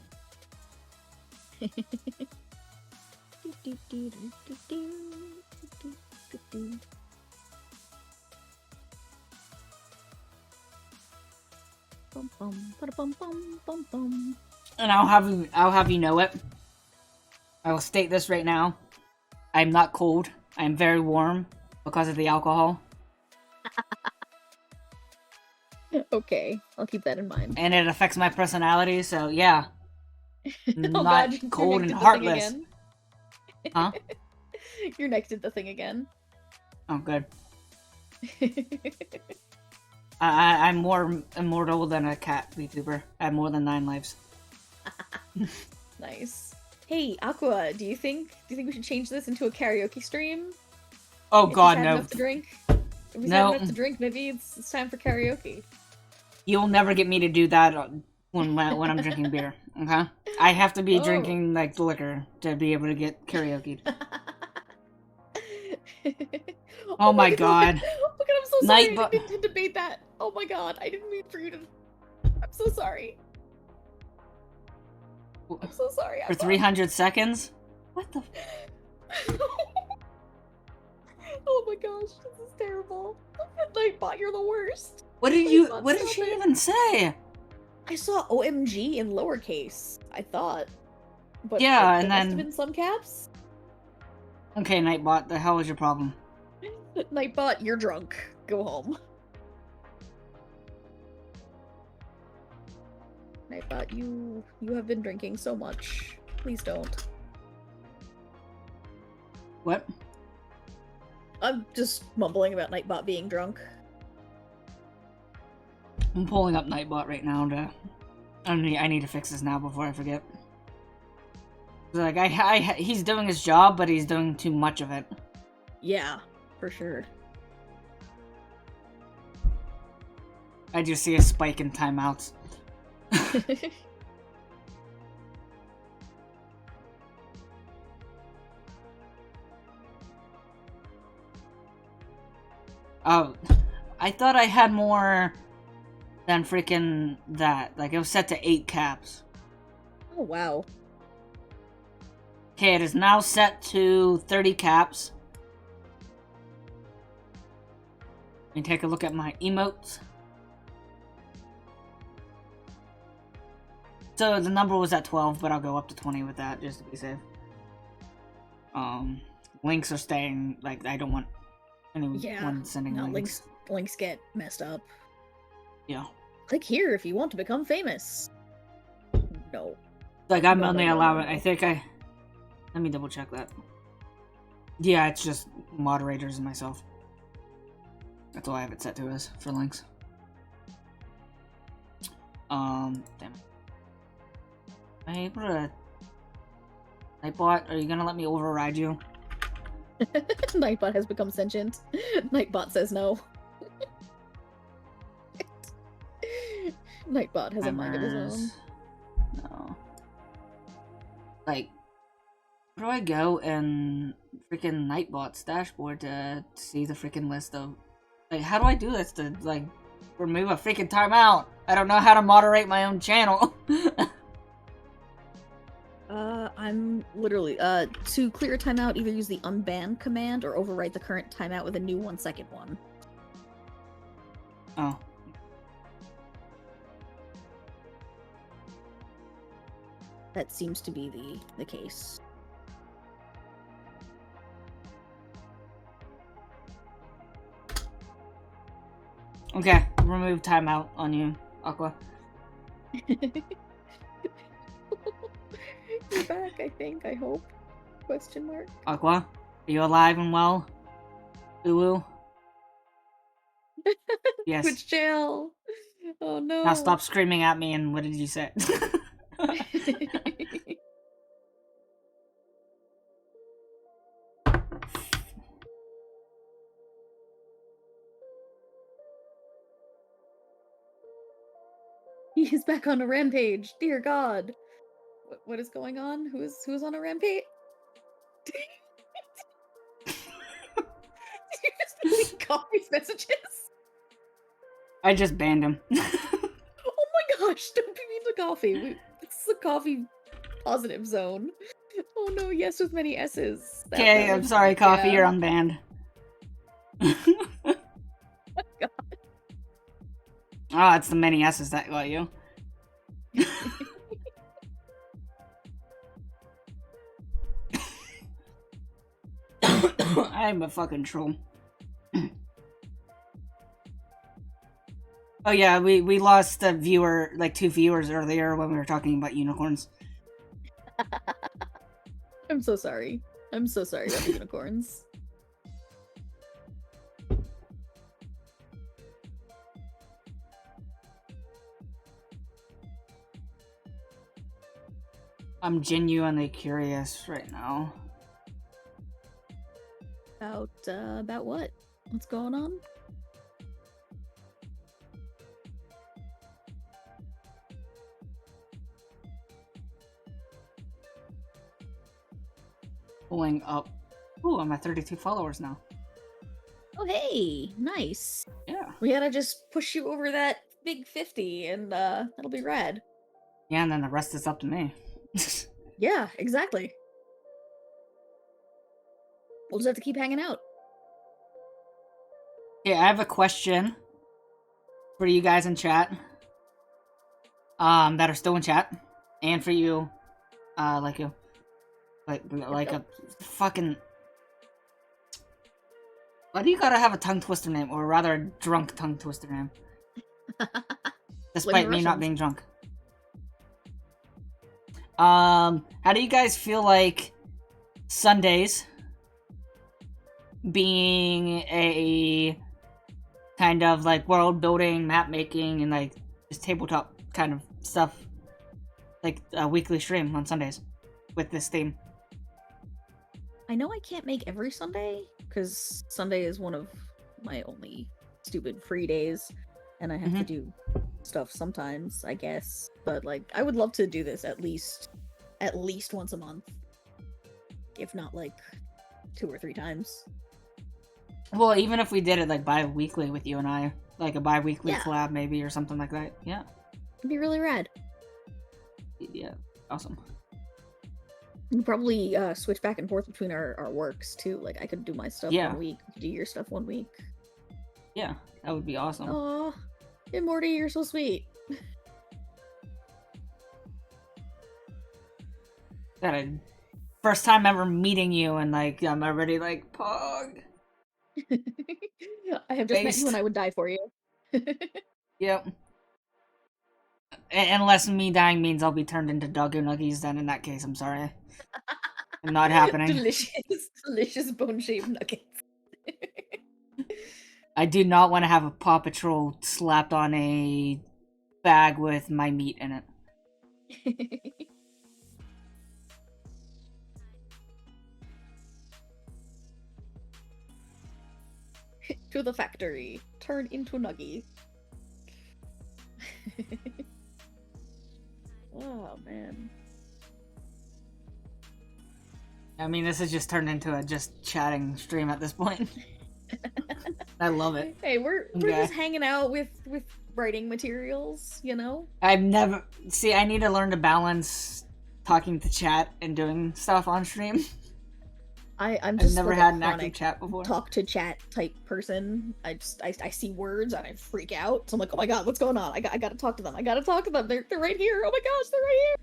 And I'll have you know it. I will state this right now. I'm not cold. I am very warm because of the alcohol. Okay, I'll keep that in mind. And it affects my personality, so yeah. Oh Not God, cold and heartless. Huh? You're next to the thing again. Oh, good. I'm more immortal than a cat VTuber. I have more than 9 lives. Nice. Hey, Aqua, do you think we should change this into a karaoke stream? Oh God, no. Enough to drink? If we have enough to drink, maybe it's time for karaoke. You'll never get me to do that when I'm drinking beer. Okay, I have to be drinking like liquor to be able to get karaoke. Oh my God! Look, I'm so sorry. I didn't mean to debate that. Oh my God, I didn't mean for you to. I'm so sorry. I'm so sorry. For 300 seconds? What the? Oh my gosh, this is terrible. Nightbot, you're the worst. What did she even say? I saw OMG in lowercase, I thought. But yeah, and must then have been some caps? Okay, Nightbot, the hell is your problem? Nightbot, you're drunk. Go home. Nightbot, you have been drinking so much. Please don't. What? I'm just mumbling about Nightbot being drunk. I'm pulling up Nightbot right now I need to fix this now before I forget. Like he's doing his job, but he's doing too much of it. Yeah, for sure. I just see a spike in timeouts. Oh, I thought I had more than freaking that. Like, it was set to 8 caps. Oh, wow. Okay, it is now set to 30 caps. Let me take a look at my emotes. So the number was at 12, but I'll go up to 20 with that, just to be safe. Links are staying, like, I don't want anyone sending links. Links get messed up. Yeah. Click here if you want to become famous. No. Like, I'm only allowing, I think let me double check that. Yeah, it's just moderators and myself. That's all I have it set to as for links. Damn it. Am I able to... Nightbot, are you gonna let me override you? Nightbot has become sentient. Nightbot says no. Nightbot has a mind of his own. No. Like, where do I go in freaking Nightbot's dashboard to see the freaking list of... Like, how do I do this to, like, remove a freaking timeout? I don't know how to moderate my own channel. I'm literally, to clear a timeout, either use the unban command or overwrite the current timeout with a new 1-second one. Oh. That seems to be the case. Okay, remove timeout on you, Aqua. You're back, I think, I hope. Question mark. Aqua, are you alive and well? Uwu? Yes. Which jail? Oh no. Now stop screaming at me and what did you say? He is back on a rampage. Dear God. What is going on? Who's on a rampage? Did you just delete Coffee's messages? I just banned him. Oh my gosh, don't be mean to Coffee. This is a Coffee positive zone. Oh no, yes with many S's. Okay, I'm sorry, Coffee, you're unbanned. Oh my God. Oh, it's the many S's that got you. I'm a fucking troll. Oh yeah, we lost a viewer, like 2 viewers earlier when we were talking about unicorns. I'm so sorry. I'm so sorry about the unicorns. I'm genuinely curious right now. About what? What's going on? Pulling up. Ooh, I'm at 32 followers now. Oh hey, nice. Yeah. We gotta just push you over that big 50 and that'll be rad. Yeah, and then the rest is up to me. Yeah, exactly. We'll just have to keep hanging out. Yeah, I have a question for you guys in chat. That are still in chat. And for you, like a fucking... Why do you gotta have a tongue twister name, or rather a drunk tongue twister name? Despite me not being drunk. How do you guys feel like Sundays being a kind of like world building, map making, and like just tabletop kind of stuff, like a weekly stream on Sundays with this theme? I know I can't make every Sunday because Sunday is one of my only stupid free days, and I have to do stuff sometimes, I guess. But like, I would love to do this at least once a month, if not like 2 or 3 times. Well, even if we did it like bi-weekly with you and I, like a bi-weekly Yeah. collab maybe or something like that. Yeah. It'd be really rad. Yeah. Awesome. We could probably switch back and forth between our works too. Like I could do my stuff Yeah. 1 week, you could do your stuff 1 week. Yeah, that would be awesome. Aw, and Morty, you're so sweet. That first time ever meeting you, and like I'm already like Pog. I have just met you and I would die for you. Yep. Unless me dying means I'll be turned into doggo nuggies, then in that case, I'm sorry. Not happening. Delicious bone-shaped nuggets. I do not want to have a Paw Patrol slapped on a bag with my meat in it. To the factory. Turn into Nuggy. Oh, man. I mean, this has just turned into a just chatting stream at this point. I love it. Hey, we're just hanging out with writing materials, you know? I've never... See, I need to learn to balance talking to chat and doing stuff on stream. I'm just I've never like had an active chat before. Talk to chat type person. I see words and I freak out. So I'm like, oh my god, what's going on? I gotta talk to them. I gotta talk to them. They're right here. Oh my gosh, they're right here.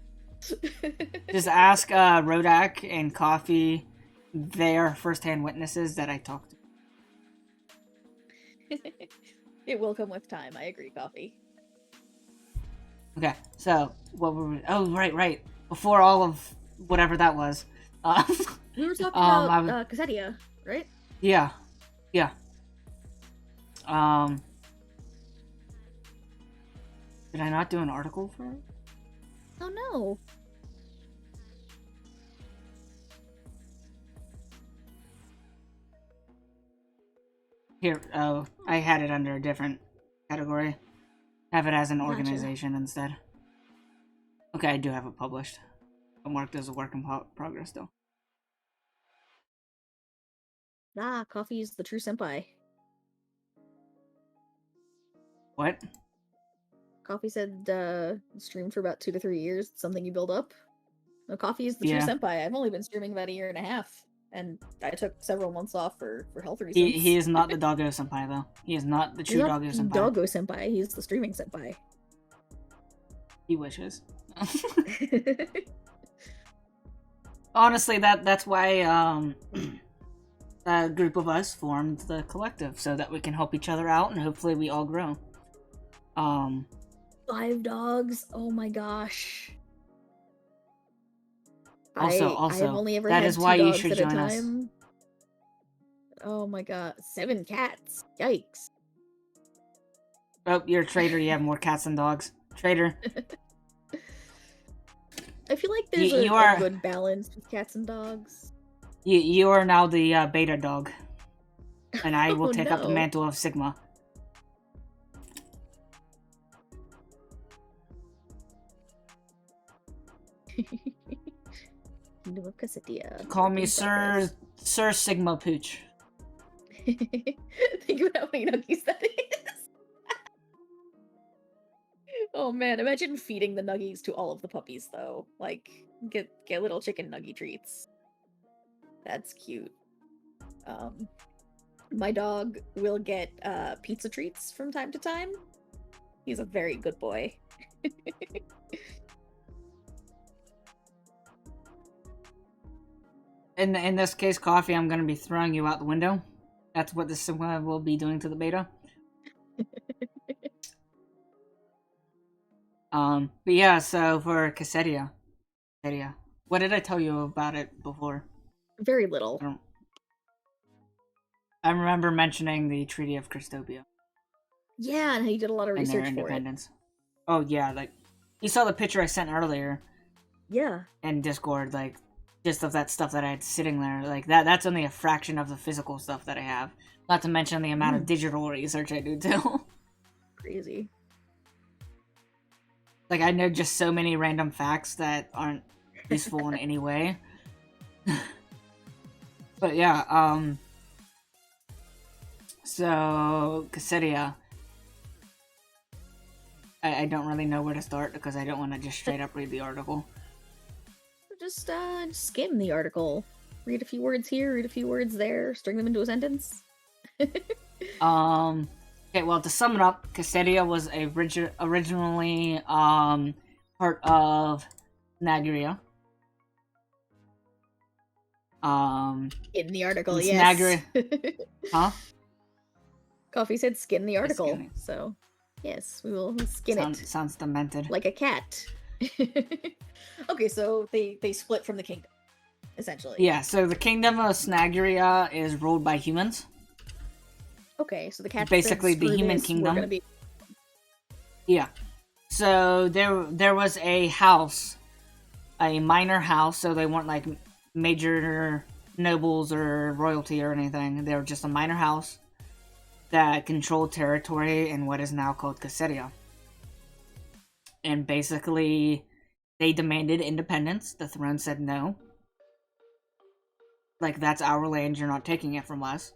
Just ask Rodak and Coffee. They are first-hand witnesses that I talked to. It will come with time. I agree, Coffee. Okay, so what were we? Oh, right. Before all of whatever that was. We were talking about Cassedia, right? Yeah. Did I not do an article for it? Oh no. Here, oh, I had it under a different category. Have it as an organization instead. Okay, I do have it published. It marked as a work in progress though. Ah, Coffee's the true senpai. What? Coffee said streamed for about 2 to 3 years. It's something you build up. No, Coffee is the true senpai. I've only been streaming about 1.5 years, and I took several months off for health reasons. He is not the doggo senpai though. He is not the true doggo senpai. Doggo senpai. He's the streaming senpai. He wishes. Honestly, that's why a group of us formed the collective so that we can help each other out and hopefully we all grow. 5 dogs. Oh my gosh. Also, I've only ever that had is 2 why you dogs should at join a us. time. Oh my god, 7 cats. Yikes. Oh, you're a traitor. You have more cats than dogs. Traitor. I feel like there's a good balance with cats and dogs. You are now the beta dog. And I will take up the no. mantle of Sigma. Kingdom of Cassedia. Call me Sir Sigma Pooch. Think about how many nuggies that is. Oh man, imagine feeding the nuggies to all of the puppies though. Like, get little chicken nuggie treats. That's cute. My dog will get pizza treats from time to time. He's a very good boy. In this case, Coffee, I'm gonna be throwing you out the window. That's what this Sigma will be doing to the beta. But yeah, so for Cassedia, what did I tell you about it before? Very little. I remember mentioning the Treaty of Cristobia. Yeah, and he did a lot of research for it. Oh yeah, like you saw the picture I sent earlier. Yeah. In Discord, like just of that stuff that I had sitting there, like that's only a fraction of the physical stuff that I have. Not to mention the amount of digital research I do too. Crazy. Like I know just so many random facts that aren't useful in any way. But yeah, So, Cassidia. I don't really know where to start because I don't want to just straight up read the article. Just skim the article. Read a few words here, read a few words there, string them into a sentence. Okay, well, to sum it up, Cassidia was originally part of Nagria. In the article, yes. Nagria. Huh? Coffee said skin the article, so yes, we will skin it. Sounds demented. Like a cat. Okay, so they split from the kingdom, essentially. Yeah, so the kingdom of Snagria is ruled by humans. Okay, so the cat basically the human kingdom. Yeah. So there was a house, a minor house, so they weren't like major nobles or royalty or anything. They were just a minor house that controlled territory in what is now called Cassidia. And basically, they demanded independence. The throne said no. Like, that's our land, you're not taking it from us.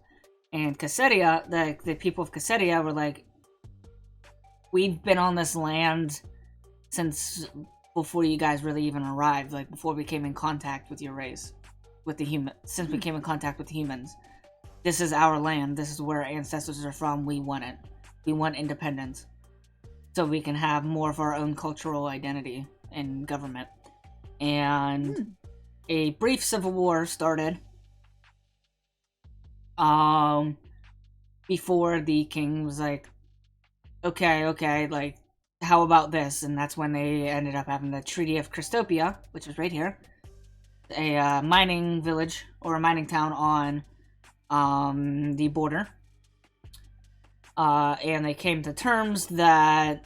And Cassidia, the people of Cassidia were like, we've been on this land since before you guys really even arrived, like before we came in contact with your race, with the since we came in contact with humans. This is our land, this is where our ancestors are from, we want it. We want independence. So we can have more of our own cultural identity and government. And a brief civil war started before the king was like, okay, like, how about this? And that's when they ended up having the Treaty of Crystopia, which is right here. A mining village, or a mining town on the border. And they came to terms that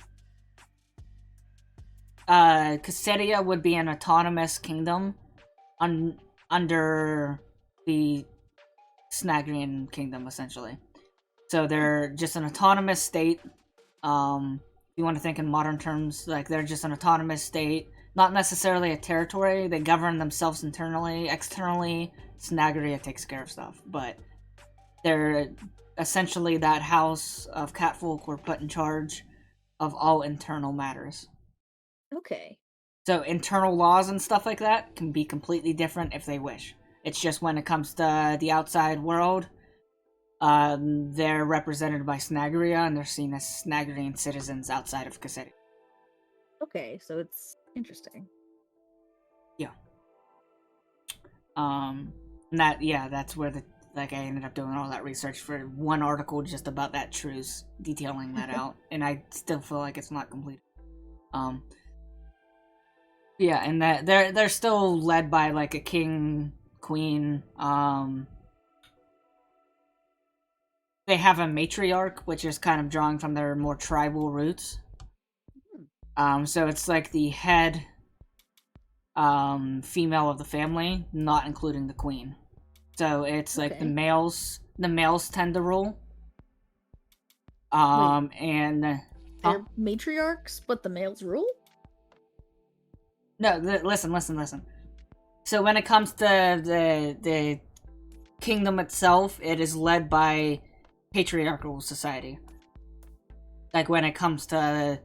Cassidia would be an autonomous kingdom under the Snagrian kingdom, essentially. So they're just an autonomous state. You want to think in modern terms, like they're just an autonomous state, not necessarily a territory. They govern themselves internally. Externally, Snagria takes care of stuff, but they're essentially that house of catfolk were put in charge of all internal matters. Okay. So internal laws and stuff like that can be completely different if they wish. It's just when it comes to the outside world, they're represented by Snagria, and they're seen as Snagrian citizens outside of Cassidia. Okay, so it's interesting. Yeah. That's where I ended up doing all that research for one article just about that truce, detailing that out, and I still feel like it's not complete. Yeah, and that they're still led by like a king, queen. They have a matriarch, which is kind of drawing from their more tribal roots. So it's like the head female of the family, not including the queen. So it's like the males tend to rule. And they're matriarchs, but the males rule? No, listen. So when it comes to the kingdom itself, it is led by patriarchal society. Like when it comes to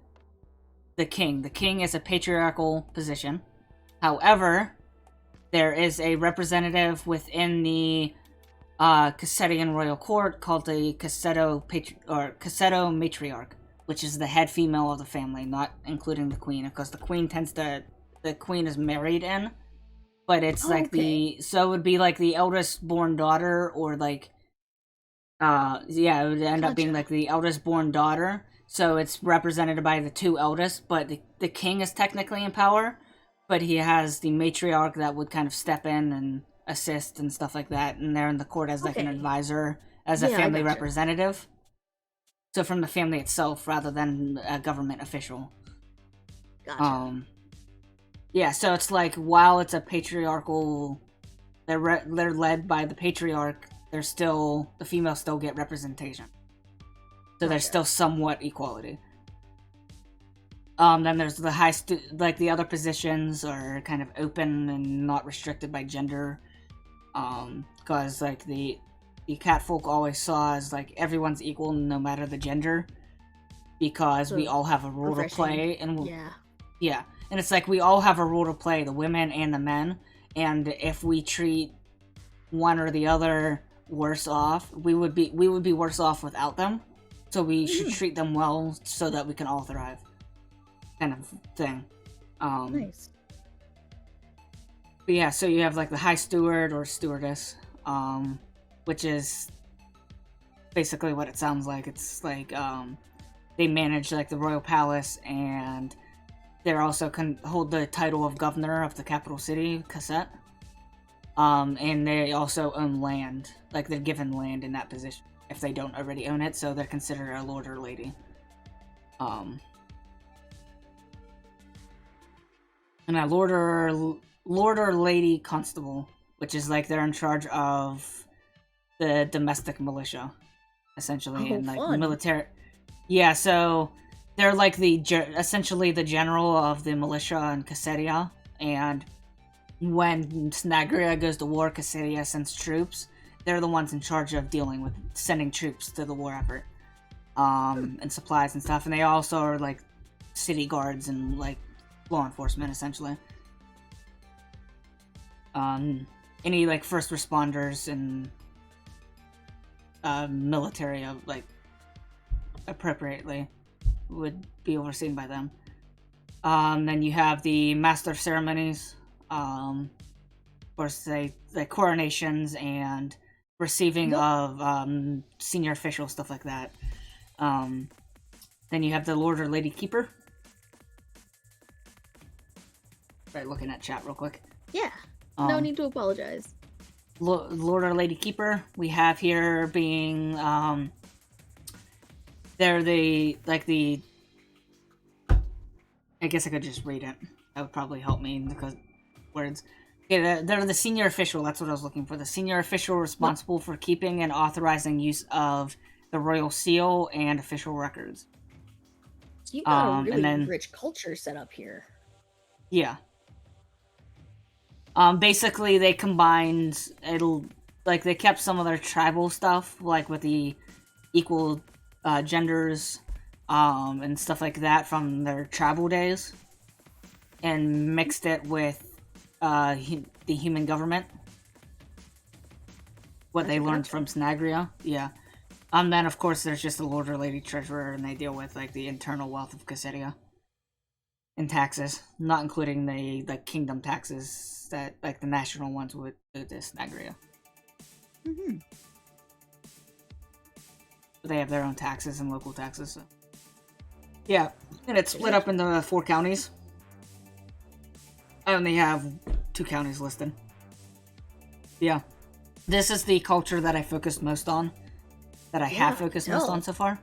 the king is a patriarchal position. However, there is a representative within the Cassetian royal court called the Cassetto matriarch, which is the head female of the family, not including the queen, because the queen is married in, but it's so it would be like the eldest born daughter, or like it would end up being like the eldest born daughter, so it's represented by the two eldest, but the king is technically in power, but he has the matriarch that would kind of step in and assist and stuff like that, and they're in the court as like an advisor, as a family representative, so from the family itself rather than a government official. Gotcha. Yeah, so it's like, while it's a patriarchal, they're led by the patriarch, the females still get representation. So there's still somewhat equality. Then there's the the other positions are kind of open and not restricted by gender. Because like the the cat folk always saw as like everyone's equal no matter the gender, because So we all have a role to refreshing. play, and Yeah. and it's like we all have a role to play, the women and the men, and if we treat one or the other worse off, we would be worse off without them. So we should treat them well so that we can all thrive, kind of thing. Nice. But yeah, so you have like the high steward or stewardess, which is basically what it sounds like. It's like they manage like the royal palace, and they're also hold the title of governor of the capital city, Cassette. And they also own land, like they're given land in that position if they don't already own it, so they're considered a lord or lady. And a lord or lady constable, which is like they're in charge of the domestic militia, essentially, and like fun. military. Yeah, so they're like essentially the general of the militia in Cassedia, and when Snagria goes to war, Cassedia sends troops. They're the ones in charge of dealing with sending troops to the war effort, and supplies and stuff. And they also are like city guards and like law enforcement, essentially. Any like first responders and military like appropriately would be overseen by them. Then you have the master of ceremonies. Of course, they like coronations and receiving of senior officials, stuff like that. Then you have the Lord or Lady Keeper. Right, looking at chat real quick. Yeah. No need to apologize. Lord or Lady Keeper, we have here being they're the I guess I could just read it. That would probably help me because words. Yeah, they're the senior official. That's what I was looking for. The senior official responsible for keeping and authorizing use of the royal seal and official records. So you've got a really rich culture set up here. Yeah. Basically, they combined they kept some of their tribal stuff, like with the equal genders, and stuff like that from their tribal days, and mixed it with the human government, what they learned from Snagria. Yeah. Then of course there's just a lord or lady treasurer, and they deal with like the internal wealth of Cassedia and taxes, not including the like kingdom taxes that like the national ones would do to Snagria. But they have their own taxes and local taxes. So. Yeah, and it's split up into 4 counties. I only have 2 counties listed. Yeah. This is the culture that I focused most on. That I have focused most on so far.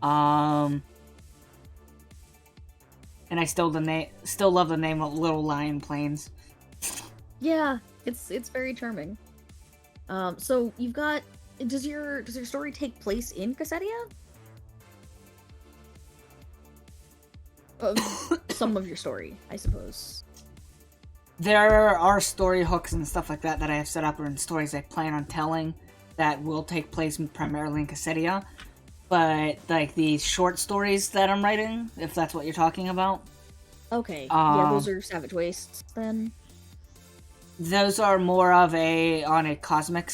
And I still love the name of Little Lion Plains. Yeah, it's very charming. So you've got does your story take place in Cassedia? Some of your story, I suppose. There are story hooks and stuff like that I have set up, or in stories I plan on telling that will take place primarily in Cassedia. But, like, the short stories that I'm writing, if that's what you're talking about. Okay, yeah, those are Savage Wastes, then? Those are more of on a cosmic,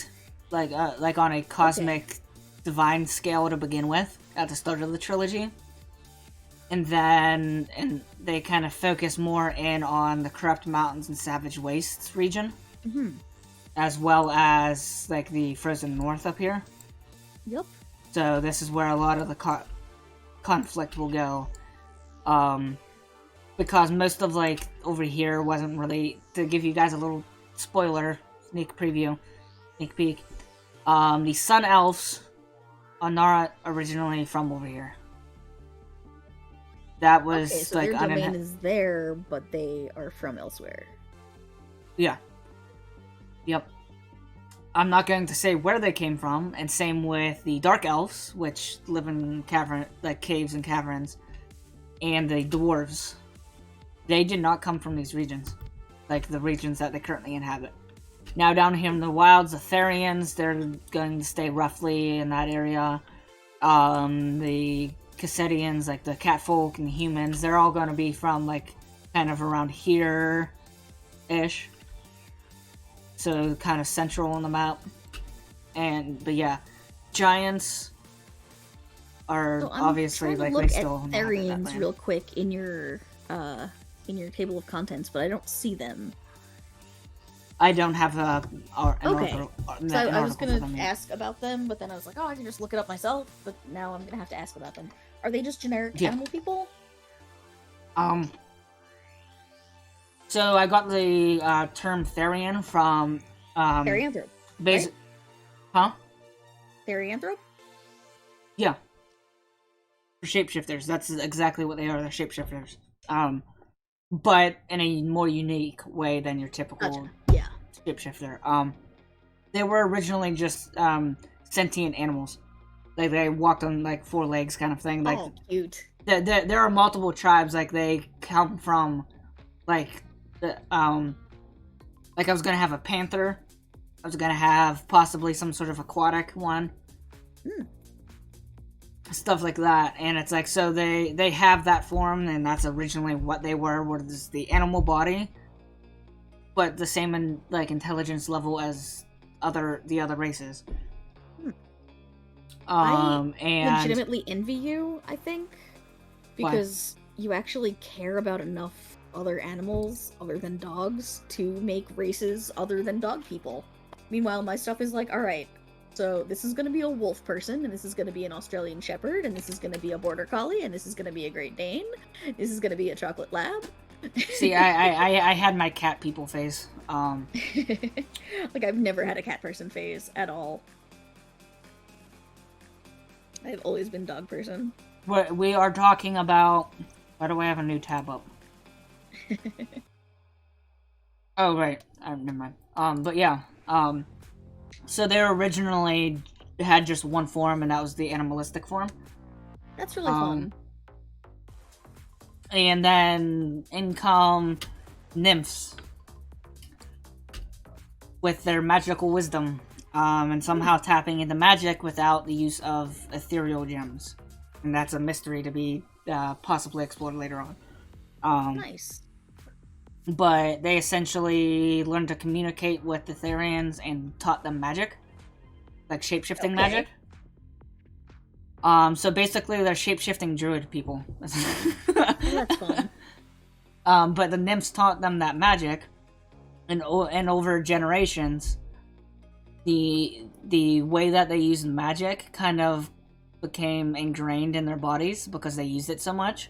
on a cosmic divine scale to begin with, at the start of the trilogy. And then they kind of focus more in on the Corrupt Mountains and Savage Wastes region. As well as, like, the Frozen North up here. Yep. So this is where a lot of the conflict will go. Because most of, like, over here wasn't really... To give you guys a little spoiler, sneak peek. The Sun Elves are not originally from over here. That was, okay, so like... their domain is there, but they are from elsewhere. Yeah. Yep. I'm not going to say where they came from, and same with the Dark Elves, which live in caves and caverns, and the Dwarves. They did not come from these regions, like the regions that they currently inhabit. Now down here in the wilds, the Therians, they're going to stay roughly in that area. The Cassetians, like the catfolk and the humans, they're all going to be from like kind of around here-ish. So kind of central on the map. But yeah, giants are So obviously I'm like trying they to still look at inhabit that Therians land. real quick in your table of contents, but I don't see them. I don't have an Okay. article. So I was gonna ask about them, but then I was like, oh, I can just look it up myself. But now I'm gonna have to ask about them. Are they just generic animal people? So I got the term Therian from Therianthrope, right? Huh? Therianthrope? Yeah. For shapeshifters, that's exactly what they are. They're shapeshifters. But in a more unique way than your typical Gotcha. Yeah. shapeshifter. They were originally just sentient animals. Like they walked on like 4 legs, kind of thing. Like, oh, cute. There are multiple tribes. Like they come from, like like I was gonna have a panther. I was gonna have possibly some sort of aquatic one. Stuff like that, and it's like, so they have that form, and that's originally what they were, was the animal body, but the same in like intelligence level as the other races. I and legitimately envy you, I think, because you actually care about enough other animals other than dogs to make races other than dog people. Meanwhile, my stuff is like, alright, so this is going to be a wolf person, and this is going to be an Australian Shepherd, and this is going to be a Border Collie, and this is going to be a Great Dane, this is going to be a Chocolate Lab. See, I had my cat people phase. Like, I've never had a cat person phase at all. I've always been dog person. What we are talking about... Why do I have a new tab up? Oh, right. Never mind. But yeah. So they originally had just one form, and that was the animalistic form. That's really fun. And then in come nymphs with their magical wisdom, and somehow tapping into magic without the use of ethereal gems. And that's a mystery to be possibly explored later on. Nice. But they essentially learned to communicate with the Therians and taught them magic. Like shape-shifting magic. So basically they're shape-shifting druid people. Oh, that's fun. But the nymphs taught them that magic, and over generations, the way that they used magic kind of became ingrained in their bodies because they used it so much.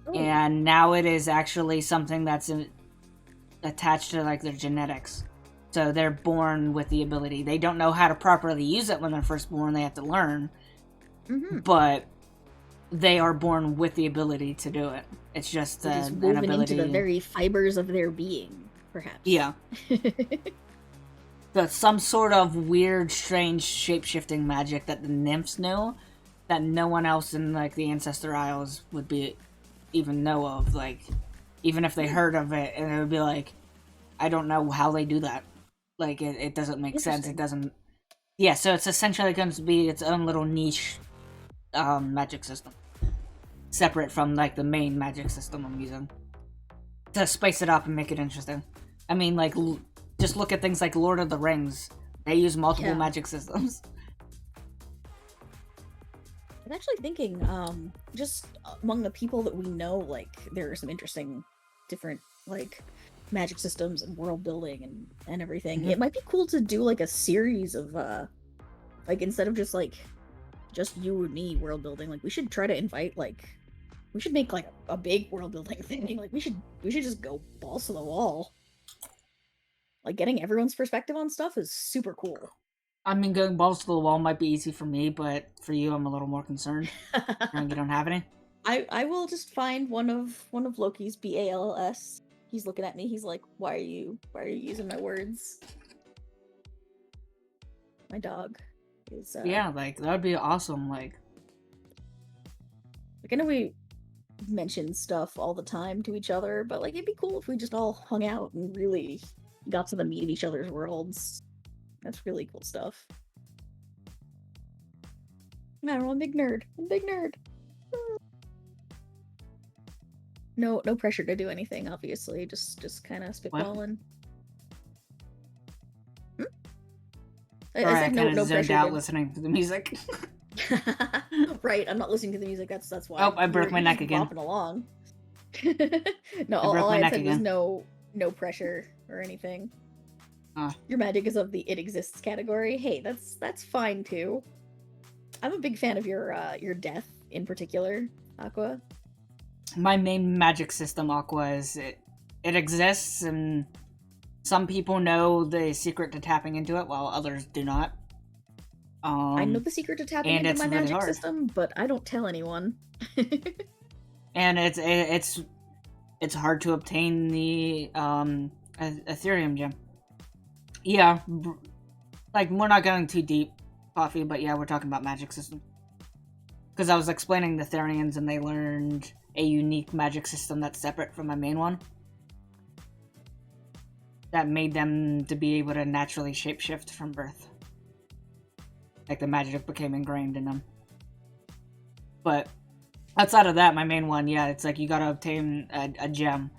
Ooh. And now it is actually something that's attached to like their genetics. So they're born with the ability. They don't know how to properly use it when they're first born. They have to learn. Mm-hmm. But they are born with the ability to do it. It's just an woven ability into the very fibers of their being, perhaps. Yeah. That's some sort of weird, strange shape-shifting magic that the nymphs knew that no one else in like the Ancestor Isles would even know of. Like, even if they heard of it, and it would be like, I don't know how they do that. Like, it doesn't make sense. It doesn't. Yeah, so it's essentially going to be its own little niche magic system, separate from like the main magic system I'm using to spice it up and make it interesting. I mean, like, just look at things like Lord of the Rings. They use multiple magic systems. I'm actually thinking, just among the people that we know, like, there are some interesting different, like, magic systems and world building and everything. Mm-hmm. It might be cool to do, like, a series of, like, instead of just, like, just you and me world building, like, we should try to invite, like, we should make, like, a big world building thing. Like, we should just go balls to the wall. Like, getting everyone's perspective on stuff is super cool. I mean, going balls to the wall might be easy for me, but for you, I'm a little more concerned. You don't have any? I will just find one of Loki's BALS. He's looking at me. He's like, "Why are you using my words?" My dog is. Yeah, like that would be awesome. Like I know we mention stuff all the time to each other, but like it'd be cool if we just all hung out and really, got to the meat of each other's worlds. That's really cool stuff. I don't know, I'm a big nerd. I'm a big nerd. No pressure to do anything, obviously. Just kind of spitballing. I Sorry, I said kind no of zoned pressure out to... listening to the music. Right, I'm not listening to the music. That's why. Oh, I broke my neck again. Bopping along. No, I broke all my I neck said was again. no pressure or anything. Ah. Your magic is of the it exists category. Hey, that's fine too. I'm a big fan of your death in particular, Aqua. My main magic system, Aqua, is it exists, and some people know the secret to tapping into it, while others do not. I know the secret to tapping and into it's my really magic hard. system, but I don't tell anyone. And it's hard to obtain the Ethereum gem. Yeah, like, we're not going too deep, Coffee, but yeah, we're talking about magic system. Because I was explaining the Therians, and they learned a unique magic system that's separate from my main one. That made them to be able to naturally shapeshift from birth. Like, the magic became ingrained in them. But outside of that, my main one, yeah, it's like you gotta obtain a gem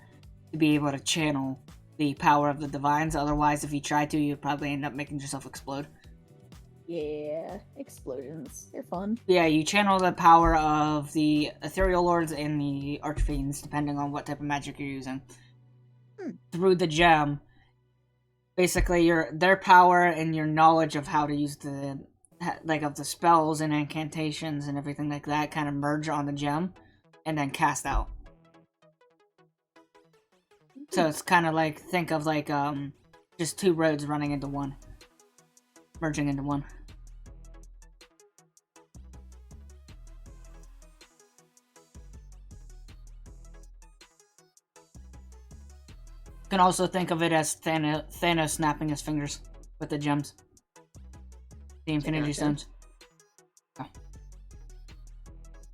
to be able to channel the power of the divines. Otherwise, if you try to, you'd probably end up making yourself explode. Yeah, explosions. They're fun. Yeah, you channel the power of the ethereal lords and the archfiends, depending on what type of magic you're using. Through the gem, basically their power and your knowledge of how to use the of the spells and incantations and everything like that kind of merge on the gem and then cast out. So it's kind of like, think of like just two roads running into one, merging into one. You can also think of it as Thanos snapping his fingers with the gems. The Infinity Stones. Oh.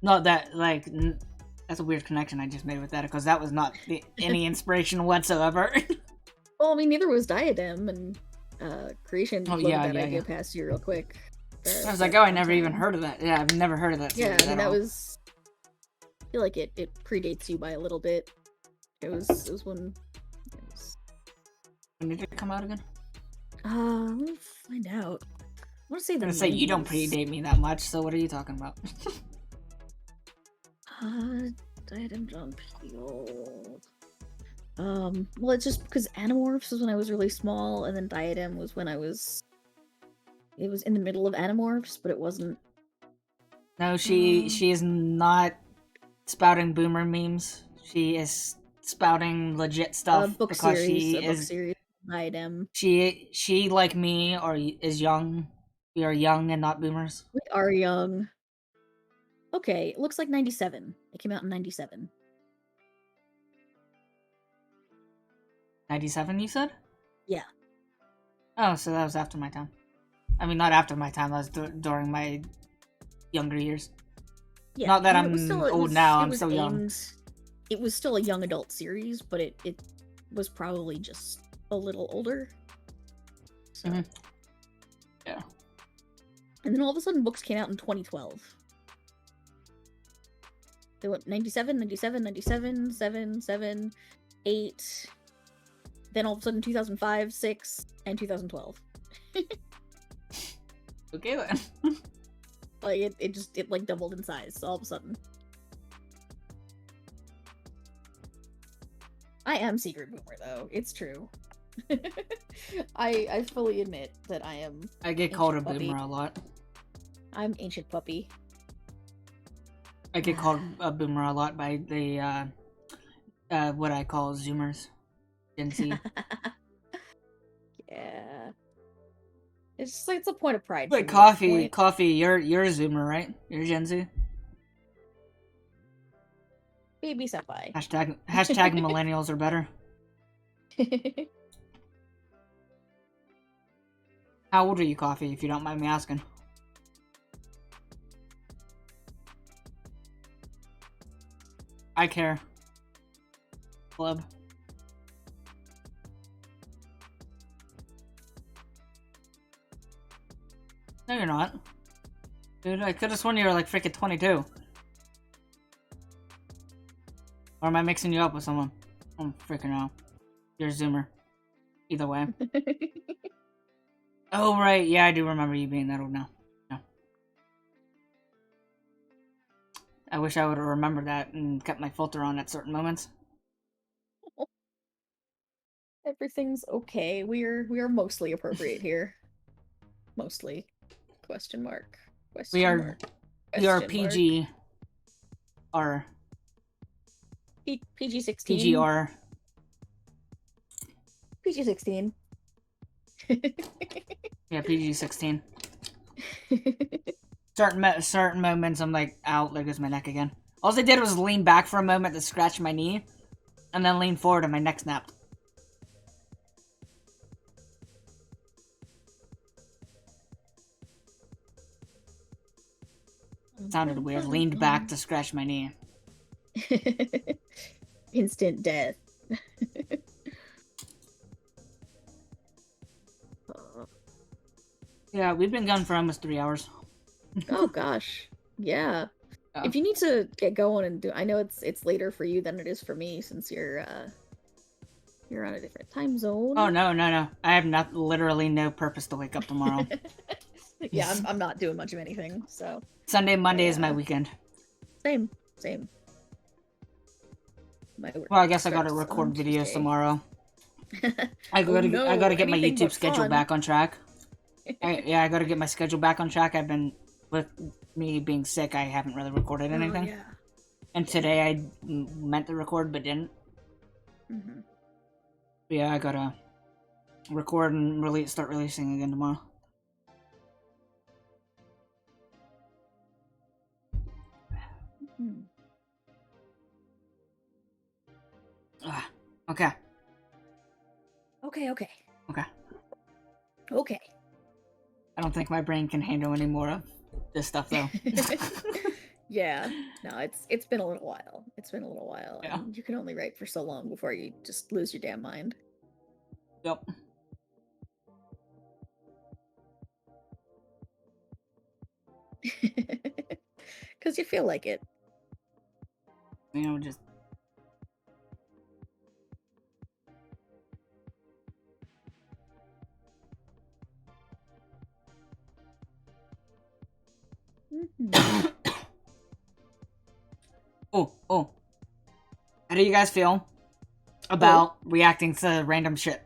Not that, like, that's a weird connection I just made with that, because that was not any inspiration whatsoever. Well, I mean, neither was Diadem, and Creation floated that idea past you real quick. I was like, oh, I never even heard of that. Yeah, I've never heard of that. Yeah, I mean, that was... I feel like it predates you by a little bit. It was when... When did it come out again? Let me find out. I want to say I'm gonna say you don't predate me that much, so what are you talking about? Diadem John Peel. Well, it's just because Animorphs was when I was really small, and then Diadem was when I was... It was in the middle of Animorphs, but it wasn't... No, she is not spouting boomer memes. She is spouting legit stuff book because series, she is... book series, Diadem. She, like me, is young. We are young and not boomers. We are young. Okay, it looks like 97. It came out in 97. 97, you said? Yeah. Oh, so that was after my time. I mean, not after my time. That was during my younger years. Yeah. Not that I'm old now. I'm still young. It was still a young adult series, but it was probably just a little older. So. Mm-hmm. Yeah. And then all of a sudden, books came out in 2012. They went 97, 97, 97, 7, 7, 8. Then all of a sudden, 2005, 6, and 2012. Okay then. Like it like doubled in size all of a sudden. I am secret boomer though. It's true. I fully admit that I am. I get called a boomer a lot. I'm ancient puppy. I get called a boomer a lot by the what I call Zoomers. Gen Z. Yeah. It's just like, it's a point of pride. Wait, Coffee, you're a Zoomer, right? You're Gen Z? Baby senpai. Hashtag millennials are better. How old are you, Coffee, if you don't mind me asking? I care. Club. No, you're not. Dude, I could have sworn you were like freaking 22. Or am I mixing you up with someone? I don't freaking know. You're a Zoomer. Either way. Oh, right. Yeah, I do remember you being that old now. Yeah. I wish I would have remembered that and kept my filter on at certain moments. Everything's okay. We are mostly appropriate here. Mostly. Question mark. Question We are mark. we are Question mark. PG R. PG-16. PGR. PG-16. Yeah, PG-16. Certain moments I'm like, ow, there goes my neck again. All I did was lean back for a moment to scratch my knee, and then lean forward and my neck snapped. It sounded weird. Leaned back to scratch my knee. Instant death. Yeah, we've been gone for almost 3 hours. Oh gosh. Yeah. If you need to get going and do, I know it's later for you than it is for me since you're on a different time zone. Oh no. I have literally no purpose to wake up tomorrow. Yeah, I'm not doing much of anything, so. Monday is my weekend. Same. Well, I guess I gotta record videos tomorrow. I gotta get my YouTube schedule back on track. I gotta get my schedule back on track. I've been, with me being sick, I haven't really recorded anything. Yeah. And today I meant to record but didn't. Mm-hmm. Yeah, I gotta record and start releasing again tomorrow. Okay. Okay. I don't think my brain can handle any more of this stuff, though. Yeah. No, it's been a little while. Yeah. And you can only write for so long before you just lose your damn mind. Yep. Because you feel like it. You know, just... Oh. How do you guys feel about reacting to random shit?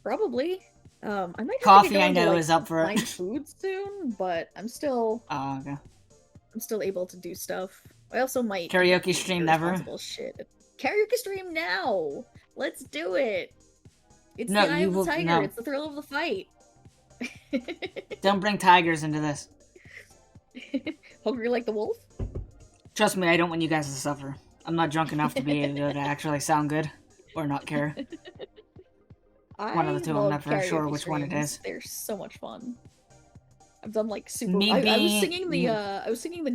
Probably. I might Coffee, I know, is up for it. find food soon, but I'm still. Oh, okay. I'm still able to do stuff. I also might karaoke stream never. Shit. Karaoke stream now. Let's do it. It's no, the eye of the tiger. No. It's the thrill of the fight. Don't bring tigers into this. Hungry like the wolf? Trust me, I don't want you guys to suffer. I'm not drunk enough to be able to actually sound good or not care. One of the two. I'm not very sure which one it is. They're so much fun. I've done like super. I was singing the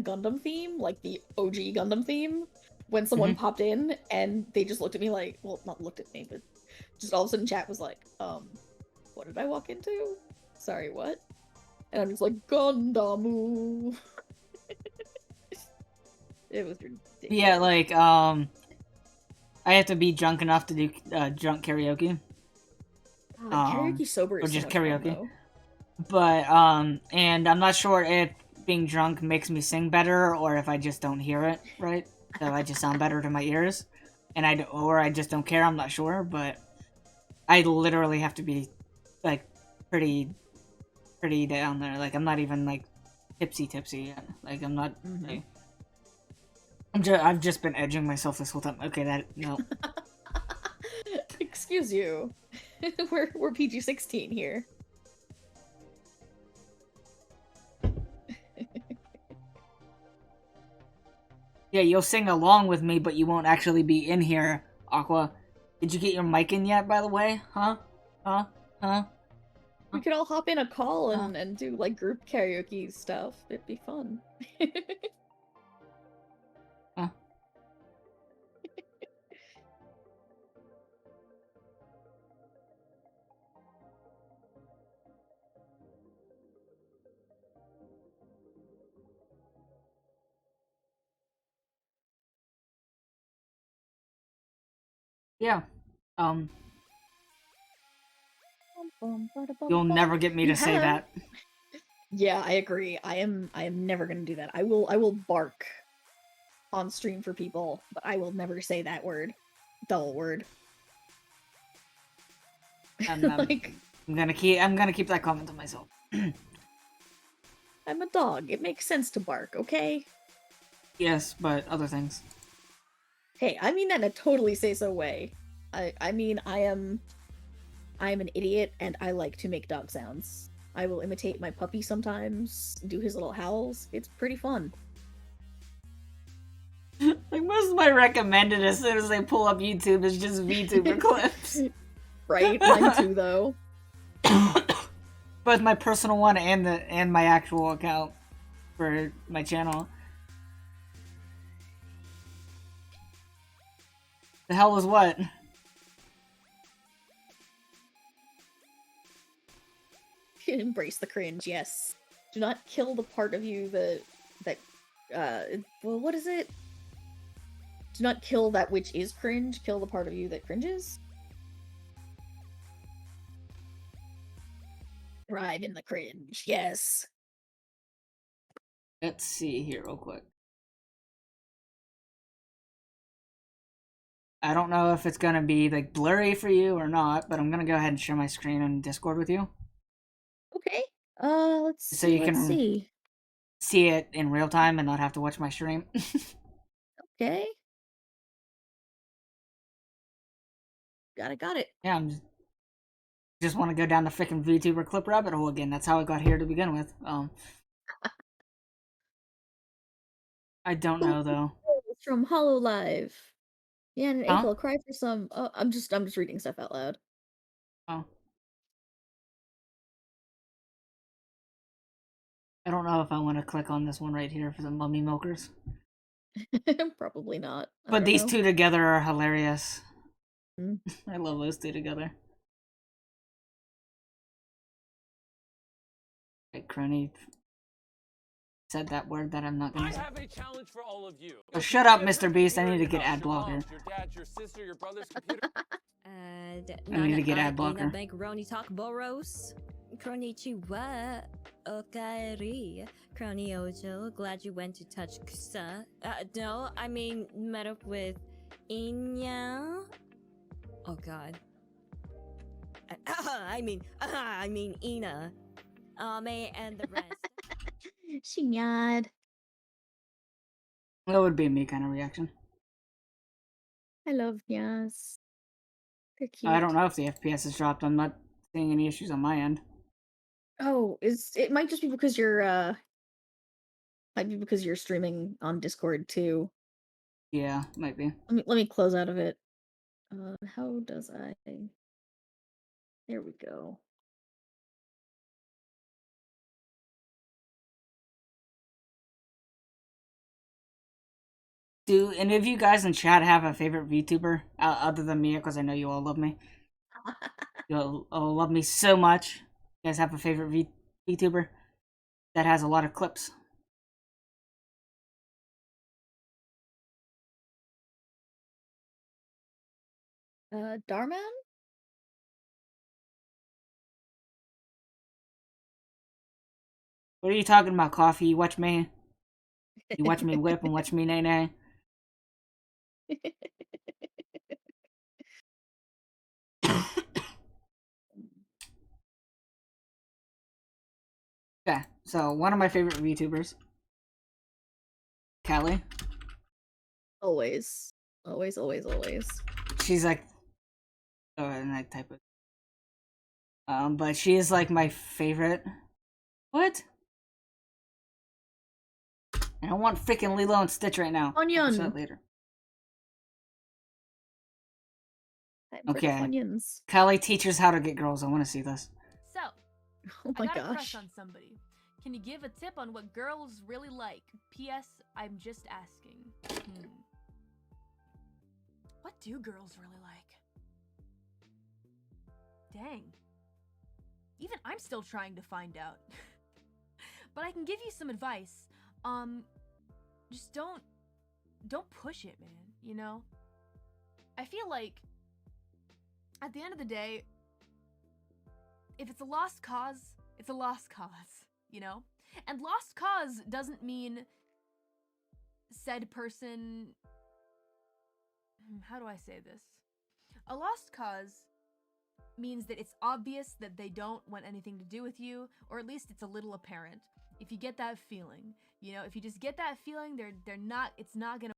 Gundam theme, like the OG Gundam theme, when someone popped in, and they just looked at me like, well, not looked at me, but just all of a sudden chat was like, what did I walk into? Sorry, what? And I'm just like, Gundam. It was ridiculous. Yeah, like, I have to be drunk enough to do drunk karaoke. Karaoke sober is or just so much karaoke. fun, but and I'm not sure if being drunk makes me sing better or if I just don't hear it right, so I just sound better to my ears, and I just don't care. I'm not sure, but I literally have to be like pretty down there. Like I'm not even like tipsy yet. Like I'm not. Like, I've just been edging myself this whole time. Okay, no. Excuse you. We're PG-16 here. Yeah, you'll sing along with me, but you won't actually be in here, Aqua. Did you get your mic in yet, by the way? Huh? We could all hop in a call and do like group karaoke stuff. It'd be fun. Yeah. You'll never get me to say that. Yeah, I agree. I am never gonna do that. I will bark on stream for people, but I will never say that word. Dull word. I'm Like, gonna keep that comment to myself. I'm a dog. It makes sense to bark, okay? Yes, but other things. Hey, I mean that in a totally say-so way. I mean I am an idiot and I like to make dog sounds. I will imitate my puppy sometimes, do his little howls. It's pretty fun. Like most of my recommended as soon as they pull up YouTube is just VTuber clips. Right? Mine too, though. Both my personal one and my actual account for my channel. The hell was what? Embrace the cringe, yes. Do not kill the part of you that well, what is it? Do not kill that which is cringe, kill the part of you that cringes? Thrive in the cringe, yes. Let's see here real quick. I don't know if it's gonna be like blurry for you or not, but I'm gonna go ahead and share my screen on Discord with you. Okay. Let's So see, you can see it in real time and not have to watch my stream. Okay. Got it. Yeah, just want to go down the freaking VTuber clip rabbit hole again. That's how I got here to begin with. I don't know though. It's from Hololive. Yeah, and Huh? April, cry for some. Oh, I'm just reading stuff out loud. Oh. I don't know if I want to click on this one right here for the mummy milkers. Probably not. But these two together are hilarious. Mm. I love those two together. Hey, Crony said that word that I'm not gonna say. I have a challenge for all of you. Oh, shut up, Mr. Beast. I need to get ad blocker. Your dad, your sister, your brother's computer. I need to get ad blocker. Konnichiwa, Okaeri, Crony Ojo, glad you went to touch Kusa. No, I mean, met up with Inya. Oh god. I mean Ina. Ame and the rest. Shinyad. That would be a me kind of reaction. I love Nyas. They're cute. I don't know if the FPS has dropped. I'm not seeing any issues on my end. Oh, it might just be because you're streaming on Discord too. Yeah, might be. Let me close out of it. How does I? There we go. Do any of you guys in chat have a favorite VTuber other than me? Because I know you all love me. You all love me so much. You guys have a favorite VTuber that has a lot of clips? Darman? What are you talking about, Coffee? You watch me. You watch me whip and watch me nay nay. Okay, so one of my favorite VTubers, Callie. Always. Always, always, always. She's like, and I type it. But she is like my favorite. What? I don't want freaking Lilo and Stitch right now. Onion. I'll later. Okay. Onions. Callie teaches how to get girls. I want to see this. So, oh my I got gosh. a crush on somebody. Can you give a tip on what girls really like? P.S. I'm just asking. What do girls really like? Dang. Even I'm still trying to find out. But I can give you some advice. Just don't push it, man, you know? I feel like at the end of the day, if it's a lost cause, it's a lost cause, you know? And lost cause doesn't mean said person. How do I say this? A lost cause means that it's obvious that they don't want anything to do with you, or at least it's a little apparent. If you get that feeling, you know, if you just get that feeling, they're not. It's not gonna.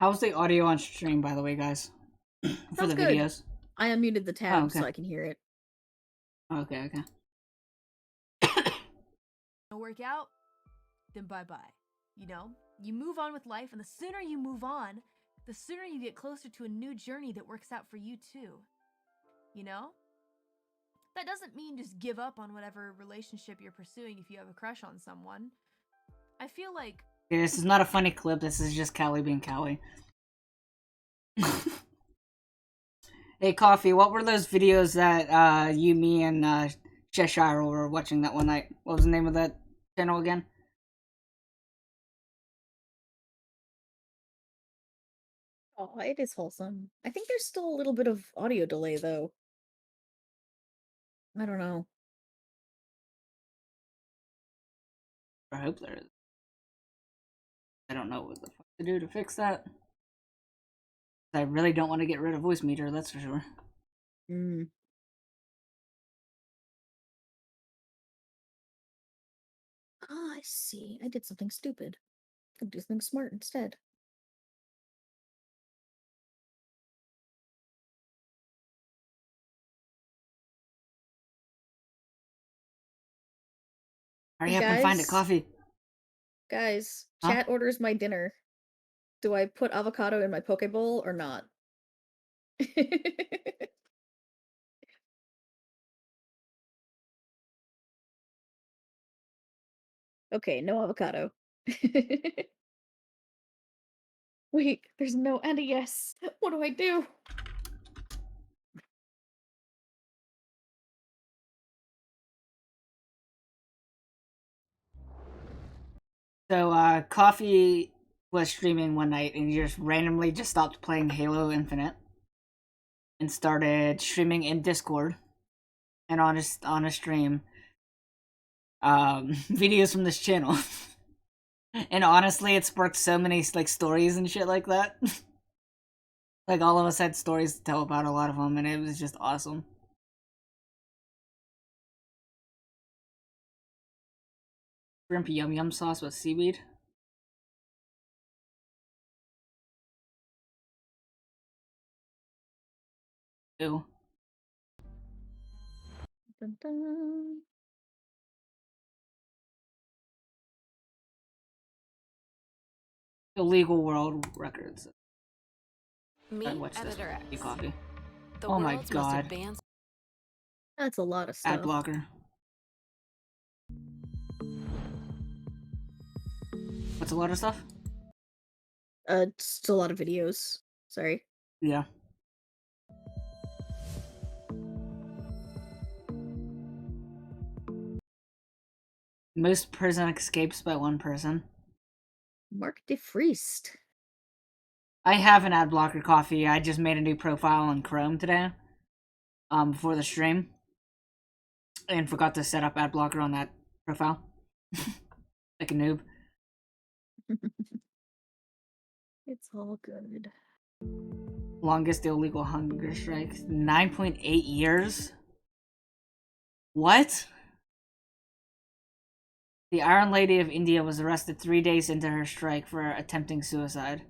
How's the audio on stream, by the way, guys? For Sounds the good. videos. I unmuted the tab okay. so I can hear it. Okay. Work out, then bye-bye. You know? You move on with life, and the sooner you move on, the sooner you get closer to a new journey that works out for you too. You know? That doesn't mean just give up on whatever relationship you're pursuing if you have a crush on someone. I feel like... Okay, this is not a funny clip, this is just Callie being Callie. Hey, Coffee, what were those videos that you, me, and Cheshire were watching that one night? What was the name of that channel again? Oh, it is wholesome. I think there's still a little bit of audio delay, though. I don't know. I hope there is. I don't know what the fuck to do to fix that. I really don't want to get rid of voice meter, that's for sure. Mm. Ah, I see. I did something stupid. I'll do something smart instead. Hurry Hey, up and find it, guys. Coffee. Guys, Huh? chat orders my dinner. Do I put avocado in my poke bowl or not? Okay, no avocado. Wait, there's no and a yes. What do I do? So, Coffee was streaming one night and he just randomly just stopped playing Halo Infinite and started streaming in Discord and on a stream videos from this channel. And honestly, it sparked so many like stories and shit like that. Like all of us had stories to tell about a lot of them, and it was just awesome. Shrimp yum yum sauce with seaweed. Ew. Dun, dun. Illegal world records. Me, I watched this Editor with X. Coffee. The Oh my world's God. most advanced. That's a lot of Ad stuff. blocker. What's a lot of stuff? Just a lot of videos. Sorry. Yeah. Most prison escapes by one person. Mark DeFriest. I have an ad blocker, Coffee. I just made a new profile on Chrome today. Before the stream. And forgot to set up ad blocker on that profile. Like a noob. It's all good. Longest illegal hunger strike. 9.8 years? What? The Iron Lady of India was arrested 3 days into her strike for attempting suicide.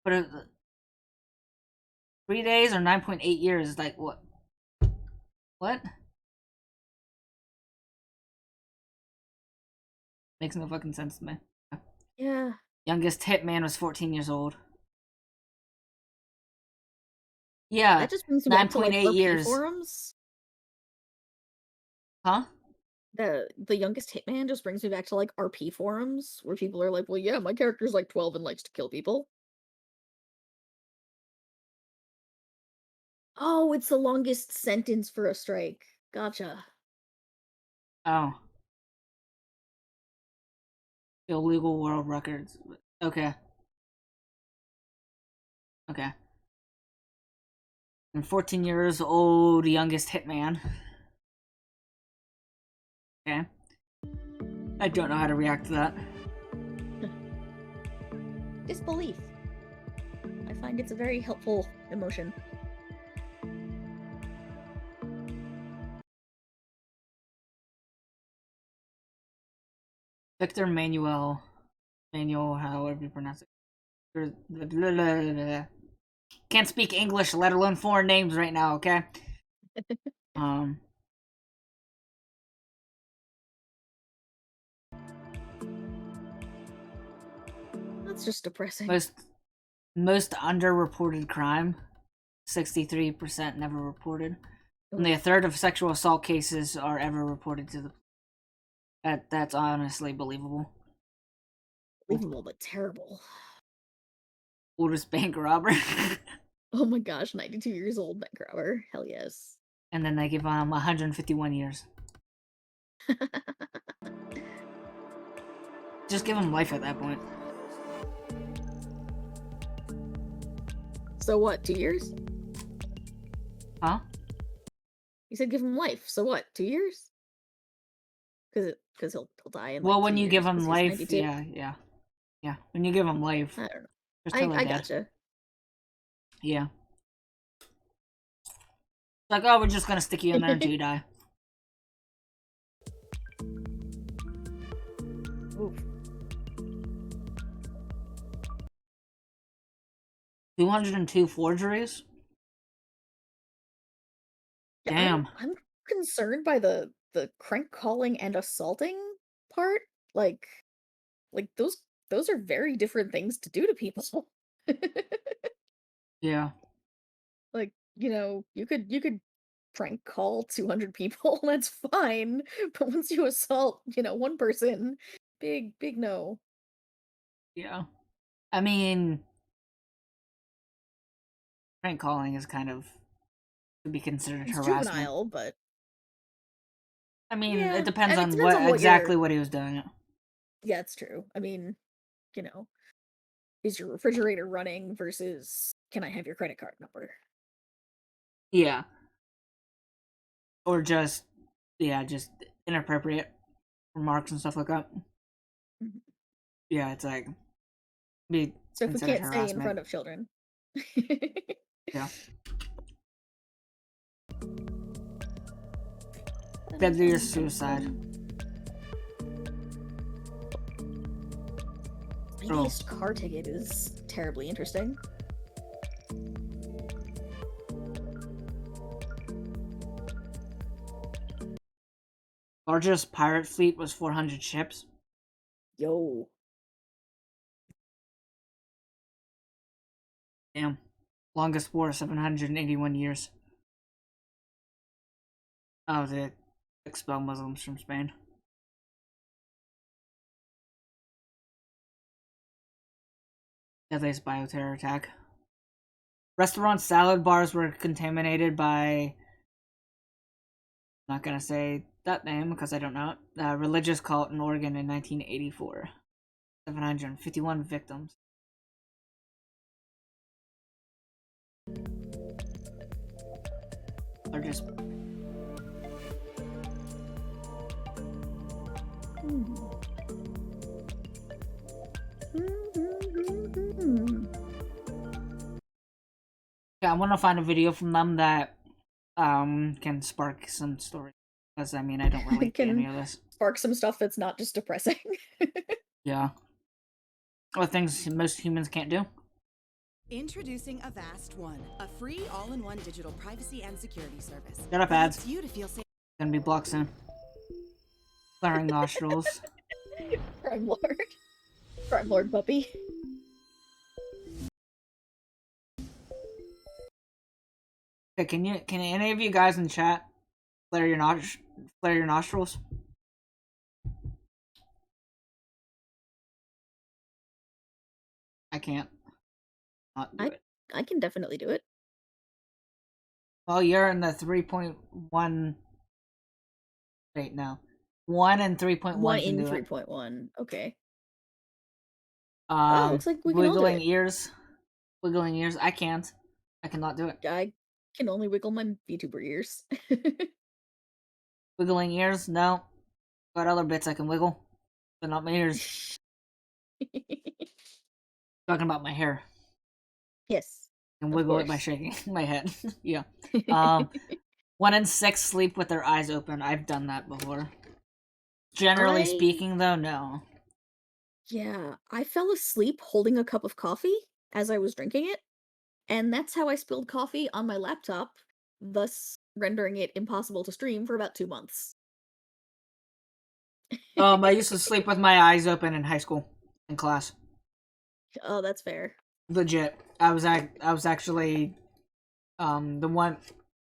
But 3 days or 9.8 years? Like, what? What? Makes no fucking sense to me. Yeah. Youngest hitman was 14 years old. Yeah, That just brings me back to like 9.8 RP years. forums. Huh? The youngest hitman just brings me back to like RP forums where people are like, well, yeah, my character's like 12 and likes to kill people. Oh, it's the longest sentence for a strike. Gotcha. Oh. Illegal world records. Okay. Okay. And 14 years old, youngest hitman. Okay. I don't know how to react to that. Disbelief. I find it's a very helpful emotion. Victor Manuel, however you pronounce it. Can't speak English, let alone foreign names right now, okay? That's just depressing. Most underreported crime, 63% never reported. Only a third of sexual assault cases are ever reported to the. That's honestly believable. Believable, but terrible. Oldest bank robber. Oh my gosh, 92 years old bank robber. Hell yes. And then they give him 151 years. Just give him life at that point. So what, 2 years? Huh? You said give him life. So what, 2 years? Because he'll die in like Well, 2 when you years, give 'cause him he's life, 92. yeah. When you give him life, I don't know. just till I they're dead. gotcha. Yeah. It's like, oh, we're just gonna stick you in there until you die. Oof. 202 forgeries? Yeah, Damn. I'm concerned by the crank calling and assaulting part. Like those are very different things to do to people. Yeah. Like, you could prank call 200 people, that's fine. But once you assault, one person, big no. Yeah. I mean, prank calling is kind of could be considered It's harassment. juvenile, but I mean, yeah, it depends and on it depends on what exactly what he was doing. Yeah, it's true. I mean, is your refrigerator running versus can I have your credit card number? Yeah. Or just inappropriate remarks and stuff like that. Mhm. Yeah, it's like be So if we considered can't say in harassment. front of children. Yeah. Deadliest suicide. Biggest car ticket is terribly interesting. Largest pirate fleet was 400 ships. Yo. Damn. Longest war, 781 years. Oh, they expel Muslims from Spain. Deadliest bioterror attack. Restaurant salad bars were contaminated by. I'm not gonna say that name because I don't know it. Religious cult in Oregon in 1984. 751 victims. Largest. Yeah, I want to find a video from them that can spark some story. Because I mean, I don't relate to any of this. Spark some stuff that's not just depressing. Yeah. Or things most humans can't do. Introducing Avast One, a free all-in-one digital privacy and security service. Shut up, that ads. helps you to feel safe. Gonna be blocked soon. Flaring nostrils. Crime Lord. Crime Lord puppy. Okay, can any of you guys in chat flare your nostrils? I can't. Not do it. I can definitely do it. Well, you're in the 3.1. Wait, no. 1 and 3.1. 1 in 3.1. Okay. Oh, looks like we can all do wiggling it. ears. Wiggling ears. I can't. I cannot do it. Can only wiggle my VTuber ears. Wiggling ears? No. Got other bits I can wiggle, but not my ears. Talking about my hair. Yes. I can Of wiggle it by course. shaking my head. Yeah. 1 in 6 sleep with their eyes open. I've done that before. Generally speaking, though, no. Yeah, I fell asleep holding a cup of coffee as I was drinking it, and that's how I spilled coffee on my laptop, thus rendering it impossible to stream for about 2 months. I used to sleep with my eyes open in high school, in class. Oh, that's fair. Legit. I was actually the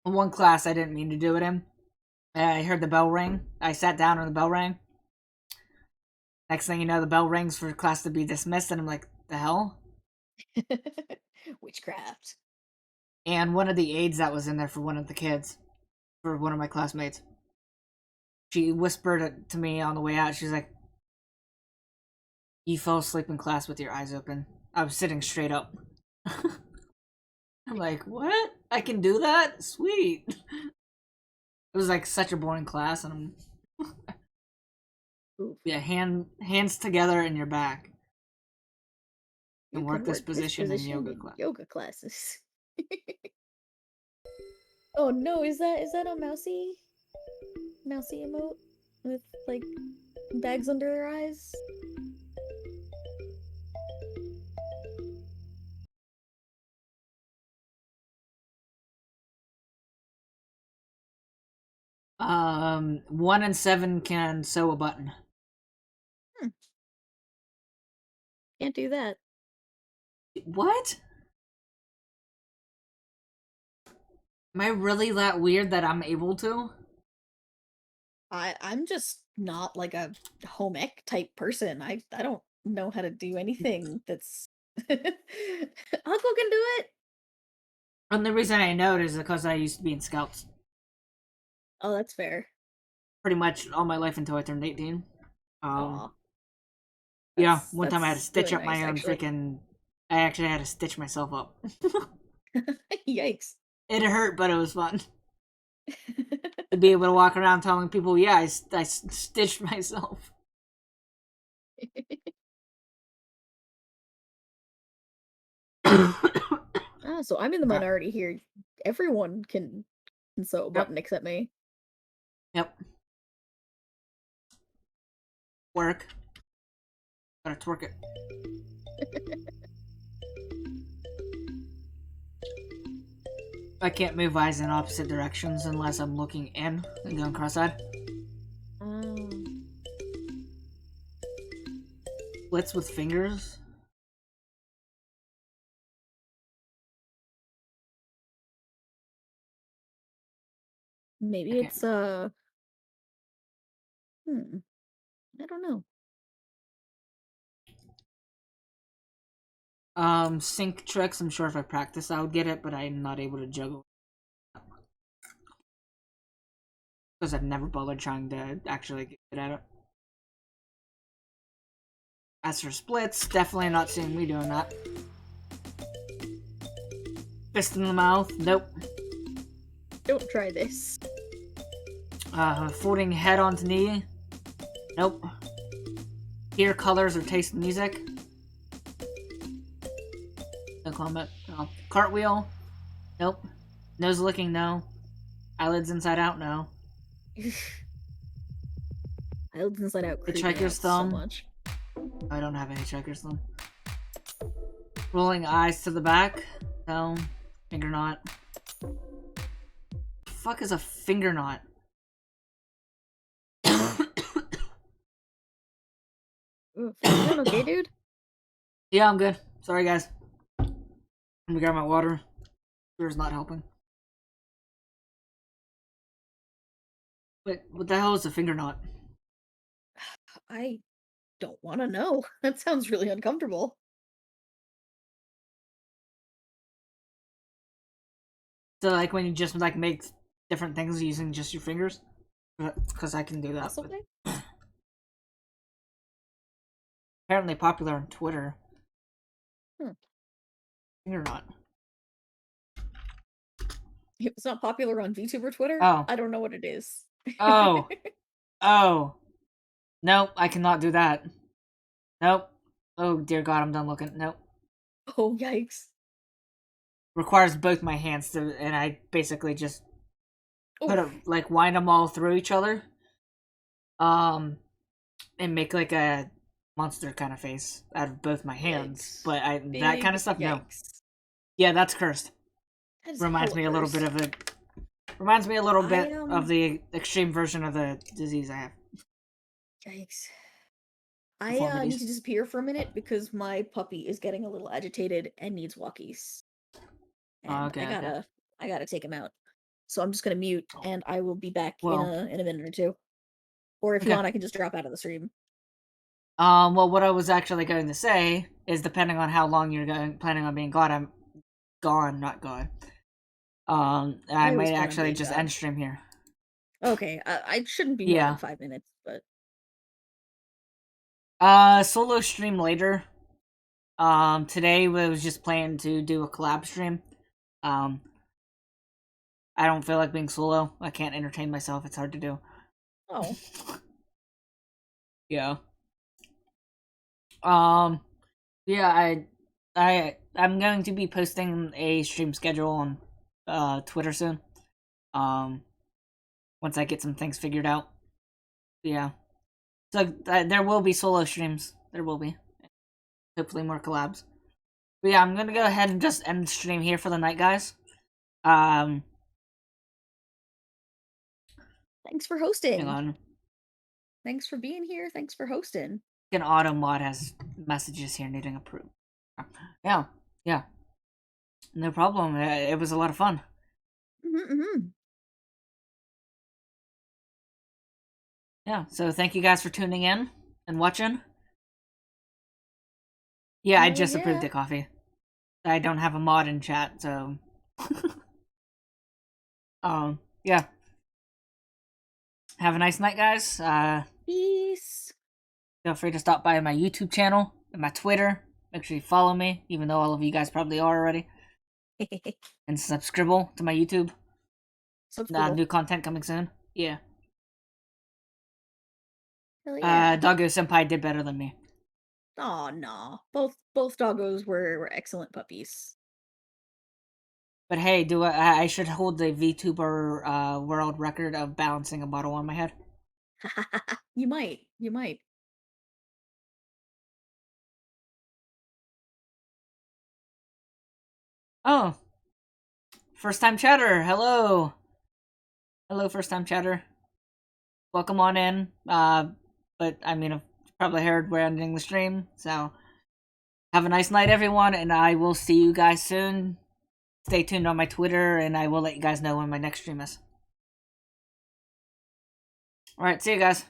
one class I didn't mean to do it in. I heard the bell ring. I sat down and the bell rang. Next thing you know, the bell rings for class to be dismissed, and I'm like, the hell? Witchcraft. And one of the aides that was in there for one of the kids, for one of my classmates, she whispered it to me on the way out. She's like, "You fell asleep in class with your eyes open." I was sitting straight up. I'm like, what? I can do that? Sweet. It was like such a boring class, and I'm Oof. yeah, hands together in your back. You And work this position in yoga in class. yoga classes. Oh no, is that a mousy emote with like bags under her eyes? Um, 1 in 7 can sew a button. Can't do that. What? Am I really that weird that I'm able to? I'm just not like a home ec type person. I don't know how to do anything that's Aqua can do it. And the reason I know it is because I used to be in Scouts. Oh, that's fair. Pretty much all my life until I turned 18. Aw. Yeah, one time I had to That's stitch really up my nice, own actually. freaking. I actually had to stitch myself up. Yikes. It hurt, but it was fun. To be able to walk around telling people, yeah, I stitched myself. Ah, so I'm in the minority here. Everyone can sew a button except me. Yep. Work. Gotta twerk it. I can't move eyes in opposite directions unless I'm looking in and going cross-eyed. Oh. Splits with fingers? Maybe it's I don't know. Sync tricks, I'm sure if I practice I would get it, but I'm not able to juggle. Because I've never bothered trying to actually get good at it. As for splits, definitely not seeing me doing that. Fist in the mouth, nope. Don't try this. Folding head onto knee, nope. Hear colors or taste music, no comment. No. Cartwheel, nope. Nose licking, no. Eyelids inside out, no. Eyelids inside out creep me Hitchhiker's out so thumb. much. I don't have a hitchhiker's thumb. Rolling eyes to the back, no. Finger knot. The fuck is a finger knot? Ooh, you doing okay, dude? Yeah, I'm good. Sorry, guys. Let me grab my water. Beer's not helping. Wait, what the hell is a finger knot? I don't want to know. That sounds really uncomfortable. So, like, when you just, like, make different things using just your fingers? Because I can do that. Possibly. Apparently popular on Twitter. Hmm. Finger knot. It's not popular on VTuber Twitter? Oh. I don't know what it is. Oh. Oh. Nope, I cannot do that. Nope. Oh, dear God, I'm done looking. Nope. Oh, yikes. Requires both my hands to, and I basically just put Oof. a, like, wind them all through each other. And make, like, a monster kind of face out of both my hands. Yikes. But that kind of stuff, no. Yikes. Yeah, that's cursed. That is Reminds me a little cursed. bit of it. Reminds me a little bit I, of the extreme version of the disease I have. Yikes. I need Deformities. to disappear for a minute because my puppy is getting a little agitated and needs walkies. And Okay, I gotta take him out. So I'm just gonna mute and I will be back Well, in a minute or two. Or if you okay. want, I can just drop out of the stream. Well, what I was actually going to say is, depending on how long you're planning on being gone, I'm gone, not gone. I always might plan on actually being just gone. end stream here. Okay, I shouldn't be more Yeah. than 5 minutes, but Solo stream later. Today we was just planning to do a collab stream. I don't feel like being solo. I can't entertain myself. It's hard to do. oh, Yeah. Yeah, I'm going to be posting a stream schedule on Twitter soon. Once I get some things figured out. Yeah. So there will be solo streams. There will be. Hopefully more collabs. But yeah, I'm gonna go ahead and just end the stream here for the night, guys. thanks for hosting. Hang on. Thanks for being here. Thanks for hosting. An auto mod has messages here needing approved. Yeah, yeah. No problem. It was a lot of fun. Yeah, so thank you guys for tuning in and watching. Yeah, I just approved the coffee. I don't have a mod in chat, so yeah. Have a nice night, guys. Peace. Feel free to stop by my YouTube channel and my Twitter. Make sure you follow me, even though all of you guys probably are already. And subscribe to my YouTube. New content coming soon. Yeah. Hell yeah. Doggo Senpai did better than me. Oh no. Both doggos were excellent puppies. But hey, I should hold the VTuber world record of balancing a bottle on my head? You might. You might. Oh. First time chatter. Hello. Hello, first time chatter. Welcome on in. But I mean, I've probably heard we're ending the stream, so have a nice night, everyone, and I will see you guys soon. Stay tuned on my Twitter, and I will let you guys know when my next stream is. Alright, see you guys.